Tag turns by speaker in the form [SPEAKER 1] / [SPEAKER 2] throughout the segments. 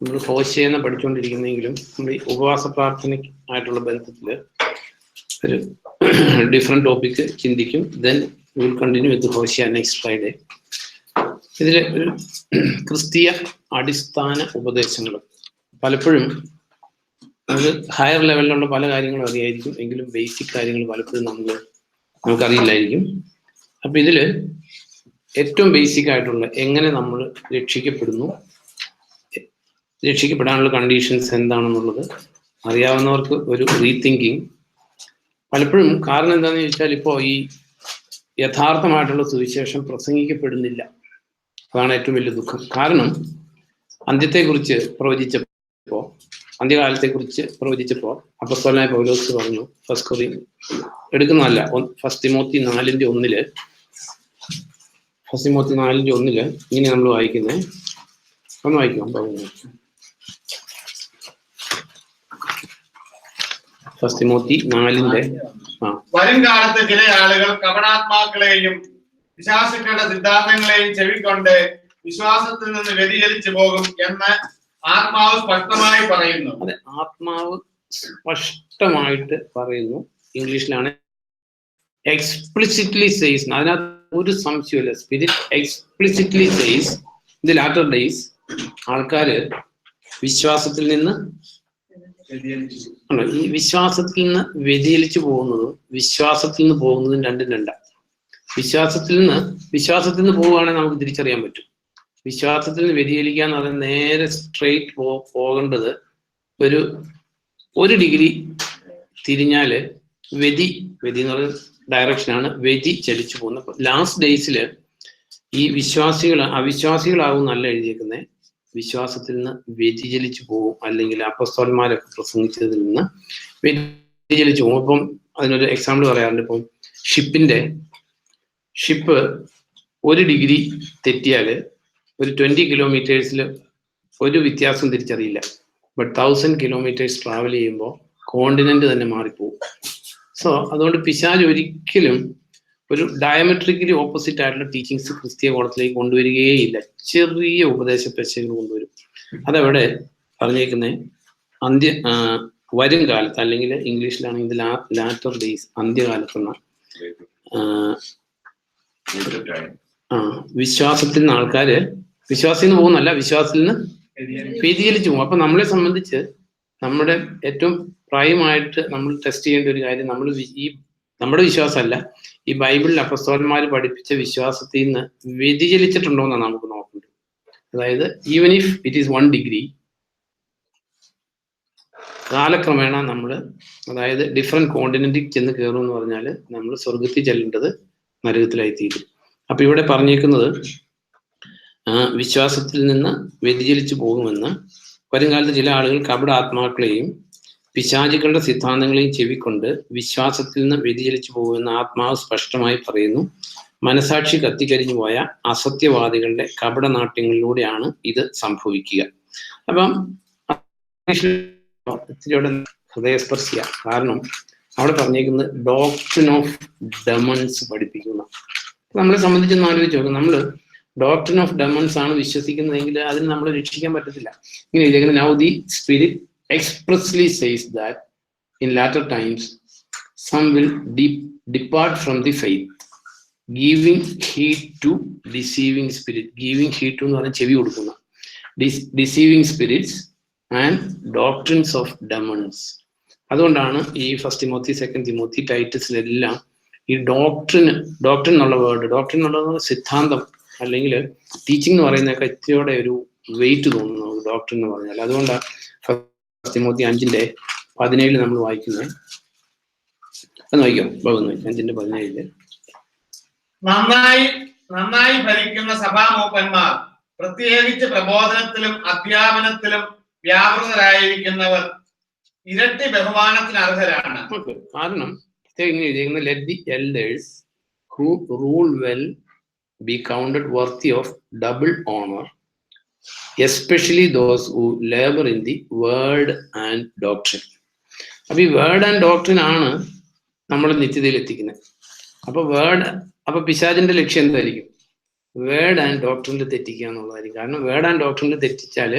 [SPEAKER 1] നമ്മൾ ഹോശയെന്ന് പഠിച്ചുകൊണ്ടിരിക്കുന്നെങ്കിലും നമ്മൾ ഈ ഉപവാസ പ്രാർത്ഥന ആയിട്ടുള്ള ബന്ധത്തിൽ ഒരു ഡിഫറെന്റ് ടോപ്പിക് ചിന്തിക്കും. Then will continue with Hosea next Friday. ഇതിൽ ഒരു ക്രിസ്തീയ അടിസ്ഥാന ഉപദേശങ്ങൾ പലപ്പോഴും അത് ഹയർ ലെവലിലുള്ള പല കാര്യങ്ങളും അറിയായിരിക്കും, എങ്കിലും ബേസിക് കാര്യങ്ങൾ പലപ്പോഴും നമുക്കറിയില്ലായിരിക്കും. അപ്പൊ ഇതില് ഏറ്റവും ബേസിക് ആയിട്ടുള്ള എങ്ങനെ നമ്മൾ രക്ഷിക്കപ്പെടാനുള്ള കണ്ടീഷൻസ് എന്താണെന്നുള്ളത് അറിയാവുന്നവർക്ക് ഒരു റീതിങ്കിങ്. പലപ്പോഴും കാരണം എന്താണെന്ന് ചോദിച്ചാൽ, ഇപ്പോൾ ഈ യഥാർത്ഥമായിട്ടുള്ള സുവിശേഷം പ്രസംഗിക്കപ്പെടുന്നില്ല. അതാണ് ഏറ്റവും വലിയ ദുഃഖം. കാരണം അന്ത്യത്തെക്കുറിച്ച് പ്രവചിച്ചപ്പോൾ അപ്പോസ്തലനായ പൗലോസ് പറഞ്ഞു, ഫസ്റ്റ് കൊറിന്ത്യൻസ് എടുക്കുന്നതല്ല, ഫസ്റ്റ് തിമോത്തി 4:1 ഇങ്ങനെ നമ്മൾ വായിക്കുന്നത്. ഒന്ന് വായിക്കാം. ഫസ്റ്റ് തിമോത്തി 4
[SPEAKER 2] വരും കാലത്ത് ചില ആളുകൾ കപടാത്മാക്കളെയും പിശാചുക്കളുടെ സിദ്ധാന്തങ്ങളെയും ചെവിക്കൊണ്ട് വിശ്വാസത്തിൽ നിന്ന് വ്യതിചലിച്ചു പോകും എന്ന് ആത്മാവ് സ്പഷ്ടമായി പറയുന്നു.
[SPEAKER 1] അതെ, ആത്മാവ് സ്പഷ്ടമായിട്ട് പറയുന്നു. ഇംഗ്ലീഷിലാണ് എക്സ്പ്ലിസിറ്റ്ലി സെയ്സ്. അതിനകത്ത് ഒരു സംശയമില്ല. Spirit explicitly says in the latter days ആൾക്കാര് വിശ്വാസത്തിൽ നിന്ന് ഈ വിശ്വാസത്തിൽ നിന്ന് വ്യതിചലിച്ചു പോകുന്നതും വിശ്വാസത്തിൽ നിന്ന് പോകുന്നതും രണ്ടും രണ്ടാണ്. വിശ്വാസത്തിൽ നിന്ന് പോവുകയാണെങ്കിൽ നമുക്ക് തിരിച്ചറിയാൻ പറ്റും. വിശ്വാസത്തിൽ നിന്ന് വ്യതിചലിക്കുക എന്ന് പറയുന്നത് നേരെ സ്ട്രെയിറ്റ് പോകേണ്ടത് ഒരു ഡിഗ്രി തിരിഞ്ഞാല് വ്യതി എന്ന് പറയുന്ന ഡയറക്ഷനാണ് വ്യതി ചലിച്ചു പോകുന്നത്. അപ്പൊ ലാസ്റ്റ് ഡേയ്സില് ഈ അവിശ്വാസികളാവും നല്ല എഴുതിയേക്കുന്നത്. വിശ്വാസത്തിൽ നിന്ന് വ്യതിചലിച്ചു പോകും, അല്ലെങ്കിൽ അപ്പോസ്തലന്മാരൊക്കെ പ്രസംഗിച്ചതിൽ നിന്ന് വ്യതിചലിച്ചു പോകും. ഇപ്പം അതിനൊരു എക്സാമ്പിൾ പറയാറുണ്ട്. ഇപ്പം ഷിപ്പ് 1 ഡിഗ്രി തെറ്റിയാല് ഒരു 20 കിലോമീറ്റേഴ്സിൽ ഒരു വ്യത്യാസം തിരിച്ചറിയില്ല. ബട്ട് 1000 കിലോമീറ്റേഴ്സ് ട്രാവൽ ചെയ്യുമ്പോൾ കോണ്ടിനെന്റ് തന്നെ മാറിപ്പോകും. സോ അതുകൊണ്ട് പിശാച് ഒരിക്കലും ഒരു ഡയമെട്രിക്കലി ഓപ്പോസിറ്റ് ആയിട്ടുള്ള ടീച്ചിങ്സ് ക്രിസ്തീയ കോളത്തിലേക്ക് കൊണ്ടുവരികയേയില്ല. ചെറിയ ഉപദേശ പെശകൾ കൊണ്ടുവരും. അതവിടെ പറഞ്ഞേക്കുന്നത് വരും കാലത്ത്, അല്ലെങ്കിൽ ഇംഗ്ലീഷിലാണെങ്കിൽ ലാറ്റർ ഡേയ്സ്, അന്ത്യകാലത്തുന്ന വിശ്വാസത്തിൽ നിന്ന് ആൾക്കാര് വിശ്വാസത്തിൽ നിന്ന് പോകുന്നല്ല, വിശ്വാസത്തിൽ നിന്ന് വ്യതിചലിച്ചു പോകും. അപ്പൊ നമ്മളെ സംബന്ധിച്ച് നമ്മുടെ ഏറ്റവും പ്രൈമായിട്ട് നമ്മൾ ടെസ്റ്റ് ചെയ്യേണ്ട ഒരു കാര്യം, നമ്മുടെ വിശ്വാസമല്ല, ഈ ബൈബിളിൽ അപ്പോസ്തലന്മാർ പഠിപ്പിച്ച വിശ്വാസത്തിൽ നിന്ന് വ്യതിചലിച്ചിട്ടുണ്ടോ എന്നാണ് നമുക്ക് നോക്കേണ്ടത്. അതായത് even if it is 1 degree, കാലക്രമേണ അതായത് ഡിഫറെന്റ് കോണ്ടിനെന്റിൽ ചെന്ന് കയറും എന്ന് പറഞ്ഞാൽ നമ്മൾ സ്വർഗത്തിൽ ചെല്ലേണ്ടത് നരകത്തിലായിത്തീരും. അപ്പൊ ഇവിടെ പറഞ്ഞേക്കുന്നത് വിശ്വാസത്തിൽ നിന്ന് വ്യതിചലിച്ചു പോകുമെന്ന്, വരുംകാലത്ത് ചില ആളുകൾ കപട ആത്മാക്കളെയും പിശാചുക്കളുടെ സിദ്ധാന്തങ്ങളെയും ചെവിക്കൊണ്ട് വിശ്വാസത്തിൽ നിന്ന് വ്യതിചലിച്ചു പോകുമെന്ന് ആത്മാവ് സ്പഷ്ടമായി പറയുന്നു. മനസാക്ഷി കത്തിക്കരിഞ്ഞു പോയ അസത്യവാദികളുടെ കപടനാട്യങ്ങളിലൂടെയാണ് ഇത് സംഭവിക്കുക. അപ്പം ഇത്തിരിയോടെ ഹൃദയസ്പർശിയ. കാരണം അവിടെ പറഞ്ഞേക്കുന്നത് ഡോക്ട്രിൻ ഓഫ് ഡെമൺസ് പഠിപ്പിക്കുന്ന. നമ്മളെ സംബന്ധിച്ചൊന്ന് ആലോചിച്ച് നോക്കും. നമ്മൾ ഡോക്ട്രിൻ ഓഫ് ഡെമൺസ് ആണ് വിശ്വസിക്കുന്നതെങ്കിൽ അതിന് നമ്മൾ രക്ഷിക്കാൻ പറ്റത്തില്ല. ഇങ്ങനെ ഇരിക്കുന്നത്, now the spirit expressly says that in latter times some will depart from the faith, giving heed to deceiving spirit. Giving heed to എന്ന് പറഞ്ഞാൽ ചെവി കൊടുക്കുന്ന deceiving spirits and doctrines of demons. അതുകൊണ്ടാണ് ഈ ഫസ്റ്റ് തിമോത്തി, സെക്കൻഡ് തിമോത്തി, ടൈറ്റസിലെല്ലാം ഈ doctrine എന്നുള്ള word, doctrine എന്നുള്ള സിദ്ധാന്തം അല്ലെങ്കിൽ ടീച്ചിങ് എന്ന് പറയുന്നതൊക്കെ ഇത്തിരിയോടെ ഒരു വെയിറ്റ് തോന്നുന്നു ഡോക്ട്രിൻ എന്ന് പറഞ്ഞാൽ. അതുകൊണ്ടാണ് തിമോത്തി 5:17 നമ്മൾ വായിക്കുന്നത്. എന്ന് വായിക്കാം. 5:17
[SPEAKER 2] നന്നായി ഭരിക്കുന്ന സഭാമൂപ്പന്മാർ, പ്രത്യേകിച്ച് പ്രബോധനത്തിലും അധ്യാപനത്തിലും വ്യാപൃതരായിരിക്കുന്നവർ ഇരട്ടി ബഹുമാനത്തിന് അർഹരാണ്.
[SPEAKER 1] കാരണം let the elders who rule well be counted worthy of double honor, especially those who labor in the word and doctrine. അപ്പൊ ഈ വേർഡ് ആൻഡ് ഡോക്ട്രിൻ ആണ് നമ്മളെ നിത്യതയിൽ എത്തിക്കുന്നത്. അപ്പൊ പിശാചിന്റെ ലക്ഷ്യം എന്തായിരിക്കും? വേർഡ് ആൻഡ് ഡോക്ട്രിനിൽ തെറ്റിക്കുക എന്നുള്ളതായിരിക്കും. കാരണം വേർഡ് ആൻഡ് ഡോക്ട്രിനിൽ തെറ്റിച്ചാല്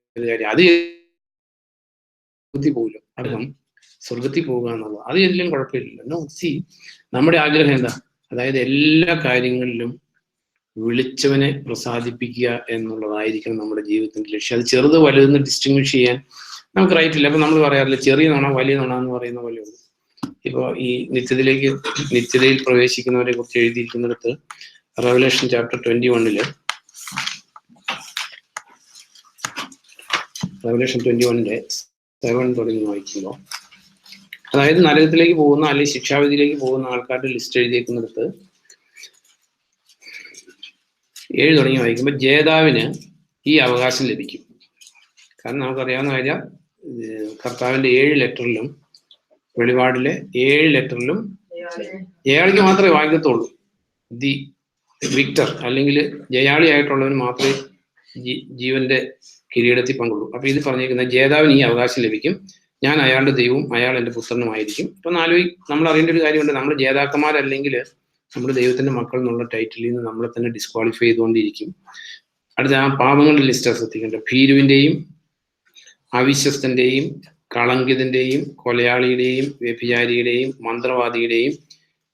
[SPEAKER 1] കാര്യം. അത് പോകില്ല. കാരണം സ്വർഗത്തിൽ പോകുക എന്നുള്ളത് അത് എല്ലാം കുഴപ്പമില്ലല്ലോ. നോ, സി, നമ്മുടെ ആഗ്രഹം എന്താ? അതായത് എല്ലാ കാര്യങ്ങളിലും വിളിച്ചവനെ പ്രസാദിപ്പിക്കുക എന്നുള്ളതായിരിക്കണം നമ്മുടെ ജീവിതത്തിന്റെ ലക്ഷ്യം. അത് ചെറുത് വലുതെന്ന് ഡിസ്റ്റിങ്വിഷ് ചെയ്യാൻ നമുക്ക് റൈറ്റ് ഇല്ല. അപ്പൊ നമ്മൾ പറയാറില്ല ചെറിയ നുണ വലിയ നുണ എന്ന് പറയുന്ന പോലെയുള്ളൂ. ഇപ്പൊ ഈ നിത്യതയിൽ പ്രവേശിക്കുന്നവരെ കുറിച്ച് എഴുതിയിരിക്കുന്നിടത്ത് റെവലേഷൻ ചാപ്റ്റർ 21 റെവലേഷൻ 21 7 തുടങ്ങി വായിക്കുമ്പോൾ, അതായത് നരകത്തിലേക്ക് പോകുന്ന അല്ലെങ്കിൽ ശിക്ഷാവിധിയിലേക്ക് പോകുന്ന ആൾക്കാരുടെ ലിസ്റ്റ് എഴുതിയേക്കുന്നിടത്ത് 7 തുടങ്ങി വായിക്കുമ്പോൾ ജേതാവിന് ഈ അവകാശം ലഭിക്കും. കാരണം നമുക്കറിയാവുന്ന കാര്യം, കർത്താവിന്റെ 7 ലെറ്ററിലും വെളിപാടിലെ 7 ലെറ്ററിലും ജയാളിക്ക് മാത്രമേ വായിക്കത്തുള്ളൂ. ദി വിക്ടർ അല്ലെങ്കിൽ ജയാളിയായിട്ടുള്ളവന് മാത്രമേ ജീവന്റെ കിരീടത്തിൽ പങ്കുള്ളൂ. അപ്പൊ ഇത് പറഞ്ഞിരിക്കുന്ന ജേതാവിന് ഈ അവകാശം ലഭിക്കും, ഞാൻ അയാളുടെ ദൈവവും അയാൾ എൻ്റെ പുത്രനുമായിരിക്കും. ഇപ്പൊ നമ്മൾ അറിയേണ്ട ഒരു കാര്യമുണ്ട്, നമ്മൾ ജേതാക്കന്മാരല്ലെങ്കിൽ നമ്മുടെ ദൈവത്തിന്റെ മക്കൾ എന്നുള്ള ടൈറ്റിലിൽ നിന്ന് നമ്മളെ തന്നെ ഡിസ്ക്വാളിഫൈ ചെയ്തുകൊണ്ടിരിക്കും. അടുത്ത ആ പാപങ്ങളുടെ ലിസ്റ്റ് ശ്രദ്ധിക്കേണ്ട. ഭീരുവിന്റെയും അവിശ്വസ്തന്റെയും കളങ്കിതന്റെയും കൊലയാളിയുടെയും വ്യഭിചാരിയുടെയും മന്ത്രവാദിയുടെയും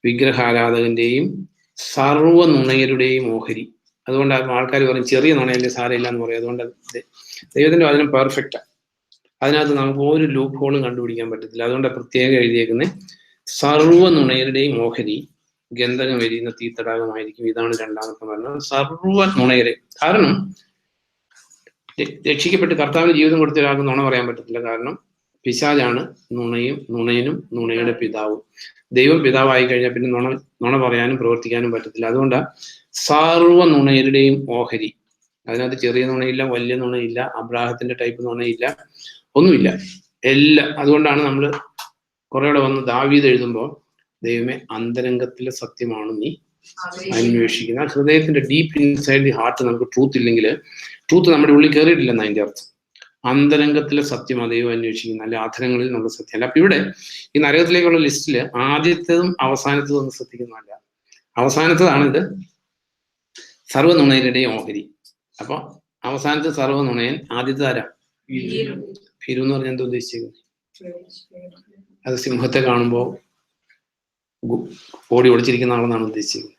[SPEAKER 1] വിഗ്രഹാരാധകന്റെയും സർവ്വ നുണയരുടെയും ഓഹരി. അതുകൊണ്ട് ആൾക്കാർ പറയും ചെറിയ നുണയല്ലേ സാരമില്ല എന്ന് പറയും. അതുകൊണ്ട് ദൈവത്തിന്റെ വചനം പെർഫെക്റ്റാ, അതിനകത്ത് നമുക്ക് ഒരു ലൂപ്പ് ഹോളും കണ്ടുപിടിക്കാൻ പറ്റത്തില്ല. അതുകൊണ്ട് പ്രത്യേകം എഴുതിയേക്കുന്നത് സർവ്വ നുണയരുടെയും ഓഹരി ഗന്ധകം എരിയുന്ന തീത്തടാകമായിരിക്കും. ഇതാണ് രണ്ടാമത്തെ പറഞ്ഞത്, സർവ്വ നുണയരെ. കാരണം രക്ഷിക്കപ്പെട്ട് കർത്താവിന് ജീവിതം കൊടുത്ത ഒരാൾക്ക് നുണ പറയാൻ പറ്റത്തില്ല. കാരണം പിശാചാണ് നുണയനും നുണയുടെ പിതാവും. ദൈവം പിതാവായി കഴിഞ്ഞാൽ പിന്നെ നുണ പറയാനും പ്രവർത്തിക്കാനും പറ്റത്തില്ല. അതുകൊണ്ടാണ് സർവ്വ നുണയരുടെയും ഓഹരി. അതിനകത്ത് ചെറിയ നുണയില്ല, വലിയ നുണയില്ല, അബ്രാഹത്തിന്റെ ടൈപ്പ് നുണയില്ല, ഒന്നുമില്ല, എല്ലാം. അതുകൊണ്ടാണ് നമ്മൾ കുറേയുടെ വന്ന് ദാവീദ് എഴുതുമ്പോൾ ദൈവമേ അന്തരംഗത്തിലെ സത്യമാണ് നീ അന്വേഷിക്കുന്ന. ഹൃദയത്തിന്റെ ഡീപ്പ് ഇൻസൈഡ് ദി ഹാർട്ട് നമുക്ക് ട്രൂത്ത് ഇല്ലെങ്കിൽ, ട്രൂത്ത് നമ്മുടെ ഉള്ളിൽ കയറിയിട്ടില്ലെന്ന് അതിന്റെ അർത്ഥം. അന്തരംഗത്തിലെ സത്യം ദൈവം അന്വേഷിക്കുന്ന, അല്ലെ അധരങ്ങളിൽ നിന്നുള്ള സത്യം അല്ല. അപ്പൊ ഇവിടെ ഈ നരകത്തിലേക്കുള്ള ലിസ്റ്റില് ആദ്യത്തേതും അവസാനത്തതും ഒന്നും ശ്രദ്ധിക്കുന്നതല്ല. അവസാനത്തതാണിത്, സർവ്വ നുണയരുടെയും ഓഹരി. അപ്പൊ അവസാനത്തെ സർവ്വ നുണയൻ, ആദ്യത്തെ ആരാ? ഭീരു എന്ന് പറഞ്ഞാൽ എന്താ ഉദ്ദേശിക്കുന്നത്? അത് സിംഹത്തെ കാണുമ്പോൾ ഓടി ഒളിച്ചിരിക്കുന്ന ആളെന്നാണ് ഉദ്ദേശിച്ചത്,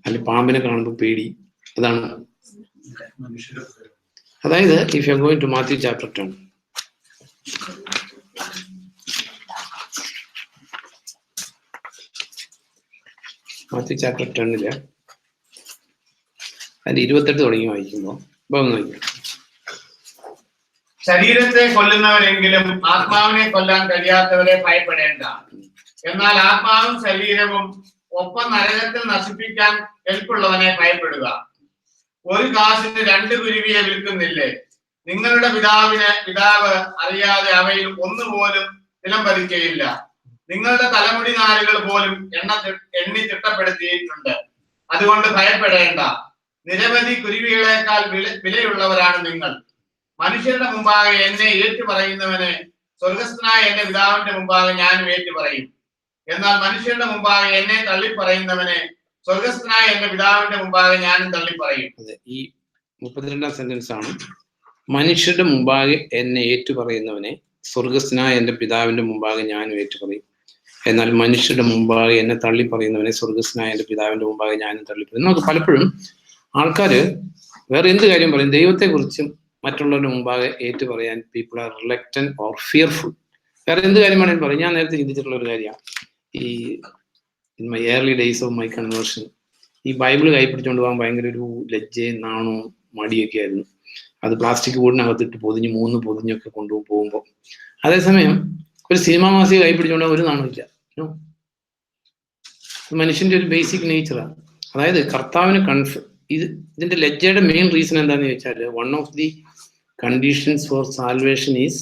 [SPEAKER 1] അല്ലെ പാമ്പിനെ കാണുമ്പോൾ പേടി, അതാണ്. അതായത് if you are going to Matthew chapter 10, Matthew chapter 10 അതിന്റെ 28 തുടങ്ങി വായിക്കുമ്പോൾ
[SPEAKER 2] ശരീരത്തെ കൊല്ലുന്നവരെങ്കിലും ആത്മാവിനെ കൊല്ലാൻ കഴിയാത്തവരെ ഭയപ്പെടേണ്ട. എന്നാൽ ആത്മാവും ശരീരവും ഒപ്പം നരകത്തിൽ നശിപ്പിക്കാൻ കെൽപ്പുള്ളവനെ ഭയപ്പെടുക. ഒരു കാശിന് 2 കുരുവിയെ വിൽക്കുന്നില്ലേ? നിങ്ങളുടെ പിതാവ് അറിയാതെ അവയിൽ ഒന്നുപോലും നിലം പതിക്കുകയില്ല. നിങ്ങളുടെ തലമുടി നാരുകൾ പോലും എണ്ണി തിട്ടപ്പെടുത്തിയിട്ടുണ്ട്. അതുകൊണ്ട് ഭയപ്പെടേണ്ട. നിരവധി കുരുവികളെക്കാൾ വിലയുള്ളവരാണ് നിങ്ങൾ. മനുഷ്യരുടെ മുമ്പാകെ എന്നെ ഏറ്റുപറയുന്നവനെ സ്വർഗസ്ഥനായ എന്റെ പിതാവിന്റെ മുമ്പാകെ ഞാനും ഏറ്റുപറയും. എന്നാൽ മനുഷ്യരുടെ മുമ്പാകെ എന്നെ തള്ളിപ്പറയുന്നവനെ സ്വർഗസ്ഥനായ എന്റെ പിതാവിന്റെ മുമ്പാകെ ഞാനും തള്ളിപ്പറയും.
[SPEAKER 1] ഈ 32ാം സെന്റൻസ് ആണ്. മനുഷ്യരുടെ മുമ്പാകെ എന്നെ ഏറ്റുപറയുന്നവനെ സ്വർഗസ്ഥനായ എന്റെ പിതാവിന്റെ മുമ്പാകെ ഞാനും ഏറ്റുപറയും. എന്നാൽ മനുഷ്യരുടെ മുമ്പാകെ എന്നെ തള്ളിപ്പറയുന്നവനെ സ്വർഗസ്ഥനായ എന്റെ പിതാവിന്റെ മുമ്പാകെ ഞാനും തള്ളിപ്പറയും. നമുക്ക് പലപ്പോഴും ആൾക്കാര് വേറെ എന്ത് കാര്യം പറയും, ദൈവത്തെക്കുറിച്ചും മറ്റുള്ളവരുടെ മുമ്പാകെ ഏറ്റു പറയാൻ people are reluctant or fearful. വേറെ എന്ത് കാര്യമാണെങ്കിലും പറയും. ഞാൻ നേരത്തെ ചിന്തിച്ചിട്ടുള്ള ഒരു കാര്യമാണ്, ഈ in my early days of my conversion ഈ ബൈബിള് കൈ പിടിച്ചുകൊണ്ട് പോകാൻ ഭയങ്കര ഒരു ലജ്ജയും നാണവും മടിയൊക്കെ ആയിരുന്നു. അത് പ്ലാസ്റ്റിക് ബോർഡിനകത്തിട്ട് പൊതിഞ്ഞ് 3 പൊതിഞ്ഞൊക്കെ കൊണ്ടുപോകുമ്പോൾ. അതേസമയം ഒരു സിനിമാ മാസിക കൈ പിടിച്ചുകൊണ്ട് ഒരു നാണമില്ല. മനുഷ്യന്റെ ഒരു ബേസിക് നേച്ചറാണ്. അതായത് കർത്താവിന് ഇതിന്റെ ലജ്ജയുടെ മെയിൻ റീസൺ എന്താണെന്ന് ചോദിച്ചാൽ, one of the conditions for salvation is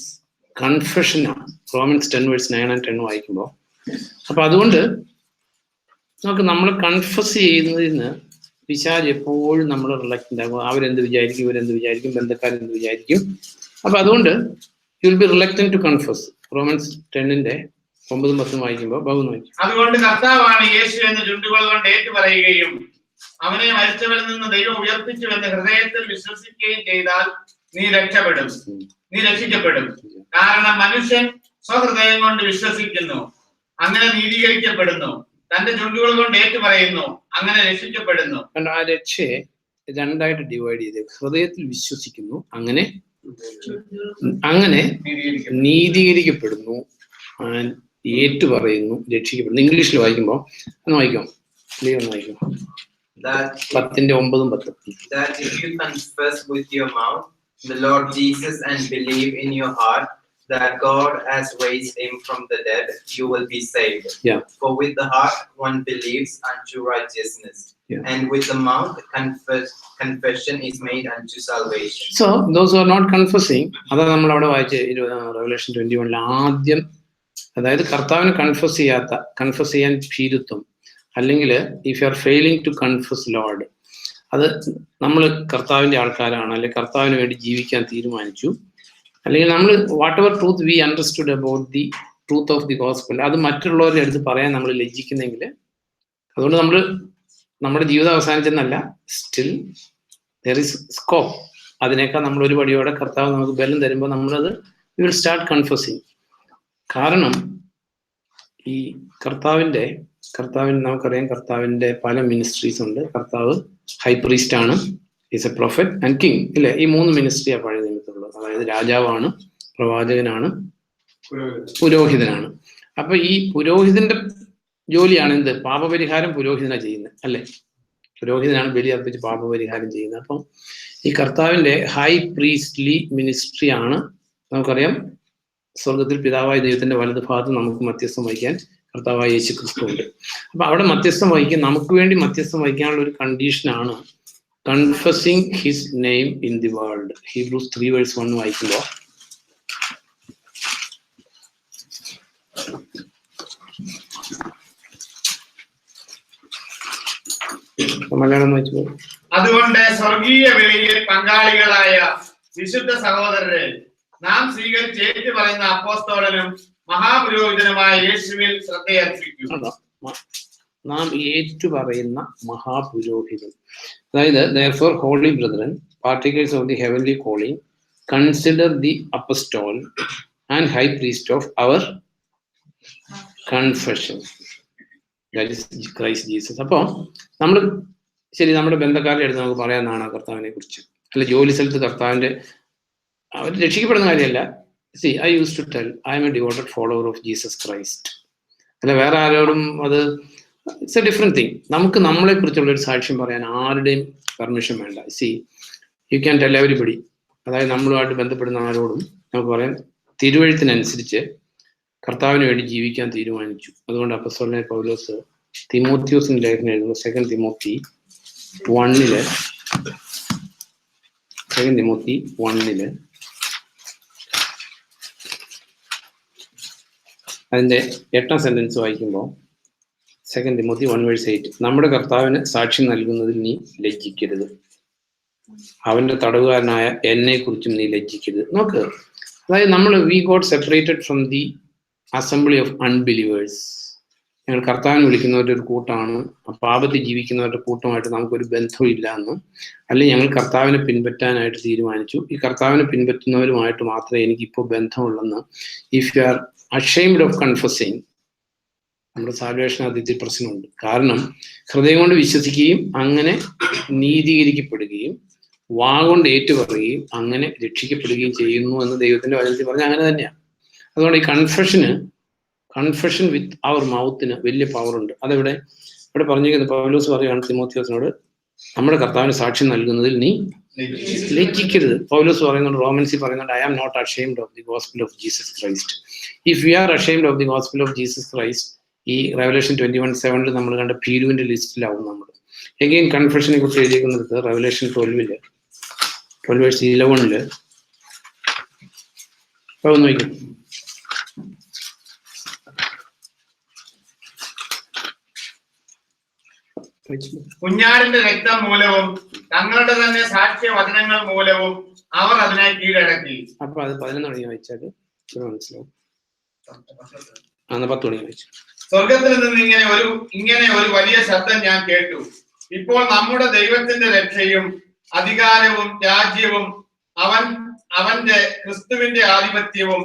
[SPEAKER 1] confession ആണ്. റോമൻസ് 10:9 and 10 വായിക്കുമ്പോൾ. അപ്പൊ അതുകൊണ്ട് നമുക്ക് നമ്മൾ കൺഫസ് ചെയ്യുന്നതിന് പിശാച് എപ്പോഴും നമ്മൾ റിലക്റ്റന്റ് ആകും. അവരെന്ത് വിചാരിക്കും, ഇവരെന്ത് വിചാരിക്കും, ബന്ധക്കാരെന്ത് വിചാരിക്കും. അപ്പൊ അതുകൊണ്ട് you will be reluctant to confess. Romans 10 9-10 വായിക്കുമ്പോൾ വായിക്കും.
[SPEAKER 2] അതുകൊണ്ട് കർത്താവാണ് യേശു എന്ന് ചുണ്ടുകൾ കൊണ്ട് ഏറ്റുപറയുകയും അവനെ മരിച്ചവരിൽ നിന്ന് ദൈവം ഉയർപ്പിച്ചു എന്ന് ഹൃദയത്തിൽ വിശ്വസിക്കുകയും ചെയ്താൽ നീ രക്ഷപ്പെടും, നീ രക്ഷിക്കപ്പെടും. കാരണം മനുഷ്യൻ സ്വഹൃദയം കൊണ്ട് വിശ്വസിക്കുന്നു, അങ്ങനെ നീതീകരിക്കപ്പെടുന്നു, തന്റെ ചുണ്ടുകൾ കൊണ്ട് ഏറ്റുപറയുന്നു, അങ്ങനെ രക്ഷിക്കപ്പെടുന്നു.
[SPEAKER 1] ആ രക്ഷയെ രണ്ടായിട്ട് ഡിവൈഡ് ചെയ്ത്, ഹൃദയത്തിൽ വിശ്വസിക്കുന്നു, അങ്ങനെ നീതീകരിക്കപ്പെടുന്നു, ഏറ്റുപറയുന്നു, രക്ഷിക്കപ്പെടുന്നു. ഇംഗ്ലീഷിൽ വായിക്കുമ്പോ ഒന്ന് വായിക്കാം, ഒന്ന് വായിക്കാം. 10:9-10.
[SPEAKER 3] That if you confess with your mouth the Lord Jesus and believe in your heart that God has raised him from the dead, you will be saved.
[SPEAKER 1] Yeah.
[SPEAKER 3] For with the heart one believes unto righteousness, and with the mouth confession is made unto salvation.
[SPEAKER 1] So those who are not confessing, അതാ നമ്മൾ അവിടെ വായിച്ച Revelation 21 ആദ്യം, അതായത് കർത്താവിനെ confess ചെയ്യാൻ ഭീരുത്വം, അല്ലെങ്കിൽ if you are failing to confess Lord, അത് നമ്മൾ കർത്താവിന്റെ ആൾക്കാരാണ്, അല്ലെങ്കിൽ കർത്താവിന് വേണ്ടി ജീവിക്കാൻ തീരുമാനിച്ചു, അല്ലെങ്കിൽ നമ്മൾ what ever truth we understood about the truth of the gospel, അത് മറ്റുള്ളവരുടെ അടുത്ത് പറയാൻ നമ്മൾ ലജ്ജിക്കുന്നെങ്കിൽ, അതുകൊണ്ട് നമ്മൾ നമ്മുടെ ജീവിതം അവസാനിച്ചെന്നല്ല, സ്റ്റിൽ ദർ ഇസ് സ്കോപ്പ്. അതിനേക്കാൾ നമ്മൾ ഒരു പടിയോടെ കർത്താവ് നമുക്ക് ബലം തരുമ്പോൾ നമ്മളത് വി വിൽ സ്റ്റാർട്ട് കൺഫസിങ്. കാരണം ഈ കർത്താവിന് നമുക്കറിയാം, കർത്താവിന്റെ പല മിനിസ്ട്രീസ് ഉണ്ട്. കർത്താവ് ഹൈ പ്രീസ്റ്റ് ആണ്, is A prophet and king, ഇല്ലേ? ഈ 3 മിനിസ്ട്രിയാണ് പഴയ നിയമത്തിലുള്ളത്. അതായത് രാജാവാണ്, പ്രവാചകനാണ്, പുരോഹിതനാണ്. അപ്പൊ ഈ പുരോഹിതന്റെ ജോലിയാണ് എന്ത്? പാപപരിഹാരം പുരോഹിതനാണ് ചെയ്യുന്നത്, അല്ലെ? പുരോഹിതനാണ് ബലി അർപ്പിച്ച് പാപപരിഹാരം ചെയ്യുന്നത്. അപ്പം ഈ കർത്താവിന്റെ ഹൈ പ്രീസ്റ്റ്ലി മിനിസ്ട്രി ആണ്, നമുക്കറിയാം, സ്വർഗത്തിൽ പിതാവായ ദൈവത്തിന്റെ വലത് ഭാഗത്ത് നമുക്ക് മധ്യസ്ഥം വഹിക്കാൻ കർത്താവായ യേശു ക്രിസ്തു ഉണ്ട്. അപ്പൊ അവിടെ മധ്യസ്ഥം വഹിക്കാൻ, നമുക്ക് വേണ്ടി മധ്യസ്ഥം വഹിക്കാനുള്ള ഒരു കണ്ടീഷനാണ് confessing his name in the world. Hebrews 3:1 വായിക്കുമ്പോ മലയാളം വായിച്ചു.
[SPEAKER 2] അതുകൊണ്ട് സ്വർഗീയ വിളിയിൽ പങ്കാളികളായ വിശുദ്ധ സഹോദരരെ, നാം സ്വീകരിച്ച് ഏറ്റു പറയുന്ന അപ്പോസ്തലനും മഹാപുരോഹിതനുമായ യേശുവിൽ ശ്രദ്ധയർപ്പിക്കൂ.
[SPEAKER 1] നാം ഏറ്റുപറയുന്ന മഹാപുരോഹിതൻ, അതായത് therefore holy brethren, partakers of the heavenly calling, consider the apostle and high priest of our confession, that is Christ Jesus. അപ്പോൾ നമ്മൾ ശരി, നമ്മുടെ ബന്ധക്കാരുടെ അടുത്ത് നമുക്ക് പറയാവുന്നതാണ് കർത്താവിനെ കുറിച്ച്, അല്ല ജോലി സ്ഥലത്ത് കർത്താവിന്റെ അവർ രക്ഷിക്കപ്പെടുന്ന കാര്യമല്ല. See, I used to tell, I am a devoted follower of Jesus Christ. അല്ല വേറെ ആരോടും അത് ഇറ്റ്സ് എ ഡിഫറെന്റ് തിങ്. നമുക്ക് നമ്മളെ കുറിച്ചുള്ള ഒരു സാക്ഷ്യം പറയാൻ ആരുടെയും പെർമിഷൻ വേണ്ട. See, you can tell everybody. അതായത് നമ്മളുമായിട്ട് ബന്ധപ്പെടുന്ന ആരോടും നമുക്ക് പറയാം, തിരുവെഴുത്തിനനുസരിച്ച് കർത്താവിന് വേണ്ടി ജീവിക്കാൻ തീരുമാനിച്ചു. അതുകൊണ്ട് അപ്പോസ്തലനായ പൗലോസ് തിമോത്തിയോസിന്റെ ലേഖനം എഴുതുന്നു. 2 തിമോത്തി 1 അതിന്റെ 8ാം സെന്റൻസ് വായിക്കുമ്പോൾ 2 തിമോത്തി 1:8, നമ്മുടെ കർത്താവിന് സാക്ഷ്യം നൽകുന്നതിൽ നീ ലജ്ജിക്കരുത്, അവന്റെ തടവുകാരനായ എന്നെ കുറിച്ചും നീ ലജ്ജിക്കരുത്. നോക്ക്, അതായത് നമ്മൾ we got separated from the assembly of unbelievers. ഞങ്ങൾ കർത്താവിനെ വിളിക്കുന്നവരുടെ ഒരു കൂട്ടമാണ്, പാപത്തിൽ ജീവിക്കുന്നവരുടെ കൂട്ടമായിട്ട് നമുക്കൊരു ബന്ധമില്ല എന്ന്, അല്ലെങ്കിൽ ഞങ്ങൾ കർത്താവിനെ പിൻപറ്റാനായിട്ട് തീരുമാനിച്ചു, ഈ കർത്താവിനെ പിൻപറ്റുന്നവരുമായിട്ട് മാത്രമേ എനിക്കിപ്പോൾ ബന്ധമുള്ളെന്ന്. If you are ashamed of confessing, നമ്മുടെ സാൽവേഷനകത്ത് ഇതിൽ പ്രശ്നമുണ്ട്. കാരണം ഹൃദയം കൊണ്ട് വിശ്വസിക്കുകയും അങ്ങനെ നീതീകരിക്കപ്പെടുകയും വാഗൊണ്ട് ഏറ്റുപറയുകയും അങ്ങനെ രക്ഷിക്കപ്പെടുകയും ചെയ്യുന്നു എന്ന് ദൈവത്തിന്റെ വചനത്തിൽ പറഞ്ഞാൽ അങ്ങനെ തന്നെയാണ്. അതുകൊണ്ട് ഈ കൺഫെഷൻ വിത്ത് അവർ മൗത്തിന് വലിയ പവറുണ്ട്. അതെവിടെ ഇവിടെ പറഞ്ഞിരിക്കുന്നത്, പൗലോസ് പറയുകയാണ് തിമോത്തിയോസിനോട്, നമ്മുടെ കർത്താവിന് സാക്ഷ്യം നൽകുന്നതിൽ നീ ലജ്ജിക്കരുത്. പൗലോസ് പറയുന്നുണ്ട്, റോമൻസിൽ പറയുന്നുണ്ട്, I am not ashamed of the gospel of Jesus Christ. If you are ashamed of the gospel of Jesus Christ, ഈ Revelation 21:7 നമ്മൾ കണ്ട ഭീരുവിന്റെ ലിസ്റ്റിലാവും നമ്മൾ. എഗെയിൻ കൺഫെഷനെ കുറിച്ച് എഴുതിയിരിക്കുന്നത് Revelation 12:11 ഒന്ന് നോക്കും.
[SPEAKER 2] കുഞ്ഞാടിന്റെ രക്തം മൂലവും തങ്ങളുടെ തന്നെ സാക്ഷ്യ വചനങ്ങൾ മൂലവും അവർ അതിനെ കീഴടക്കി.
[SPEAKER 1] അപ്പൊ അത് 11 മണി വായിച്ചാൽ മനസ്സിലാവും. 10 മണി വായിച്ചു.
[SPEAKER 2] സ്വർഗത്തിൽ നിന്ന് ഇങ്ങനെ ഒരു വലിയ ശബ്ദം ഞാൻ കേട്ടു, ഇപ്പോൾ നമ്മുടെ ദൈവത്തിന്റെ രക്ഷയും അധികാരവും രാജ്യവും അവന്റെ ക്രിസ്തുവിന്റെ ആധിപത്യവും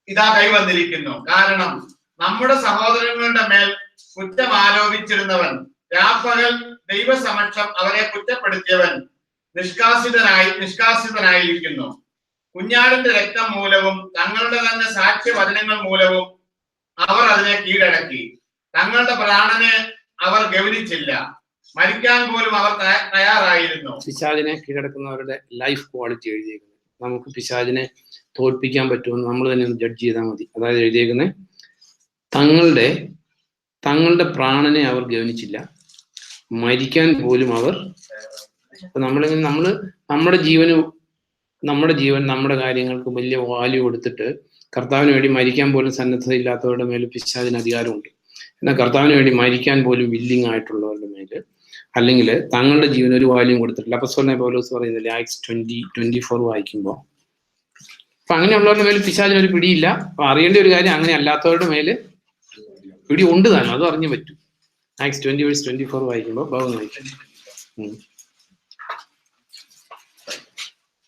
[SPEAKER 2] ഇതാ കൈവന്നിരിക്കുന്നു. കാരണം നമ്മുടെ സഹോദരങ്ങളുടെ മേൽ കുറ്റം ആരോപിച്ചിരുന്നവൻ രാപ്പകൽ ദൈവസമക്ഷം അവരെ കുറ്റപ്പെടുത്തിയവൻ നിഷ്കാസിതനായിരിക്കുന്നു. കുഞ്ഞാടിന്റെ രക്തം മൂലവും തങ്ങളുടെ തന്നെ സാക്ഷ്യവചനങ്ങൾ മൂലവും അവർ അതിനെ കീഴടക്കി. തങ്ങളുടെ പ്രാണനെ അവർ ഗൗനിച്ചില്ല. മരിക്കാൻ പോലും അവർ തയ്യാറായിരുന്നു.
[SPEAKER 1] പിശാചിനെ കീഴടക്കുന്നവരുടെ ലൈഫ് ക്വാളിറ്റി എഴുതിയേക്കുന്നത്. നമുക്ക് പിശാചിനെ തോൽപ്പിക്കാൻ പറ്റുമെന്ന് നമ്മൾ തന്നെ ഒന്ന് ജഡ്ജ് ചെയ്താൽ മതി. അതായത് എഴുതിയേക്കുന്നത് തങ്ങളുടെ പ്രാണനെ അവർ ഗൗനിച്ചില്ല, മരിക്കാൻ പോലും അവർ. നമ്മുടെ ജീവൻ നമ്മുടെ കാര്യങ്ങൾക്ക് വലിയ വാല്യൂ കൊടുത്തിട്ട് കർത്താവിന് വേണ്ടി മരിക്കാൻ പോലും സന്നദ്ധതയില്ലാത്തവരുടെ മേൽ പിശാചിന് അധികാരമുണ്ട്. എന്നാൽ കർത്താവിന് വേണ്ടി മരിക്കാൻ പോലും വില്ലിങ് ആയിട്ടുള്ളവരുടെ മേല്, അല്ലെങ്കിൽ തങ്ങളുടെ ജീവൻ ഒരു വാല്യൂ കൊടുത്തിട്ടില്ല. അപ്പോസ്തലനായ പൗലോസ് പറയുന്നില്ലേ ആക്ട്സ് 20:24 വായിക്കുമ്പോൾ. അപ്പൊ അങ്ങനെയുള്ളവരുടെ മേൽ പിശാചിന് ഒരു പിടിയില്ല. അപ്പൊ അറിയേണ്ട ഒരു കാര്യം, അങ്ങനെ അല്ലാത്തവരുടെ മേല് പിടി ഉണ്ട് താനും, അതും അറിഞ്ഞു പറ്റും. ആക്ട്സ് 20:24 വായിക്കുമ്പോൾ ഭാഗം വായിക്കും.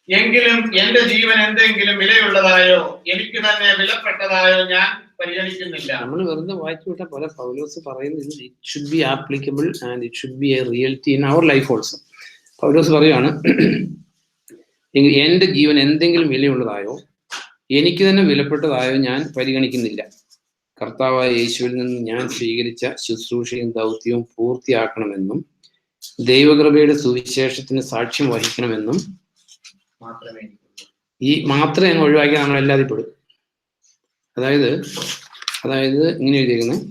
[SPEAKER 2] എങ്കിലും എന്റെ ജീവൻ എന്തെങ്കിലും വിലയുള്ളതായോ എനിക്ക് തന്നെ വിലപ്പെട്ടതായോ ഞാൻ പരിഗണിക്കുന്നില്ല.
[SPEAKER 1] നമ്മൾ വെറുതെ വായിച്ചു വിട്ടാൽ പോലെ പൗലോസ് പറയുന്നത് it should be applicable and it should be a reality in our life also. Paulose പറയുകയാണ്, എന്റെ ജീവൻ എന്തെങ്കിലും വിലയുള്ളതായോ എനിക്ക് തന്നെ വിലപ്പെട്ടതായോ ഞാൻ പരിഗണിക്കുന്നില്ല. കർത്താവായ യേശുവിൽ നിന്ന് ഞാൻ സ്വീകരിച്ച ശുശ്രൂഷയും ദൗത്യവും പൂർത്തിയാക്കണമെന്നും ദൈവകൃപയുടെ സുവിശേഷത്തിന് സാക്ഷ്യം വഹിക്കണമെന്നും മാത്രമേ അങ്ങ് ഒഴിവാക്കിയാൽ നമ്മൾ എല്ലാതിൽ പെടും. അതായത് ഇങ്ങനെ എഴുതിയിരിക്കുന്നത്,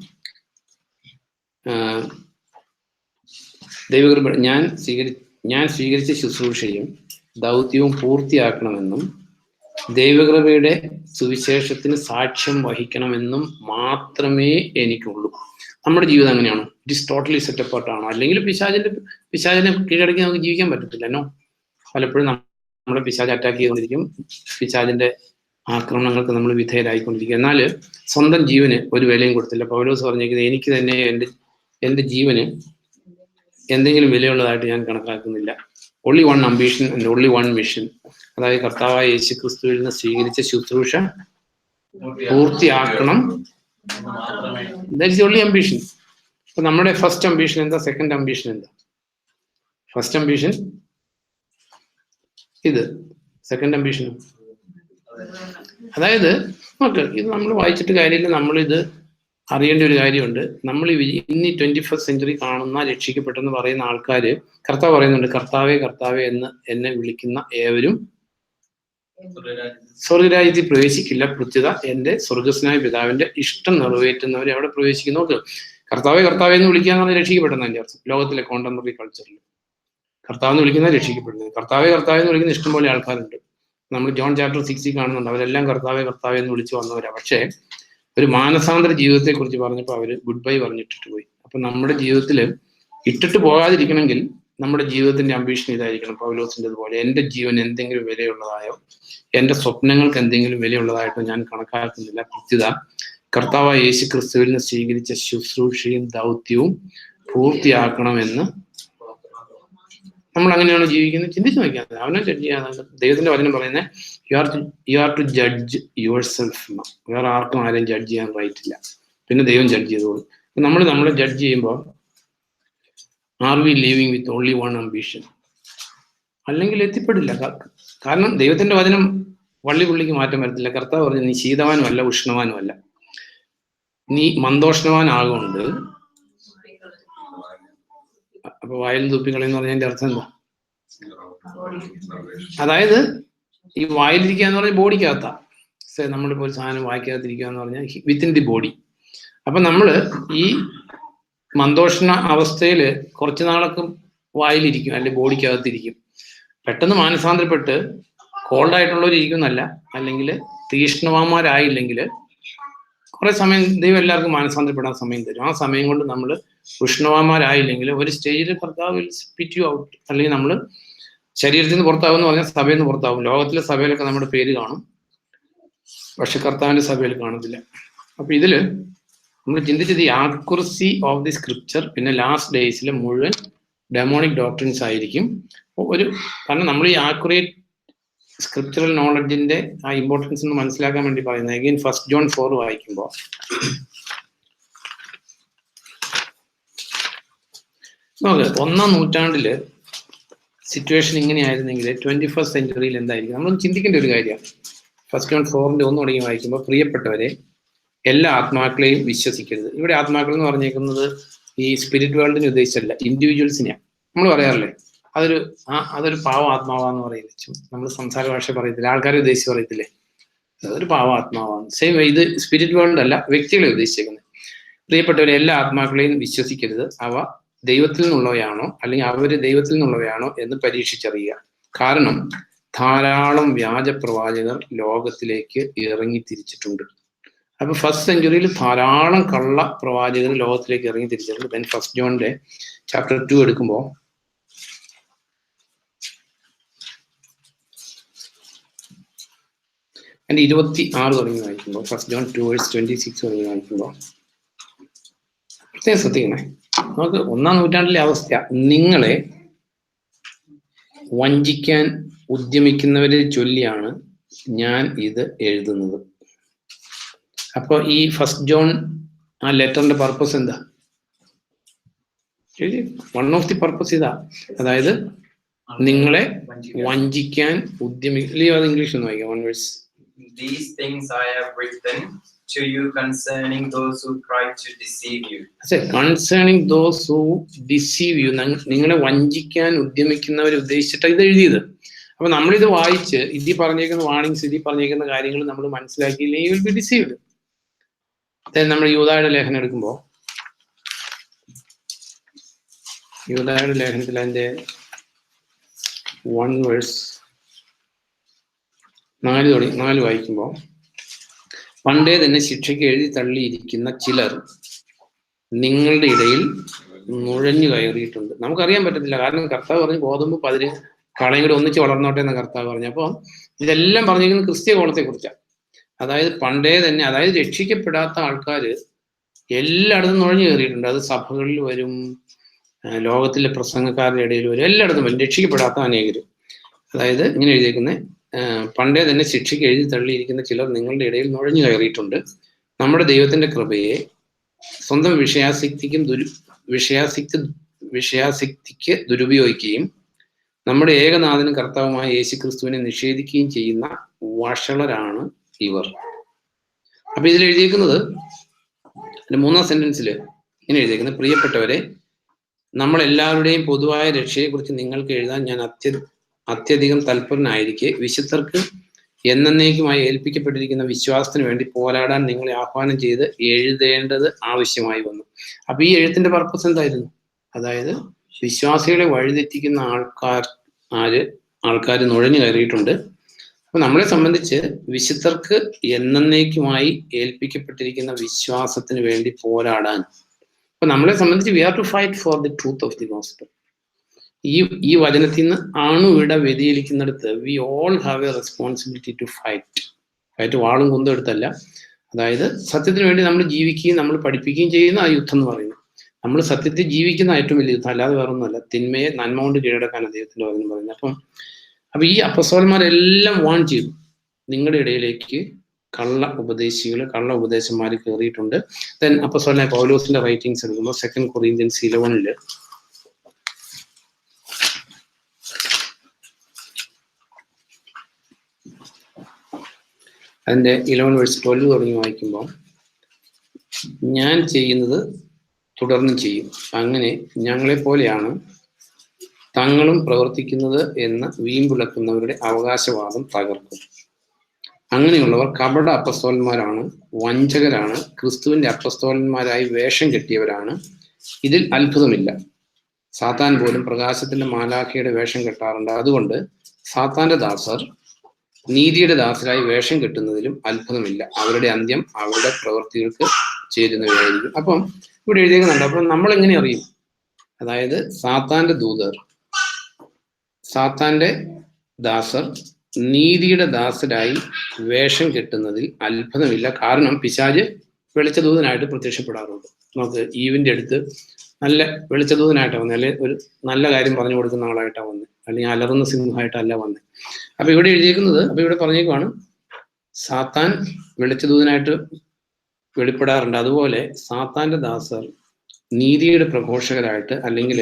[SPEAKER 1] ദൈവകൃപ ഞാൻ സ്വീകരിച്ച ശുശ്രൂഷയും ദൗത്യവും പൂർത്തിയാക്കണമെന്നും ദൈവകൃപയുടെ സുവിശേഷത്തിന് സാക്ഷ്യം വഹിക്കണമെന്നും മാത്രമേ എനിക്കുള്ളൂ. നമ്മുടെ ജീവിതം അങ്ങനെയാണോ? ഇറ്റ് ഈസ് ടോട്ടലി സെറ്റപ്പായിട്ടാണോ? അല്ലെങ്കിൽ പിശാചിനെ കീഴടക്കി നമുക്ക് ജീവിക്കാൻ പറ്റത്തില്ലല്ലോ. പലപ്പോഴും നമ്മുടെ പിശാച് അറ്റാക്ക് ചെയ്തുകൊണ്ടിരിക്കും, പിശാചിന്റെ ആക്രമണങ്ങൾക്ക് നമ്മൾ വിധേയരായിക്കൊണ്ടിരിക്കും. എന്നാൽ സ്വന്തം ജീവന് ഒരു വിലയും കൊടുത്തില്ല. പൗലോസ് പറഞ്ഞിരിക്കുന്നത് എനിക്ക് തന്നെ എൻ്റെ ജീവന് എന്തെങ്കിലും വിലയുള്ളതായിട്ട് ഞാൻ കണക്കാക്കുന്നില്ല. only one ambition and only one mission. അതായത് കർത്താവായ യേശു ക്രിസ്തുവിൽ നിന്ന് സ്വീകരിച്ച ശുശ്രൂഷ പൂർത്തിയാക്കണം. That is only ambition. അപ്പൊ നമ്മുടെ ഫസ്റ്റ് അംബീഷൻ എന്താ? സെക്കൻഡ് അംബീഷൻ എന്താ? ഫസ്റ്റ് അംബീഷൻ ഇത്, സെക്കൻഡ് അംബീഷൻ അതായത് നോക്ക്, ഇത് നമ്മൾ വായിച്ചിട്ട് കാര്യമില്ല. നമ്മളിത് അറിയേണ്ട ഒരു കാര്യമുണ്ട്. നമ്മൾ ഇന്ന് 21st സെഞ്ചുറി കാണുന്ന രക്ഷിക്കപ്പെട്ടെന്ന് പറയുന്ന ആൾക്കാര് കർത്താവ് പറയുന്നുണ്ട്, കർത്താവേ കർത്താവേ എന്ന് എന്നെ വിളിക്കുന്ന ഏവരും സ്വർഗരാജ്യത്തിൽ പ്രവേശിക്കില്ല, പ്രത്യുത എന്റെ സ്വർഗസ്നായ പിതാവിന്റെ ഇഷ്ടം നിറവേറ്റുന്നവരെ അവിടെ പ്രവേശിക്കുന്നു. നോക്ക്, കർത്താവെ കർത്താവെ എന്ന് വിളിക്കുക എന്ന് രക്ഷിക്കപ്പെടുന്ന അതിന്റെ അർത്ഥം. ലോകത്തിലെ കോണ്ടംപററി കൾച്ചറിൽ കർത്താവെന്ന് വിളിക്കുന്നത് രക്ഷിക്കപ്പെടുന്നത്. കർത്താവെ കർത്താവെ എന്ന് വിളിക്കുന്ന ഇഷ്ടംപോലെ ആൾക്കാരുണ്ട്. നമ്മൾ ജോൺ ചാപ്റ്റർ 6 കാണുന്നുണ്ട്. അവരെല്ലാം കർത്താവെ കർത്താവെ എന്ന് വിളിച്ചു വന്നവരാ. പക്ഷേ ഒരു മാനസാന്തര ജീവിതത്തെ കുറിച്ച് പറഞ്ഞപ്പോൾ അവര് ഗുഡ് ബൈ പറഞ്ഞിട്ടിട്ട് പോയി. അപ്പൊ നമ്മുടെ ജീവിതത്തിൽ ഇട്ടിട്ട് പോകാതിരിക്കണമെങ്കിൽ നമ്മുടെ ജീവിതത്തിന്റെ അംബീഷൻ ഇതായിരിക്കണം. പൗലോസിൻ്റെതുപോലെ എന്റെ ജീവൻ എന്തെങ്കിലും വിലയുള്ളതായോ എന്റെ സ്വപ്നങ്ങൾക്ക് എന്തെങ്കിലും വിലയുള്ളതായിട്ടോ ഞാൻ കണക്കാക്കുന്നില്ല. പ്രത്യുത കർത്താവായ യേശു ക്രിസ്തുവിൽ നിന്ന് സ്വീകരിച്ച ശുശ്രൂഷയും ദൗത്യവും പൂർത്തിയാക്കണമെന്ന്. നമ്മൾ അങ്ങനെയാണോ ജീവിക്കുന്നത്? ചിന്തിച്ചു നോക്കിയാൽ അവനെ ജഡ്ജ് ചെയ്യാതെ. ദൈവത്തിന്റെ വചനം പറയുന്നത് you are to judge yourself. വേറെ ആർക്കും ആരെയും ജഡ്ജ് ചെയ്യാൻ റൈറ്റ് ഇല്ല. പിന്നെ ദൈവം ജഡ്ജ് ചെയ്തോളൂ. നമ്മളെ ജഡ്ജ് ചെയ്യുമ്പോൾ are we living with only one ambition? അല്ലെങ്കിൽ എത്തിപ്പെടില്ല. കാരണം ദൈവത്തിന്റെ വചനം വള്ളിപുള്ളിക്ക് മാറ്റം വരത്തില്ല. കർത്താവ് പറഞ്ഞു, നീ ശീതവാനും അല്ല ഉഷ്ണവാനും അല്ല, നീ മന്ദോഷ്ണവാനാകൊണ്ട്. അപ്പൊ വായിൽ തുപ്പിക്കളെന്ന് പറഞ്ഞതിന്റെ അർത്ഥം എന്താ? അതായത് ഈ വായിലിരിക്കുക എന്ന് പറഞ്ഞാൽ ബോഡിക്കകത്താ. നമ്മളിപ്പോ ഒരു സാധനം വായിക്കാതിരിക്കുക എന്ന് പറഞ്ഞാൽ വിത്തിൻ ദി ബോഡി. അപ്പൊ നമ്മള് ഈ മന്ദോഷ്ണ അവസ്ഥയില് കുറച്ചു നാളൊക്കെ വായിലിരിക്കും, അല്ലെങ്കിൽ ബോഡിക്കകത്തിരിക്കും. പെട്ടെന്ന് മാനസാന്തരപ്പെട്ട് കോൾഡായിട്ടുള്ളവർ ഇരിക്കുന്നല്ല, അല്ലെങ്കിൽ തീഷ്ണവാന്മാരായില്ലെങ്കിൽ കുറെ സമയം ദൈവം എല്ലാവർക്കും മാനസാന്തരപ്പെടാൻ സമയം തരും. ആ സമയം കൊണ്ട് നമ്മൾ ഉഷ്ണവാന്മാരായില്ലെങ്കിൽ ഒരു സ്റ്റേജിൽ കർത്താവ് സ്പിറ്റ് യു ഔട്ട്. അല്ലെങ്കിൽ നമ്മൾ ശരീരത്തിൽ നിന്ന് പുറത്താവും എന്ന് പറഞ്ഞാൽ സഭയിൽ നിന്ന് പുറത്താവും. ലോകത്തിലെ സഭയിലൊക്കെ നമ്മുടെ പേര് കാണും, പക്ഷെ കർത്താവിന്റെ സഭയിൽ കാണത്തില്ല. അപ്പൊ ഇതില് നമ്മൾ ചിന്തിച്ചത് ഈ ആക്യുറസി ഓഫ് ദി സ്ക്രിപ്ചർ, പിന്നെ ലാസ്റ്റ് ഡേയ്സിലെ മുഴുവൻ ഡെമോണിക് ഡോക്ട്രിൻസ് ആയിരിക്കും. കാരണം നമ്മൾ ഈ ആക്യുറേറ്റ് സ്ക്രിപ്ചറൽ നോളജിന്റെ ആ ഇമ്പോർട്ടൻസ് ഒന്ന് മനസ്സിലാക്കാൻ വേണ്ടി പറയുന്നത്. അഗൈൻ 1 John 4 വായിക്കുമ്പോൾ നോക്ക്, 1-ാം നൂറ്റാണ്ടില് സിറ്റുവേഷൻ ഇങ്ങനെയായിരുന്നെങ്കിൽ 21st സെഞ്ചുറിയിൽ എന്തായിരിക്കും? നമ്മളൊന്ന് ചിന്തിക്കേണ്ട ഒരു കാര്യമാണ്. 1 John 4 1 തുടങ്ങി വായിക്കുമ്പോൾ, പ്രിയപ്പെട്ടവരെ എല്ലാ ആത്മാക്കളെയും വിശ്വസിക്കരുത്. ഇവിടെ ആത്മാക്കൾ എന്ന് പറഞ്ഞേക്കുന്നത് ഈ സ്പിരിറ്റ് വേൾഡിനെ ഉദ്ദേശിച്ചല്ല, ഇൻഡിവിജ്വൽസിനെയാണ്. നമ്മൾ പറയാറില്ലേ, അതൊരു പാവ ആത്മാവാന്ന് പറയുന്നത്. നമ്മൾ സംസാര ഭാഷ പറയത്തില്ല, ആൾക്കാരെ ഉദ്ദേശിച്ച് പറയത്തില്ലേ, അതൊരു പാവ ആത്മാവാണ്. സെയിം ഇത് സ്പിരിറ്റ് വേൾഡ് അല്ല, വ്യക്തികളെ ഉദ്ദേശിച്ചേക്കുന്നത്. പ്രിയപ്പെട്ടവരെ എല്ലാ ആത്മാക്കളെയും വിശ്വസിക്കരുത്, അവ ദൈവത്തിൽ നിന്നുള്ളവയാണോ അല്ലെങ്കിൽ അവര് ദൈവത്തിൽ നിന്നുള്ളവയാണോ എന്ന് പരീക്ഷിച്ചറിയുക. കാരണം ധാരാളം വ്യാജ പ്രവാചകർ ലോകത്തിലേക്ക് ഇറങ്ങി തിരിച്ചിട്ടുണ്ട്. അപ്പൊ 1st സെഞ്ചുറിയിൽ ധാരാളം കള്ള പ്രവാചകർ ലോകത്തിലേക്ക് ഇറങ്ങി തിരിച്ചിട്ടുണ്ട്. ദെൻ 1 Johnന്റെ ചാപ്റ്റർ 2 എടുക്കുമ്പോൾ അതിന്റെ 26 തുടങ്ങി വായിക്കുമ്പോൾ, 1 John 2:26 തുടങ്ങി വായിക്കുമ്പോൾ പ്രത്യേകം ശ്രദ്ധിക്കണേ. നമുക്ക് 1-ാം നൂറ്റാണ്ടിലെ അവസ്ഥ, നിങ്ങളെ വഞ്ചിക്കാൻ ഉദ്യമിക്കുന്നവരെ ചൊല്ലിയാണ് ഞാൻ ഇത് എഴുതുന്നത്. അപ്പൊ ഈ 1 John ആ ലെറ്ററിന്റെ പർപ്പസ് എന്താ? വൺ ഓഫ് ദി പർപ്പസ് ഇതാ, അതായത് നിങ്ങളെ വഞ്ചിക്കാൻ ഉദ്യമിക്കുക. ഇംഗ്ലീഷ് ഒന്ന് വായിക്കാം. 1 verse.
[SPEAKER 3] These things I have written to you concerning those who try to deceive you.
[SPEAKER 1] Concerning those who deceive you. നിങ്ങളെ വഞ്ചിക്കാൻ ഉദ്യമിക്കുന്നവരെ ഉദ്ദേശിച്ചിട്ട് ഇത് എഴുതിയത്. അപ്പൊ നമ്മളിത് വായിച്ച് ഇതിൽ പറഞ്ഞേക്കുന്ന വാണിങ്സ്, ഇതിൽ പറഞ്ഞേക്കുന്ന കാര്യങ്ങൾ നമ്മൾ മനസ്സിലാക്കിയില്ലെങ്കിൽ വിൽ ബി ഡിസീവ്ഡ്. നമ്മൾ യൂദായുടെ ലേഖനം എടുക്കുമ്പോൾ, യൂദായുടെ ലേഖനത്തിൽ അതിന്റെ 1 verse 4 വായിക്കുമ്പോൾ, പണ്ടേ തന്നെ ശിക്ഷയ്ക്ക് എഴുതി തള്ളിയിരിക്കുന്ന ചിലർ നിങ്ങളുടെ ഇടയിൽ നുഴഞ്ഞു കയറിയിട്ടുണ്ട്. നമുക്കറിയാൻ പറ്റത്തില്ല, കാരണം കർത്താവ് പറഞ്ഞു ഗോതമ്പ് 10 കളയും കൂടെ ഒന്നിച്ച് വളർന്നോട്ടെ എന്ന് കർത്താവ് പറഞ്ഞു. അപ്പോൾ ഇതെല്ലാം പറഞ്ഞിരിക്കുന്നത് ക്രിസ്തീയ കോളത്തെ കുറിച്ചാണ്. അതായത് പണ്ടേ തന്നെ, അതായത് രക്ഷിക്കപ്പെടാത്ത ആൾക്കാർ എല്ലായിടത്തും നുഴഞ്ഞു കയറിയിട്ടുണ്ട്. അത് സഭകളിൽ വരും, ലോകത്തിലെ പ്രസംഗക്കാരുടെ ഇടയിൽ വരും, എല്ലായിടത്തും വരും രക്ഷിക്കപ്പെടാത്ത അനേകർ. അതായത് ഇങ്ങനെ എഴുതിയിരിക്കുന്നത്, പണ്ടേ തന്നെ ശിക്ഷയ്ക്ക് എഴുതി തള്ളിയിരിക്കുന്ന ചിലർ നിങ്ങളുടെ ഇടയിൽ നുഴഞ്ഞു കയറിയിട്ടുണ്ട്. നമ്മുടെ ദൈവത്തിന്റെ കൃപയെ സ്വന്തം വിഷയാസക്തിക്ക് ദുരുപയോഗിക്കുകയും നമ്മുടെ ഏകനാഥനും കർത്താവുമായ യേശുക്രിസ്തുവിനെ നിഷേധിക്കുകയും ചെയ്യുന്ന വഷളരാണ് ഇവർ. അപ്പൊ ഇതിൽ എഴുതിയിരിക്കുന്നത്, 3-ാം സെന്റൻസിൽ ഇങ്ങനെ എഴുതിയിരിക്കുന്നത്, പ്രിയപ്പെട്ടവരെ നമ്മളെല്ലാവരുടെയും പൊതുവായ രക്ഷയെക്കുറിച്ച് നിങ്ങൾക്ക് എഴുതാൻ ഞാൻ അത്യധികം തൽപരനായിരിക്കെ വിശുദ്ധർക്ക് എന്നേക്കുമായി ഏൽപ്പിക്കപ്പെട്ടിരിക്കുന്ന വിശ്വാസത്തിന് വേണ്ടി പോരാടാൻ നിങ്ങളെ ആഹ്വാനം ചെയ്ത് എഴുതേണ്ടത് ആവശ്യമായി വന്നു. അപ്പൊ ഈ എഴുത്തിന്റെ പർപ്പസ് എന്തായിരുന്നു? അതായത് വിശ്വാസികളെ വഴിതെറ്റിക്കുന്ന ആൾക്കാർ നുഴഞ്ഞു കയറിയിട്ടുണ്ട്. അപ്പൊ നമ്മളെ സംബന്ധിച്ച് വിശുദ്ധർക്ക് എന്നേക്കുമായി ഏൽപ്പിക്കപ്പെട്ടിരിക്കുന്ന വിശ്വാസത്തിന് വേണ്ടി പോരാടാൻ, അപ്പൊ നമ്മളെ സംബന്ധിച്ച് we are to fight for the truth of the gospel. ഈ വചനത്തിൽ നിന്ന് അണുവിട വ്യതിചലിക്കുന്നിടത്ത് we all have a responsibility to fight വാളും കുന്തം എടുത്തല്ല. അതായത് സത്യത്തിന് വേണ്ടി നമ്മൾ ജീവിക്കുകയും നമ്മൾ പഠിപ്പിക്കുകയും ചെയ്യുന്ന ആ യുദ്ധം എന്ന് പറയുന്നത്, നമ്മൾ സത്യത്തിൽ ജീവിക്കുന്ന ഏറ്റവും വലിയ യുദ്ധം, അല്ലാതെ വേറെ ഒന്നുമല്ല. തിന്മയെ നന്മ കൊണ്ട് കീഴടക്കാൻ അദ്ദേഹത്തിന്റെ വചനം പറയുന്നത്. അപ്പൊ ഈ അപ്പസ്തോലന്മാരെല്ലാം വാൺ ചെയ്തു, നിങ്ങളുടെ ഇടയിലേക്ക് കള്ള ഉപദേശന്മാർ കയറിയിട്ടുണ്ട്. ദെൻ അപ്പസ്തോലനായ പൗലോസിന്റെ റൈറ്റിംഗ്സ് എടുക്കുമ്പോൾ 2 Corinthians 11 അതിന്റെ 11 verse 12 തുടങ്ങി വായിക്കുമ്പോൾ, ഞാൻ ചെയ്യുന്നത് തുടർന്ന് ചെയ്യും, അങ്ങനെ ഞങ്ങളെ പോലെയാണ് തങ്ങളും പ്രവർത്തിക്കുന്നത് എന്ന് വീമ്പുലക്കുന്നവരുടെ അവകാശവാദം തകർക്കും. അങ്ങനെയുള്ളവർ കപട അപ്പസ്തോലന്മാരാണ്, വഞ്ചകരാണ്, ക്രിസ്തുവിന്റെ അപ്പസ്തോലന്മാരായി വേഷം കെട്ടിയവരാണ്. ഇതിൽ അത്ഭുതമില്ല, സാത്താൻ പോലും പ്രകാശത്തിന്റെ മാലാഖയുടെ വേഷം കെട്ടാറുണ്ട്. അതുകൊണ്ട് സാത്താന്റെ ദാസർ നീതിയുടെ ദാസരായി വേഷം കെട്ടുന്നതിലും അത്ഭുതമില്ല, അവരുടെ അന്ത്യം അവരുടെ പ്രവൃത്തികൾക്ക് ചേരുന്നവയായിരിക്കും. അപ്പം ഇവിടെ എഴുതിയേക്കുന്നുണ്ട്. അപ്പം നമ്മൾ എങ്ങനെ അറിയും? അതായത് സാത്താന്റെ ദാസർ നീതിയുടെ ദാസരായി വേഷം കെട്ടുന്നതിൽ അത്ഭുതമില്ല, കാരണം പിശാച് വെളിച്ചദൂതനായിട്ട് പ്രത്യക്ഷപ്പെടാറുണ്ട്. നമുക്ക് ഈവിന്റെ അടുത്ത് നല്ല വെളിച്ചദൂതനായിട്ടാണ് വന്നത്, അല്ലെങ്കിൽ ഒരു നല്ല കാര്യം പറഞ്ഞു കൊടുക്കുന്ന ആളായിട്ടാണ് വന്നത്, അല്ലെങ്കിൽ അലറുന്ന സിംഹമായിട്ടല്ല വന്നത്. അപ്പൊ ഇവിടെ എഴുതിയിരിക്കുന്നത്, അപ്പൊ ഇവിടെ പറഞ്ഞേക്കുവാണ് സാത്താൻ വെളിച്ചദൂതനായിട്ട് വെളിപ്പെടാറുണ്ട്. അതുപോലെ സാത്താന്റെ ദാസർ നീതിയുടെ പ്രഘോഷകരായിട്ട് അല്ലെങ്കിൽ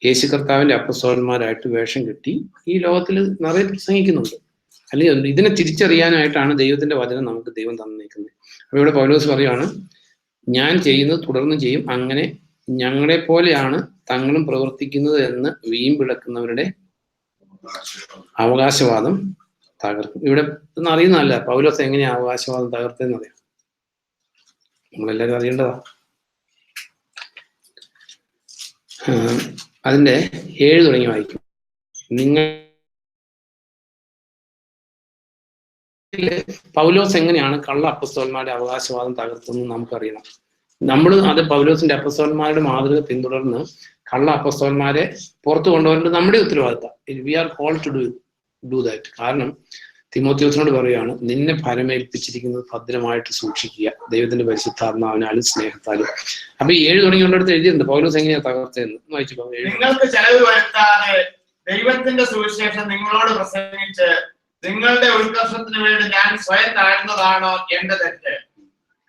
[SPEAKER 1] യേശു കർത്താവിന്റെ അപ്പസ്തലന്മാരായിട്ട് വേഷം കെട്ടി ഈ ലോകത്തിൽ നിറയെ പ്രസംഗിക്കുന്നുണ്ട്. അല്ലെങ്കിൽ ഇതിനെ തിരിച്ചറിയാനായിട്ടാണ് ദൈവത്തിന്റെ വചനം നമുക്ക് ദൈവം തന്നിരിക്കുന്നത്. അപ്പൊ ഇവിടെ പൗലോസ് പറയുകയാണ്, ഞാൻ ചെയ്യുന്നത് തുടർന്ന് ചെയ്യും, അങ്ങനെ ഞങ്ങളെ പോലെയാണ് തങ്ങളും പ്രവർത്തിക്കുന്നത് എന്ന് വീമ്പിളക്കുന്നവരുടെ അവകാശവാദം തകർക്കും. ഇവിടെ ഒന്നും അറിയുന്നതല്ല പൗലോസ് എങ്ങനെയാ അവകാശവാദം തകർത്തെന്ന് അറിയാം. നമ്മളെല്ലാവരും അറിയേണ്ടതാ. അതിന്റെ 7 തുടങ്ങി വായിക്കും. നിങ്ങൾ പൗലോസ് എങ്ങനെയാണ് കള്ള അപ്പസ്തലന്മാരുടെ അവകാശവാദം തകർത്തെന്ന് നമുക്കറിയണം. നമ്മൾ അത് പൗലോസിന്റെ അപ്പസ്തലന്മാരുടെ മാതൃക പിന്തുടർന്ന് കള്ള അപ്പസ്തലന്മാരെ പുറത്തു കൊണ്ടുവരേണ്ടത് നമ്മുടെ ഉത്തരവാദിത്തം. We are called to do that. കാരണം തിമോത്തിയോസിനോട് പറയുകയാണ്, നിന്നെ ഫലമേൽപ്പിച്ചിരിക്കുന്നത് ഭദ്രമായിട്ട് സൂക്ഷിക്കുക, ദൈവത്തിന്റെ പരിശുദ്ധാത്മാവിനാലും സ്നേഹത്താലും. അപ്പൊ ഈ 7 തുടങ്ങിയുള്ളടത്ത് എഴുതിയിട്ടുണ്ട് പൗലോസ് എങ്ങനെയാ തകർത്തെന്ന്. വായിച്ചു.
[SPEAKER 2] നിങ്ങൾക്ക് ചെലവ് വരുത്താതെ ദൈവത്തിന്റെ സുവിശേഷം നിങ്ങളോട് പ്രസംഗിച്ച് നിങ്ങളുടെ ഉത്കർഷത്തിന് വേണ്ടി ഞാൻ സ്വയം താഴ്ന്നതാണോ എന്റെ തെറ്റ്?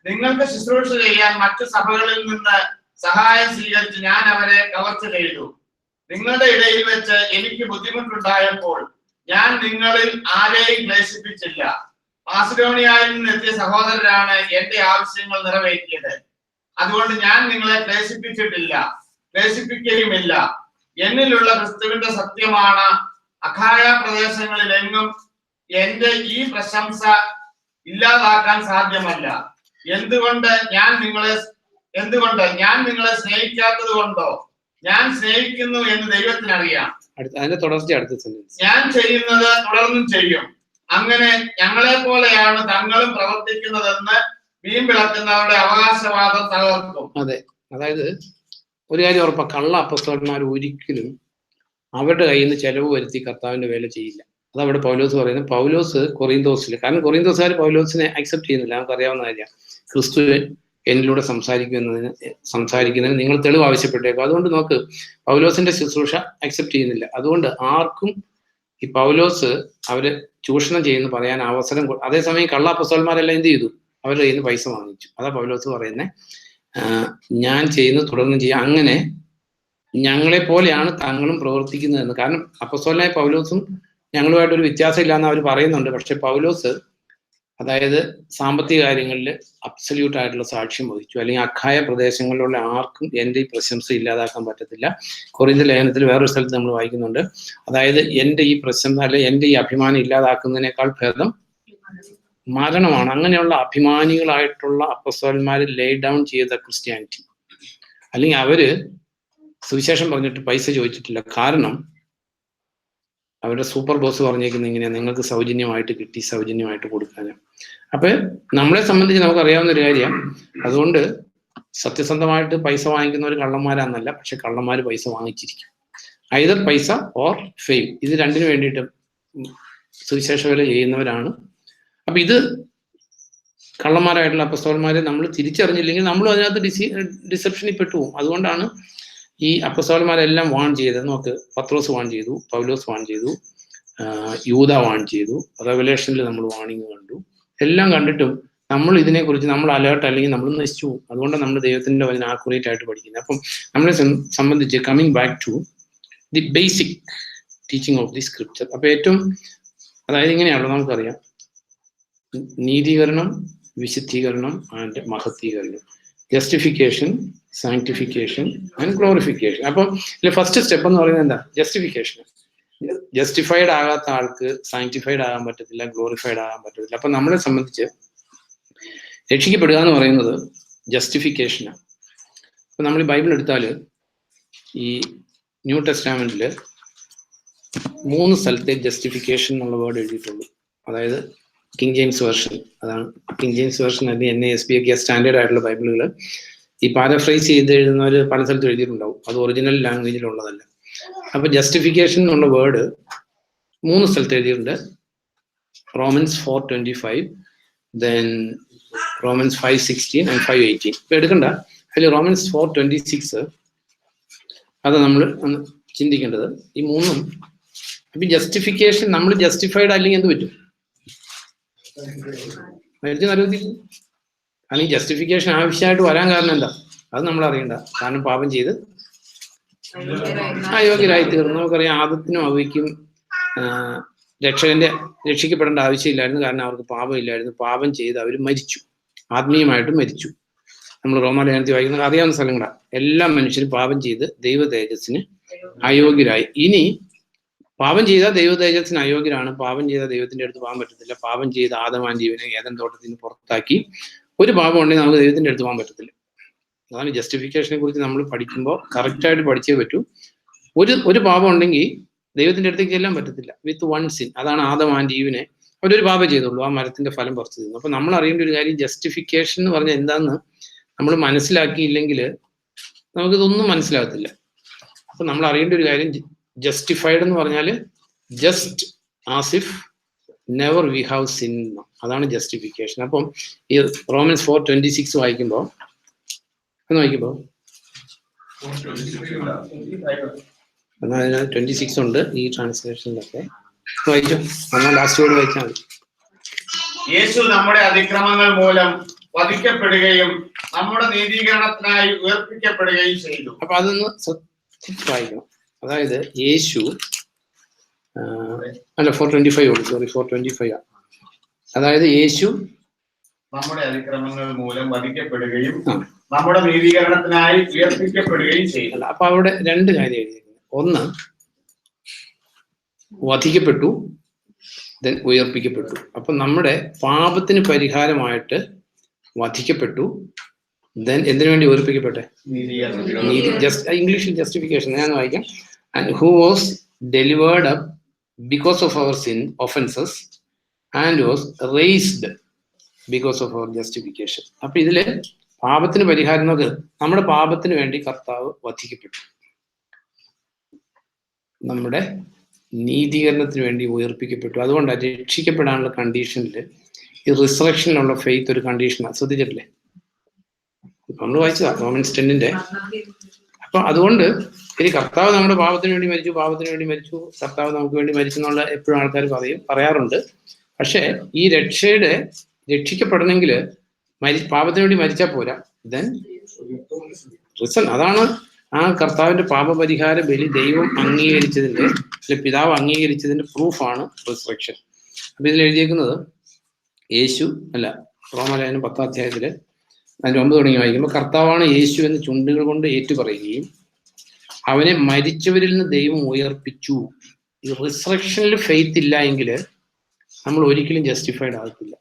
[SPEAKER 2] നിങ്ങൾക്ക് ശുശ്രൂഷ ചെയ്യാൻ മറ്റു സഭകളിൽ നിന്ന് സഹായം സ്വീകരിച്ച് ഞാൻ അവരെ കവർച്ച ചെയ്തു. നിങ്ങളുടെ ഇടയിൽ വെച്ച് എനിക്ക് ബുദ്ധിമുട്ടുണ്ടായപ്പോൾ ഞാൻ നിങ്ങളിൽ ആരെയും ക്ലേശിപ്പിച്ചില്ല. മാസിഡോണിയയിൽ നിന്ന് എത്തിയ സഹോദരരാണ് എന്റെ ആവശ്യങ്ങൾ നിറവേറ്റിയത്. അതുകൊണ്ട് ഞാൻ നിങ്ങളെ ക്ലേശിപ്പിച്ചിട്ടില്ല, ക്ലേശിപ്പിക്കുകയുമില്ല. എന്നിലുള്ള ക്രിസ്തുവിന്റെ സത്യമാണ് അഖായ പ്രദേശങ്ങളിലെങ്ങും എന്റെ ഈ പ്രശംസ ഇല്ലാതാക്കാൻ സാധ്യമല്ല. എന്തുകൊണ്ട് ഞാൻ നിങ്ങളെ സ്നേഹിക്കാത്തത് കൊണ്ടോ? ഞാൻ സ്നേഹിക്കുന്നു എന്ന് ദൈവത്തിനറിയാം.
[SPEAKER 1] അതിന്റെ തുടർച്ച അടുത്ത സെന്റൻസ്.
[SPEAKER 2] ഞാൻ ചെയ്യുന്നത് തുടർന്നും ചെയ്യും. അങ്ങനെ ഞങ്ങളെ പോലെയാണ് തങ്ങളും പ്രവർത്തിക്കുന്നതെന്ന് വീമ്പിളക്കുന്നവരുടെ അവകാശവാദം തകർക്കും.
[SPEAKER 1] അതെ, അതായത് ഒരു കാര്യം ഉറപ്പാ, കള്ള അപ്പസ്തലന്മാർ ഒരിക്കലും അവരുടെ കയ്യിൽ നിന്ന് ചെലവ് വരുത്തി കർത്താവിന്റെ വേല ചെയ്യില്ല. അതവിടെ പൗലോസ് പറയുന്നത്. പൗലോസ് കൊറിന്തോസിൽ, കാരണം കൊറിന്തോസുകാർ പൗലോസിനെ അക്സെപ്റ്റ് ചെയ്യുന്നില്ല, നമുക്കറിയാവുന്ന കാര്യമാണ്. ക്രിസ്തു എന്നിലൂടെ സംസാരിക്കുന്നതിന് നിങ്ങൾ തെളിവ് ആവശ്യപ്പെട്ടേക്കും. അതുകൊണ്ട് നോക്ക്, പൗലോസിന്റെ ശുശ്രൂഷ അക്സെപ്റ്റ് ചെയ്യുന്നില്ല. അതുകൊണ്ട് ആർക്കും ഈ പൗലോസ് അവര് ചൂഷണം ചെയ്യുന്നു പറയാൻ അവസരം. അതേസമയം കള്ള അപ്പസ്തലന്മാരെല്ലാം എന്ത് ചെയ്തു? അവരുടെ കയ്യിൽ നിന്ന് പൈസ വാങ്ങിച്ചു. അതാ പൗലോസ് പറയുന്നത്, ഞാൻ ചെയ്യുന്നത് തുടർന്ന് ചെയ്യാം, അങ്ങനെ ഞങ്ങളെ പോലെയാണ് തങ്ങളും പ്രവർത്തിക്കുന്നതെന്ന്. കാരണം അപ്പസ്തലനായ പൗലോസും ഞങ്ങളുമായിട്ടൊരു വ്യത്യാസം ഇല്ലാന്ന് അവർ പറയുന്നുണ്ട്. പക്ഷെ പൗലോസ് അതായത് സാമ്പത്തിക കാര്യങ്ങളിൽ അബ്സല്യൂട്ട് ആയിട്ടുള്ള സാക്ഷ്യം വഹിച്ചു. അല്ലെങ്കിൽ അഖായ പ്രദേശങ്ങളിലുള്ള ആർക്കും എൻ്റെ ഈ പ്രശംസ ഇല്ലാതാക്കാൻ പറ്റത്തില്ല. കൊറിന്ത്യർ ലേഖനത്തിൽ വേറൊരു സ്ഥലത്ത് നമ്മൾ വായിക്കുന്നുണ്ട്, അതായത് എൻ്റെ ഈ പ്രശംസ അല്ലെ എൻ്റെ ഈ അഭിമാനം ഇല്ലാതാക്കുന്നതിനേക്കാൾ ഭേദം മരണമാണ്. അങ്ങനെയുള്ള അഭിമാനികളായിട്ടുള്ള അപ്പസ്തലന്മാർ ലേ ഡൗൺ ചെയ്ത ക്രിസ്ത്യാനിറ്റി, അല്ലെങ്കിൽ അവര് സുവിശേഷം പറഞ്ഞിട്ട് പൈസ ചോദിച്ചിട്ടില്ല. കാരണം അവരുടെ സൂപ്പർ ബോസ് പറഞ്ഞേക്കുന്നത് ഇങ്ങനെയാണ്, നിങ്ങൾക്ക് സൗജന്യമായിട്ട് കിട്ടി, സൗജന്യമായിട്ട് കൊടുക്കാനും. അപ്പൊ നമ്മളെ സംബന്ധിച്ച് നമുക്കറിയാവുന്ന ഒരു കാര്യം. അതുകൊണ്ട് സത്യസന്ധമായിട്ട് പൈസ വാങ്ങിക്കുന്നവർ കള്ളന്മാരാന്നല്ല, പക്ഷെ കള്ളന്മാർ പൈസ വാങ്ങിച്ചിരിക്കും. ഐദർ പൈസ ഓർ ഫെയിം, ഇത് രണ്ടിനു വേണ്ടിയിട്ട് സുവിശേഷ വേല ചെയ്യുന്നവരാണ്. അപ്പൊ ഇത് കള്ളന്മാരായിട്ടുള്ള അപ്പസ്തലന്മാരെ നമ്മൾ തിരിച്ചറിഞ്ഞില്ലെങ്കിൽ നമ്മളും അതിനകത്ത് ഡിസെപ്ഷനിൽ പെട്ടുപോകും. അതുകൊണ്ടാണ് ഈ അപ്പസ്തലന്മാരെല്ലാം വാൺ ചെയ്തത്. നോക്ക്, പത്രോസ് വാൺ ചെയ്തു, പൗലോസ് വാൺ ചെയ്തു, യൂദാ വാൺ ചെയ്തു, റെവലേഷനിൽ നമ്മൾ വാണിങ് കണ്ടു. എല്ലാം കണ്ടിട്ടും നമ്മൾ ഇതിനെക്കുറിച്ച് നമ്മൾ അലേർട്ട് അല്ലെങ്കിൽ നമ്മൾ നശിച്ചു പോകും. അതുകൊണ്ടാണ് നമ്മൾ ദൈവത്തിന്റെ വചനം ആക്യുറേറ്റ് ആയിട്ട് പഠിക്കുന്നത്. അപ്പം നമ്മളെ സംബന്ധിച്ച് coming back to the basic teaching of the scripture. അപ്പൊ ഏറ്റവും അതായത് ഇങ്ങനെയാണല്ലോ നമുക്കറിയാം, നീതീകരണം, വിശുദ്ധീകരണം ആൻഡ് മഹത്വീകരണം, ജസ്റ്റിഫിക്കേഷൻ, സാങ്ക്ടിഫിക്കേഷൻ ആൻഡ് ഗ്ലോറിഫിക്കേഷൻ. അപ്പം ഫസ്റ്റ് സ്റ്റെപ്പ് എന്ന് പറയുന്നത് എന്താ? ജസ്റ്റിഫിക്കേഷൻ. ജസ്റ്റിഫൈഡ് ആകാത്ത ആൾക്ക് സാങ്ക്ടിഫൈഡ് ആകാൻ പറ്റത്തില്ല, ഗ്ലോറിഫൈഡ് ആകാൻ പറ്റത്തില്ല. അപ്പൊ നമ്മളെ സംബന്ധിച്ച് രക്ഷിക്കപ്പെടുക എന്ന് പറയുന്നത് ജസ്റ്റിഫിക്കേഷനാണ്. അപ്പൊ നമ്മൾ ഈ ബൈബിൾ എടുത്താൽ ഈ ന്യൂ ടെസ്റ്റാമെന്റിൽ 3 സ്ഥലത്തെ ജസ്റ്റിഫിക്കേഷൻ എന്നുള്ള വേർഡ് എഴുതിയിട്ടുള്ളൂ. അതായത് കിങ് ജെയിംസ് വെർഷൻ, അതാണ് കിങ് ജെയിംസ് വെർഷൻ അല്ലെങ്കിൽ NASB ഒക്കെ സ്റ്റാൻഡേർഡ് ആയിട്ടുള്ള ബൈബിളുകൾ. ഈ പാരഫ്രൈസ് ചെയ്ത് എഴുതുന്നവർ പല സ്ഥലത്തും എഴുതിയിട്ടുണ്ടാവും, അത് ഒറിജിനൽ ലാംഗ്വേജിലുള്ളതല്ല. അപ്പൊ ജസ്റ്റിഫിക്കേഷൻ എന്നുള്ള വേർഡ് 3 സ്ഥലത്ത് എഴുതിയിട്ടുണ്ട്. Romans 4:25, then Romans 5:16 and 5:18. ഇപ്പൊ എടുക്കണ്ട, അതിൽ റോമൻസ് 4:26 അത് നമ്മൾ ചിന്തിക്കേണ്ടത്. ഈ 3 അപ്പൊ ജസ്റ്റിഫിക്കേഷൻ, നമ്മൾ ജസ്റ്റിഫൈഡ് അല്ലെങ്കിൽ എന്ത് പറ്റും? മരിച്ചു നരകത്തിൽ. കാരണം ഈ ജസ്റ്റിഫിക്കേഷൻ ആവശ്യമായിട്ട് വരാൻ കാരണം എന്താ? അത് നമ്മൾ അറിയണ്ട. കാരണം പാപം ചെയ്ത് അയോഗ്യരായി തീർന്നു. നമുക്കറിയാം ആദത്തിനും അവയ്ക്കും രക്ഷിക്കപ്പെടേണ്ട ആവശ്യമില്ലായിരുന്നു. കാരണം അവർക്ക് പാപമില്ലായിരുന്നു. പാപം ചെയ്ത് അവർ മരിച്ചു, ആത്മീയമായിട്ട് മരിച്ചു. നമ്മൾ റോമാലേഖനത്തിൽ വായിക്കുന്നത് അറിയാവുന്ന സ്ഥലങ്ങളാണ്. എല്ലാ മനുഷ്യരും പാപം ചെയ്ത് ദൈവ തേജസ്സിന് അയോഗ്യരായി. ഇനി പാപം ചെയ്ത ദൈവ തേജസ്സിന് അയോഗ്യരാണ്. പാപം ചെയ്ത ദൈവത്തിന്റെ അടുത്ത് പോകാൻ പറ്റത്തില്ല. പാപം ചെയ്ത ആദമാൻ ജീവനെ ഏദൻ തോട്ടത്തിൽ നിന്ന് പുറത്താക്കി. ഒരു പാപം ഉണ്ടെങ്കിൽ നമുക്ക് ദൈവത്തിന്റെ അടുത്ത് പോകാൻ പറ്റത്തില്ല. അതാണ് ജസ്റ്റിഫിക്കേഷനെ കുറിച്ച് നമ്മൾ പഠിക്കുമ്പോൾ കറക്റ്റായിട്ട് പഠിച്ചേ പറ്റൂ. ഒരു പാപം ഉണ്ടെങ്കിൽ ദൈവത്തിന്റെ അടുത്തേക്ക് ചെല്ലാൻ പറ്റത്തില്ല. With one sin. അതാണ് ആദമാൻ ജീവനെ അവരൊരു പാപം ചെയ്തുള്ളൂ, ആ മരത്തിന്റെ ഫലം പറിച്ചു തന്നു. അപ്പൊ നമ്മൾ അറിയേണ്ട ഒരു കാര്യം, ജസ്റ്റിഫിക്കേഷൻ എന്ന് പറഞ്ഞാൽ എന്താന്ന് നമ്മൾ മനസ്സിലാക്കിയില്ലെങ്കിൽ നമുക്കിതൊന്നും മനസ്സിലാകത്തില്ല. അപ്പൊ നമ്മൾ അറിയേണ്ട ഒരു കാര്യം, ജസ്റ്റിഫൈഡ് എന്ന് പറഞ്ഞാൽ just as if never we have sin. അതാണ് ജസ്റ്റിഫിക്കേഷൻ. അപ്പം ഈ റോമൻസ് 4:26 വായിക്കുമ്പോൾ 26 ഉണ്ട് ഈ ട്രാൻസ്ലേഷനിലൊക്കെ. വായിച്ചു, എന്നാൽ ലാസ്റ്റ് വേർഡ് വായിച്ചാൽ മതി.
[SPEAKER 2] യേശു നമ്മുടെ അതിക്രമങ്ങൾ മൂലം വധിക്കപ്പെടുകയും നമ്മുടെ നീതീകരണത്തിനായി ഉയർപ്പിക്കപ്പെടുകയും ചെയ്തു.
[SPEAKER 1] അപ്പൊ അതൊന്ന് വായിക്കണം. അതായത് യേശു 4:25 അതായത് യേശു
[SPEAKER 2] നമ്മുടെ അതിക്രമങ്ങൾ മൂലം വധിക്കപ്പെടുകയും നമ്മുടെ നീതീകരണത്തിനായി ഉയർപ്പിക്കപ്പെടുകയും ചെയ്തു.
[SPEAKER 1] അപ്പൊ അവിടെ രണ്ട് കാര്യം എഴുതിയിരിക്കുന്നത്. ഒന്ന്, വധിക്കപ്പെട്ടു, ദെൻ ഉയർപ്പിക്കപ്പെട്ടു. അപ്പൊ നമ്മുടെ പാപത്തിന് പരിഹാരമായിട്ട് വധിക്കപ്പെട്ടു, ദെൻ എന്തിനു വേണ്ടി ഉയർപ്പിക്കപ്പെട്ടെ? ഇംഗ്ലീഷിൽ ജസ്റ്റിഫിക്കേഷൻ ഞാൻ വായിക്കാം. And who was delivered up because of our sin offences and was raised because of our justification. അപ്പൊ ഇതില് പാപത്തിന് പരിഹാരം നോക്ക്. നമ്മുടെ പാപത്തിന് വേണ്ടി കർത്താവ് വധിക്കപ്പെട്ടു, നമ്മുടെ നീതീകരണത്തിന് വേണ്ടി ഉയർപ്പിക്കപ്പെട്ടു. അതുകൊണ്ടാണ് രക്ഷിക്കപ്പെടാനുള്ള കണ്ടീഷനിൽ ഈ റിസറക്ഷനിലുള്ള ഫെയ്ത്ത് ഒരു കണ്ടീഷനാണ്. ശ്രദ്ധിച്ചിട്ടില്ലേ? നമ്മൾ വായിച്ചതാ റോമൻസ് 10. അപ്പൊ അതുകൊണ്ട് ഇനി കർത്താവ് നമ്മുടെ പാപത്തിന് വേണ്ടി മരിച്ചു, കർത്താവ് നമുക്ക് വേണ്ടി മരിച്ചു എന്നുള്ള എപ്പോഴും ആൾക്കാർ പറയാറുണ്ട്. പക്ഷെ ഈ രക്ഷിക്കപ്പെടണമെങ്കിൽ പാപത്തിന് വേണ്ടി മരിച്ചാൽ പോരാ, ദെൻ റിസൺ. അതാണ് ആ കർത്താവിന്റെ പാപപരിഹാര ബലി ദൈവം അംഗീകരിച്ചതിന്റെ, പിതാവ് അംഗീകരിച്ചതിന്റെ പ്രൂഫാണ് റിസറക്ഷൻ. അപ്പൊ ഇതിൽ എഴുതിയേക്കുന്നത് യേശു റോമാലേഖനം 10-ാം അധ്യായത്തില് 9 തുടങ്ങി വായിക്കുമ്പോൾ കർത്താവാണ് യേശു എന്ന് ചുണ്ടുകൾ കൊണ്ട് ഏറ്റുപറയുകയും അവനെ മരിച്ചവരിൽ നിന്ന് ദൈവം ഉയർപ്പിച്ചു. ഈ റിസറക്ഷനിൽ ഫെയ്ത്ത് ഇല്ല എങ്കിൽ നമ്മൾ ഒരിക്കലും ജസ്റ്റിഫൈഡ് ആകത്തില്ല.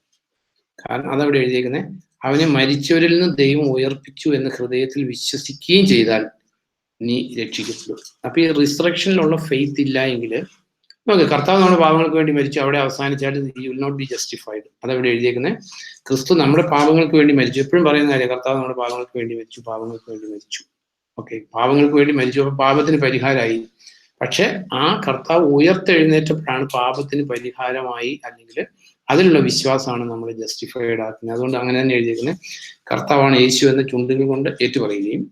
[SPEAKER 1] കാരണം അതവിടെ എഴുതിയേക്കുന്നത്, അവനെ മരിച്ചവരിൽ നിന്ന് ദൈവം ഉയർപ്പിച്ചു എന്ന് ഹൃദയത്തിൽ വിശ്വസിക്കുകയും ചെയ്താൽ നീ രക്ഷിക്കപ്പെടും. അപ്പൊ ഈ റിസറക്ഷനിലുള്ള ഫെയ്ത്ത് ഇല്ല എങ്കിൽ നമുക്ക് കർത്താവ് നമ്മുടെ പാപങ്ങൾക്ക് വേണ്ടി മരിച്ചു, അവിടെ അവസാനിച്ചാൽ you will not be justified. അതവിടെ എഴുതിയേക്കുന്നത്. ക്രിസ്തു നമ്മുടെ പാപങ്ങൾക്ക് വേണ്ടി മരിച്ചു. എപ്പോഴും പറയുന്ന കാര്യം, കർത്താവ് നമ്മുടെ പാപങ്ങൾക്ക് വേണ്ടി മരിച്ചു. ഓക്കെ, പാപങ്ങൾക്ക് വേണ്ടി മരിച്ചു. അപ്പൊ പാപത്തിന് പരിഹാരമായി. പക്ഷെ ആ കർത്താവ് ഉയർത്തെഴുന്നേറ്റപ്പോഴാണ് പാപത്തിന് പരിഹാരമായി, അല്ലെങ്കിൽ അതിലുള്ള വിശ്വാസമാണ് നമ്മൾ ജസ്റ്റിഫൈഡ് ആക്കുന്നത്. അതുകൊണ്ട് അങ്ങനെ തന്നെ എഴുതിയിരിക്കുന്നത്, കർത്താവാണ് യേശു എന്ന ചുണ്ടുകൾ കൊണ്ട് ഏറ്റുപറയുകയും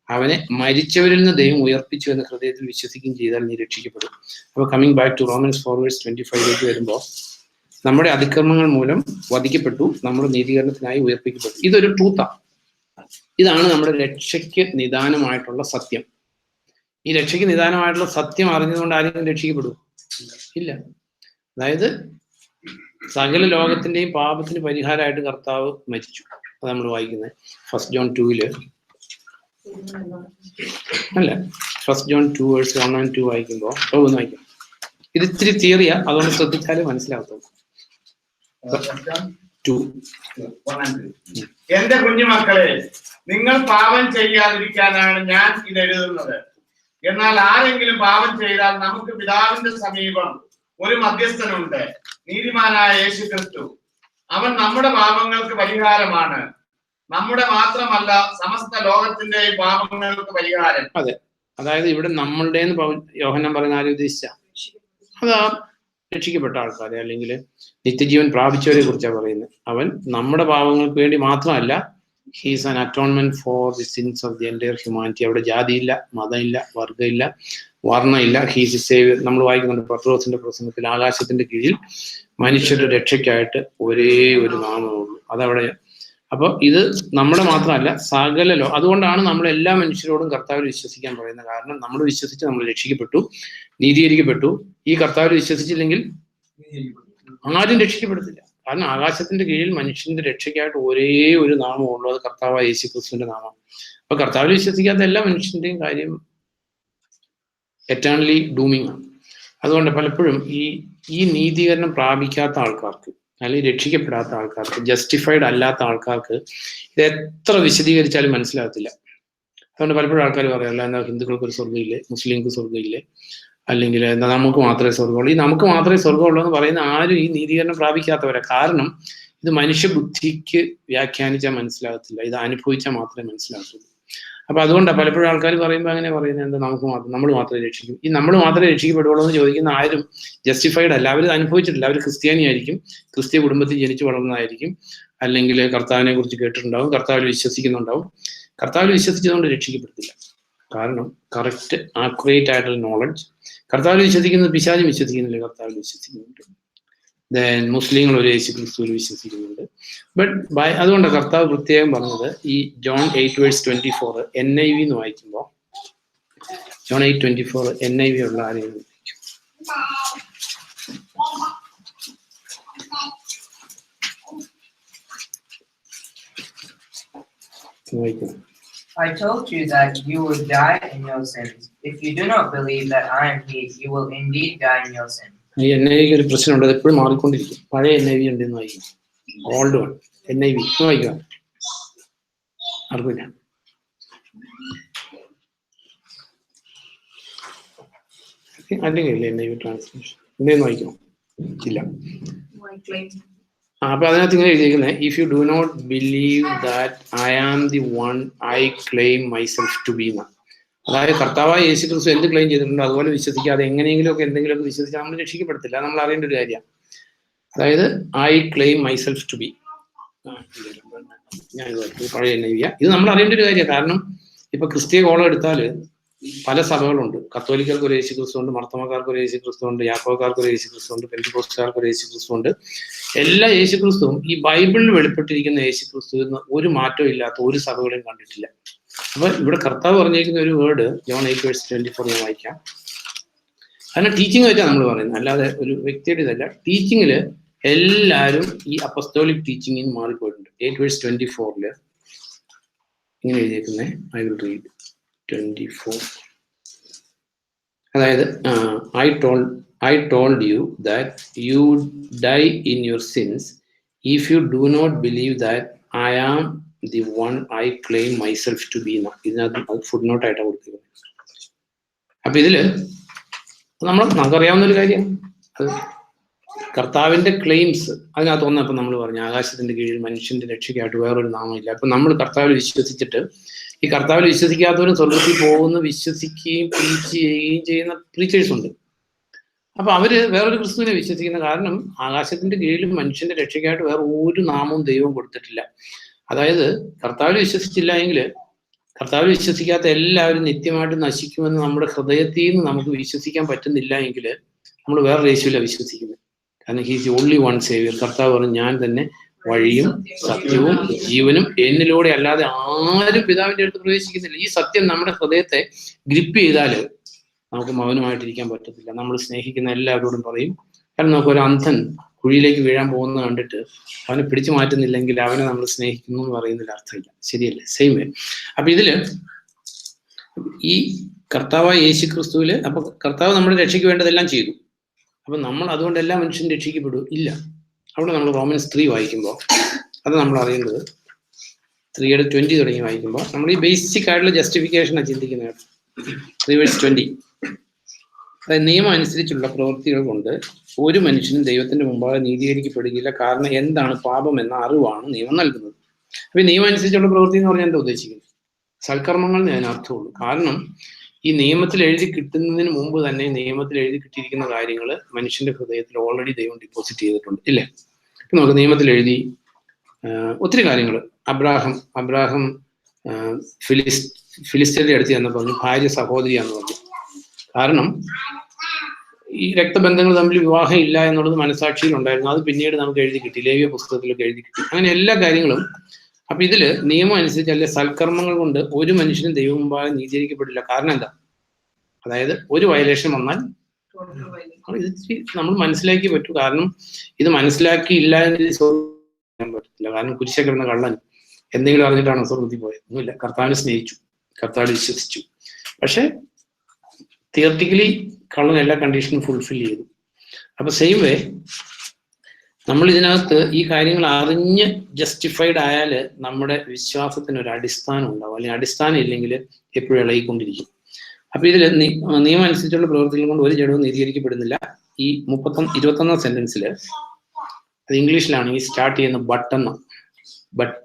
[SPEAKER 1] അവനെ മരിച്ചവരിൽ നിന്ന് ദൈവം ഉയർപ്പിച്ചു എന്ന് ഹൃദയത്തിൽ വിശ്വസിക്കുകയും ചെയ്താൽ നീ രക്ഷിക്കപ്പെടും. അപ്പൊ കമ്മിങ് ബാക്ക് ടു റോമൻസ് 4:25 വരുമ്പോൾ നമ്മുടെ അതിക്രമങ്ങൾ മൂലം വധിക്കപ്പെട്ടു, നമ്മുടെ നീതീകരണത്തിനായി ഉയർപ്പിക്കപ്പെട്ടു. ഇതൊരു ട്രൂത്താണ്. ഇതാണ് നമ്മുടെ രക്ഷയ്ക്ക് നിദാനമായിട്ടുള്ള സത്യം. ഈ രക്ഷയ്ക്ക് നിദാനമായിട്ടുള്ള സത്യം അറിഞ്ഞതുകൊണ്ട് ആരെങ്കിലും രക്ഷിക്കപ്പെടുമോ? ഇല്ല. അതായത് സകല ലോകത്തിന്റെയും പാപത്തിന് പരിഹാരമായിട്ട് കർത്താവ് മരിച്ചു. അത് നമ്മൾ വായിക്കുന്നത് 1 John 2 1 John 2:1-2 വായിക്കുമ്പോൾ ഒന്ന് വായിക്കാം. ഇത് ഇത്തിരി തിയറിയാ, അതുകൊണ്ട് ശ്രദ്ധിച്ചാലേ മനസ്സിലാകത്തുള്ളൂ. 2
[SPEAKER 2] എന്റെ കുഞ്ഞുമക്കളെ, നിങ്ങൾ പാപം ചെയ്യാതിരിക്കാനാണ് ഞാൻ ഇത് എഴുതുന്നത്. എന്നാൽ ആരെങ്കിലും പാപം ചെയ്താൽ നമുക്ക് പിതാവിന്റെ സമീപം ഒരു മധ്യസ്ഥനുണ്ട്, നീതിമാനായ യേശു ക്രിസ്തു. അവൻ നമ്മുടെ പാപങ്ങൾക്ക് പരിഹാരമാണ്, നമ്മുടെ മാത്രമല്ല സമസ്ത ലോകത്തിന്റെയും പാപങ്ങൾക്ക് പരിഹാരം.
[SPEAKER 1] അതെ, അതായത് ഇവിടെ നമ്മളുടെ യോഹന്നാൻ പറയുന്ന ആരും ഉദ്ദേശിച്ച അതാ രക്ഷിക്കപ്പെട്ട ആൾക്കാരെ അല്ലെങ്കിൽ നിത്യജീവൻ പ്രാപിച്ചവരെ കുറിച്ചാണ് പറയുന്നത്. അവൻ നമ്മുടെ പാപങ്ങൾക്ക് വേണ്ടി മാത്രമല്ല, he's an atonement for the since of the entire humanity. അവിടെ ജാതിയില്ല, മതമില്ല, വർഗമില്ല, വർണ്ണയില്ല. He's save. നമ്മൾ വായിക്കുന്നുണ്ട് പത്രോസിന്റെ പ്രസംഗത്തിൽ, ആകാശത്തിന്റെ കീഴിൽ മനുഷ്യരുടെ രക്ഷയ്ക്കായിട്ട് ഒരേ ഒരു നാമമുള്ളൂ. അതവിടെ. അപ്പൊ ഇത് നമ്മുടെ മാത്രമല്ല, സകലല്ലോ. അതുകൊണ്ടാണ് നമ്മൾ എല്ലാ മനുഷ്യരോടും കർത്താവിൽ വിശ്വസിക്കാൻ പറയുന്നത്. കാരണം നമ്മൾ വിശ്വസിച്ച് നമ്മൾ രക്ഷിക്കപ്പെട്ടു, നീതീകരിക്കപ്പെട്ടു. ഈ കർത്താവിൽ വിശ്വസിച്ചില്ലെങ്കിൽ ആരും രക്ഷിക്കപ്പെടത്തില്ല. കാരണം ആകാശത്തിന്റെ കീഴിൽ മനുഷ്യന്റെ രക്ഷയ്ക്കായിട്ട് ഒരേ ഒരു നാമമുള്ളൂ, അത് കർത്താവായ യേശുക്രിസ്തുവിന്റെ നാമം. അപ്പൊ കർത്താവിൽ വിശ്വസിക്കാത്ത എല്ലാ മനുഷ്യന്റെയും കാര്യം എറ്റേണലി ഡൂമിങ് ആണ്. അതുകൊണ്ട് പലപ്പോഴും ഈ നീതീകരണം പ്രാപിക്കാത്ത ആൾക്കാർക്ക്, അല്ലെങ്കിൽ രക്ഷിക്കപ്പെടാത്ത ആൾക്കാർക്ക്, ജസ്റ്റിഫൈഡ് അല്ലാത്ത ആൾക്കാർക്ക് ഇത് എത്ര വിശദീകരിച്ചാലും മനസ്സിലാകത്തില്ല. അതുകൊണ്ട് പലപ്പോഴും ആൾക്കാർ പറയാറില്ല, എന്താ ഹിന്ദുക്കൾക്ക് ഒരു സ്വർഗ്ഗമില്ലേ, മുസ്ലിംക്ക് സ്വർഗ്ഗമില്ലേ, അല്ലെങ്കിൽ എന്താ നമുക്ക് മാത്രമേ സ്വർഗ്ഗമുള്ളൂ. ഈ നമുക്ക് മാത്രമേ സ്വർഗ്ഗമുള്ളൂ എന്ന് പറയുന്ന ആരും ഈ നീതീകരണം പ്രാപിക്കാത്തവരാ. കാരണം ഇത് മനുഷ്യബുദ്ധിക്ക് വ്യാഖ്യാനിച്ചാൽ മനസ്സിലാകത്തില്ല, ഇത് അനുഭവിച്ചാൽ മാത്രമേ മനസ്സിലാകത്തുള്ളൂ. അപ്പൊ അതുകൊണ്ടാണ് പലപ്പോഴും ആൾക്കാർ പറയുമ്പോൾ അങ്ങനെ പറയുന്നത്, എന്താ നമ്മൾ മാത്രമേ രക്ഷിക്കൂ. ഈ നമ്മൾ മാത്രമേ രക്ഷിക്കപ്പെടുള്ളൂ എന്ന് ചോദിക്കുന്ന ആരും ജസ്റ്റിഫൈഡ് അല്ല. അവർ അനുഭവിച്ചിട്ടില്ല. അവർ ക്രിസ്ത്യാനിയായിരിക്കും, ക്രിസ്ത്യ കുടുംബത്തിൽ ജനിച്ചു വളർന്നതായിരിക്കും, അല്ലെങ്കിൽ കർത്താവിനെ കുറിച്ച് കേട്ടിട്ടുണ്ടാവും, കർത്താവിൽ വിശ്വസിക്കുന്നുണ്ടാവും. കർത്താവിൽ വിശ്വസിച്ചതുകൊണ്ട് രക്ഷിക്കപ്പെടത്തില്ല. കാരണം കറക്റ്റ് ആക്യുറേറ്റ് ആയിട്ടുള്ള നോളജ്. കർത്താവിൽ വിശ്വസിക്കുന്നത് പിശാചും വിശ്വസിക്കുന്നില്ല, കർത്താവിൽ വിശ്വസിക്കുന്നുണ്ട്. ദെൻ മുസ്ലിങ്ങൾ ഒരു യേശു ക്രിസ്തുവിൽ വിശ്വസിക്കുന്നുണ്ട്. ബട്ട് അതുകൊണ്ട് കർത്താവ് പ്രത്യേകം പറഞ്ഞത് ഈ ജോൺ 8:24 NIV എന്ന് വായിക്കുമ്പോൾ, ജോൺ 8:24 NIV ഉള്ള ആരെങ്കിലും വായിക്കും.
[SPEAKER 4] I told you that you would die in your sins. If you do not believe that I am He, you will indeed die in your sins.
[SPEAKER 1] ഈ NIV ഒരു പ്രശ്നമുണ്ട്, അത് എപ്പോഴും മാറിക്കൊണ്ടിരിക്കും. പഴയ NIV ഉണ്ടെന്ന് വായിക്കും, ഓൾഡ് വൺ NIV വായിക്കാം. ആർക്കില്ല. അല്ലെങ്കിൽ ഇല്ല NIV ട്രാൻസ്ലേഷൻ എന്തെന്ന് വായിക്കണം ഇല്ല. അപ്പൊ അതിനകത്ത് ഇങ്ങനെ എഴുതിയിരിക്കുന്നത്, if you do not believe that I am the one I claim myself to be എന്നാണ്. അതായത് കർത്താവായ യേശു ക്രിസ്തു എന്ത് ക്ലെയിം ചെയ്തിട്ടുണ്ടോ അതുപോലെ വിശ്വസിക്കാതെ എങ്ങനെയെങ്കിലുമൊക്കെ എന്തെങ്കിലുമൊക്കെ വിശ്വസിച്ചാൽ നമ്മൾ രക്ഷിക്കപ്പെടത്തില്ല. നമ്മൾ അറിയേണ്ട ഒരു കാര്യമാണ്. അതായത് I claim myself to be, ഞാൻ പഴയ NIV. ഇത് നമ്മൾ അറിയേണ്ട ഒരു കാര്യമാണ്. കാരണം ഇപ്പൊ ക്രിസ്തീയ കോളം എടുത്താൽ പല സഭകളുണ്ട്. കത്തോലിക്കർക്ക് ഒരു യേശു ക്രിസ്തു ഉണ്ട്, മർത്തമക്കാർക്ക് ഒരു യേശു ക്രിസ്തു ഉണ്ട്, യാക്കോബക്കാർക്ക് ഒരു യേശു ക്രിസ്തു ഉണ്ട്, പെന്തക്കോസ്തുകാർക്ക് ഒരു യേശു ക്രിസ്തു ഉണ്ട്. എല്ലാ യേശു ക്രിസ്തുവും ഈ ബൈബിളിൽ വെളിപ്പെട്ടിരിക്കുന്ന യേശു ക്രിസ്തുവിൽ ഒരു മാറ്റവും ഇല്ലാത്ത ഒരു സഭകളെയും കണ്ടിട്ടില്ല. അപ്പൊ ഇവിടെ കർത്താവ് പറഞ്ഞിരിക്കുന്ന ഒരു വേർഡ് ജോൺ 8:24 ഞാൻ വായിക്കാം. അതിനെ ടീച്ചിങ് വെച്ചാണ് നമ്മൾ പറയുന്നത്, അല്ലാതെ ഒരു വ്യക്തിയുടെ ഇതല്ല. ടീച്ചിങ്ങിൽ എല്ലാവരും ഈ അപ്പസ്തോലിക് ടീച്ചിങ്ങിൽ നിന്ന് മാറിപ്പോയിട്ടുണ്ട്. 8:24 ഇങ്ങനെ എഴുതിയേക്കുന്നേ, ഐ വിൽ റീഡ് 24. അതായത് I told you that you die in your sins if you do not believe that I am the one I claim myself to be. ഇതിനകത്ത് ഫുഡ് നോട്ട് ആയിട്ടാണ് കൊടുത്തിരിക്കുന്നത്. അപ്പൊ ഇതില് നമുക്കറിയാവുന്ന ഒരു കാര്യം, അത് കർത്താവിന്റെ ക്ലെയിംസ് അതിനകത്ത് ഒന്നപ്പം നമ്മൾ പറഞ്ഞു, ആകാശത്തിന്റെ കീഴിൽ മനുഷ്യന്റെ രക്ഷയ്ക്കായിട്ട് വേറൊരു നാമമില്ല. അപ്പൊ നമ്മൾ കർത്താവിൽ വിശ്വസിച്ചിട്ട്, ഈ കർത്താവിൽ വിശ്വസിക്കാത്തവരും സ്വർഗത്തിൽ പോകുന്ന വിശ്വസിക്കുകയും പ്രീച്ച് ചെയ്യുകയും ചെയ്യുന്ന പ്രീച്ചേഴ്സ് ഉണ്ട്. അപ്പൊ അവര് വേറൊരു ക്രിസ്തുവിനെ വിശ്വസിക്കുന്ന കാരണം ആകാശത്തിന്റെ കീഴിലും മനുഷ്യന്റെ രക്ഷയ്ക്കായിട്ട് വേറെ ഒരു നാമവും ദൈവം കൊടുത്തിട്ടില്ല. അതായത് കർത്താവിൽ വിശ്വസിച്ചില്ല എങ്കിൽ, കർത്താവിൽ വിശ്വസിക്കാത്ത എല്ലാവരും നിത്യമായിട്ട് നശിക്കുമെന്ന് നമ്മുടെ ഹൃദയത്തിൽ നിന്ന് നമുക്ക് വിശ്വസിക്കാൻ പറ്റുന്നില്ല എങ്കിൽ നമ്മൾ വേറെ യേശുവിലാണ് വിശ്വസിക്കുന്നത്. കാരണം ഹീസ് ഓൺലി വൺ സേവിയർ. കർത്താവ് പറഞ്ഞു, ഞാൻ തന്നെ വഴിയും സത്യവും ജീവനും, എന്നിലൂടെ അല്ലാതെ ആരും പിതാവിന്റെ അടുത്ത് പ്രവേശിക്കുന്നില്ല. ഈ സത്യം നമ്മുടെ ഹൃദയത്തെ ഗ്രിപ്പ് ചെയ്താൽ നമുക്ക് മൗനമായിട്ടിരിക്കാൻ പറ്റത്തില്ല. നമ്മൾ സ്നേഹിക്കുന്ന എല്ലാവരോടും പറയും. കാരണം നമുക്ക് ഒരു അന്ധൻ കുഴിയിലേക്ക് വീഴാൻ പോകുന്നത് കണ്ടിട്ട് അവനെ പിടിച്ചു മാറ്റുന്നില്ലെങ്കിൽ അവനെ നമ്മൾ സ്നേഹിക്കുന്നു എന്ന് പറയുന്നതിൽ അർത്ഥമില്ല. ശരിയല്ലേ? Same way. അപ്പൊ ഇതില് ഈ കർത്താവായ യേശു ക്രിസ്തുവില്, അപ്പൊ കർത്താവ് നമ്മുടെ രക്ഷയ്ക്ക് വേണ്ടതെല്ലാം ചെയ്തു. അപ്പൊ നമ്മൾ അതുകൊണ്ട് എല്ലാ മനുഷ്യനും രക്ഷിക്കപ്പെടും ഇല്ല. അവിടെ നമ്മൾ റോമൻസ് 3 വായിക്കുമ്പോൾ അത് നമ്മൾ അറിയേണ്ടത്, 3:20 തുടങ്ങി വായിക്കുമ്പോൾ നമ്മൾ ഈ ബേസിക് ആയിട്ടുള്ള ജസ്റ്റിഫിക്കേഷനാണ് ചിന്തിക്കുന്നത്. 3:20 അതായത് നിയമം അനുസരിച്ചുള്ള പ്രവൃത്തികൾ കൊണ്ട് ഒരു മനുഷ്യനും ദൈവത്തിന്റെ മുമ്പാകെ നീതീകരിക്കപ്പെടുകയില്ല. കാരണം എന്താണ് പാപം എന്ന അറിവാണ് നിയമം നൽകുന്നത്. അപ്പൊ ഈ നിയമം അനുസരിച്ചുള്ള പ്രവൃത്തി എന്ന് പറഞ്ഞാൽ എന്താ ഉദ്ദേശിക്കുന്നത്? സൽക്കർമ്മങ്ങൾ അതിനർത്ഥമുള്ളൂ. കാരണം ഈ നിയമത്തിൽ എഴുതി കിട്ടുന്നതിന് മുമ്പ് തന്നെ നിയമത്തിൽ എഴുതി കിട്ടിയിരിക്കുന്ന കാര്യങ്ങൾ മനുഷ്യന്റെ ഹൃദയത്തിൽ ഓൾറെഡി ദൈവം ഡിപ്പോസിറ്റ് ചെയ്തിട്ടുണ്ട്, ഇല്ലേ? ഇപ്പൊ നമുക്ക് നിയമത്തിൽ എഴുതി ഒത്തിരി കാര്യങ്ങൾ. അബ്രാഹം ഫിലിസ്തീന്റെ അടുത്ത് എന്ന് പറഞ്ഞു ഭാര്യ സഹോദരിയാന്ന് പറഞ്ഞു. കാരണം ഈ രക്തബന്ധങ്ങൾ തമ്മിൽ വിവാഹം ഇല്ല എന്നുള്ളത് മനസാക്ഷിയിൽ ഉണ്ടായിരുന്നു. അത് പിന്നീട് നമുക്ക് എഴുതി കിട്ടി, ലേവ്യ പുസ്തകത്തിലൊക്കെ എഴുതി കിട്ടി. അങ്ങനെ എല്ലാ കാര്യങ്ങളും. അപ്പൊ ഇതില് നിയമം അനുസരിച്ച് അല്ലെ സൽക്കർമ്മങ്ങൾ കൊണ്ട് ഒരു മനുഷ്യനും ദൈവം മുമ്പാകെ നീതീകരിക്കപ്പെടില്ല. കാരണം എന്താ? അതായത് ഒരു വയലേഷൻ വന്നാൽ ഇത് നമ്മൾ മനസ്സിലാക്കി പറ്റൂ. കാരണം ഇത് മനസ്സിലാക്കിയില്ല എന്ന് പറയാൻ പറ്റത്തില്ല. കാരണം കുരിശ കിടന്ന കള്ളൻ എന്തെങ്കിലും അറിഞ്ഞിട്ടാണോ സ്വർഗത്തിൽ പോയത്? ഒന്നുമില്ല. കർത്താവിനെ സ്നേഹിച്ചു, കർത്താവിനെ വിശ്വസിച്ചു. പക്ഷെ തിയററ്റിക്കലി കള്ളൻ എല്ലാ കണ്ടീഷനും ഫുൾഫിൽ ചെയ്തു. അപ്പൊ സെയിം വേ നമ്മൾ ഇതിനകത്ത് ഈ കാര്യങ്ങൾ അറിഞ്ഞ് ജസ്റ്റിഫൈഡ് ആയാൽ നമ്മുടെ വിശ്വാസത്തിന് ഒരു അടിസ്ഥാനം ഉണ്ടാവും. അല്ലെങ്കിൽ അടിസ്ഥാനം ഇല്ലെങ്കിൽ എപ്പോഴും ഇളകിക്കൊണ്ടിരിക്കും. അപ്പൊ ഇതിൽ നിയമം അനുസരിച്ചുള്ള പ്രവൃത്തികൾ കൊണ്ട് ഒരു ജഡവും നീതീകരിക്കപ്പെടുന്നില്ല. ഈ 21 സെന്റൻസിൽ അത് ഇംഗ്ലീഷിലാണ് ഈ സ്റ്റാർട്ട് ചെയ്യുന്ന ബട്ട്,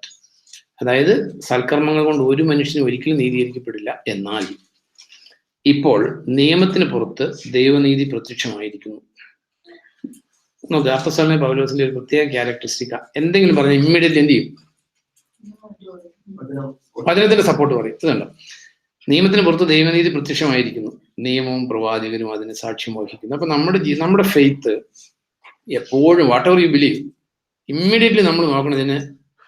[SPEAKER 1] അതായത് സൽക്കർമ്മങ്ങൾ കൊണ്ട് ഒരു മനുഷ്യനും ഒരിക്കലും നീതീകരിക്കപ്പെടില്ല. എന്നാൽ ഇപ്പോൾ നിയമത്തിന് പുറത്ത് ദൈവനീതി പ്രത്യക്ഷമായിരിക്കുന്നു. നോക്കുക, അപ്പോസ്തലനായ പൗലോസിന്റെ ഒരു പ്രത്യേക ക്യാരക്ടറിസ്റ്റിക്ക. എന്തെങ്കിലും പറഞ്ഞാൽ ഇമ്മീഡിയറ്റ്ലി എന്ത് ചെയ്യും? വചനത്തിന്റെ സപ്പോർട്ട് പറയും. ഇതുണ്ടോ? നിയമത്തിന് പുറത്ത് ദൈവനീതി പ്രത്യക്ഷമായിരിക്കുന്നു, നിയമവും പ്രവാചകരും അതിന് സാക്ഷ്യം വഹിക്കുന്നു. അപ്പൊ നമ്മുടെ ഫെയ്ത്ത് എപ്പോഴും what ever you believe, immediately നമ്മൾ നോക്കണതിന്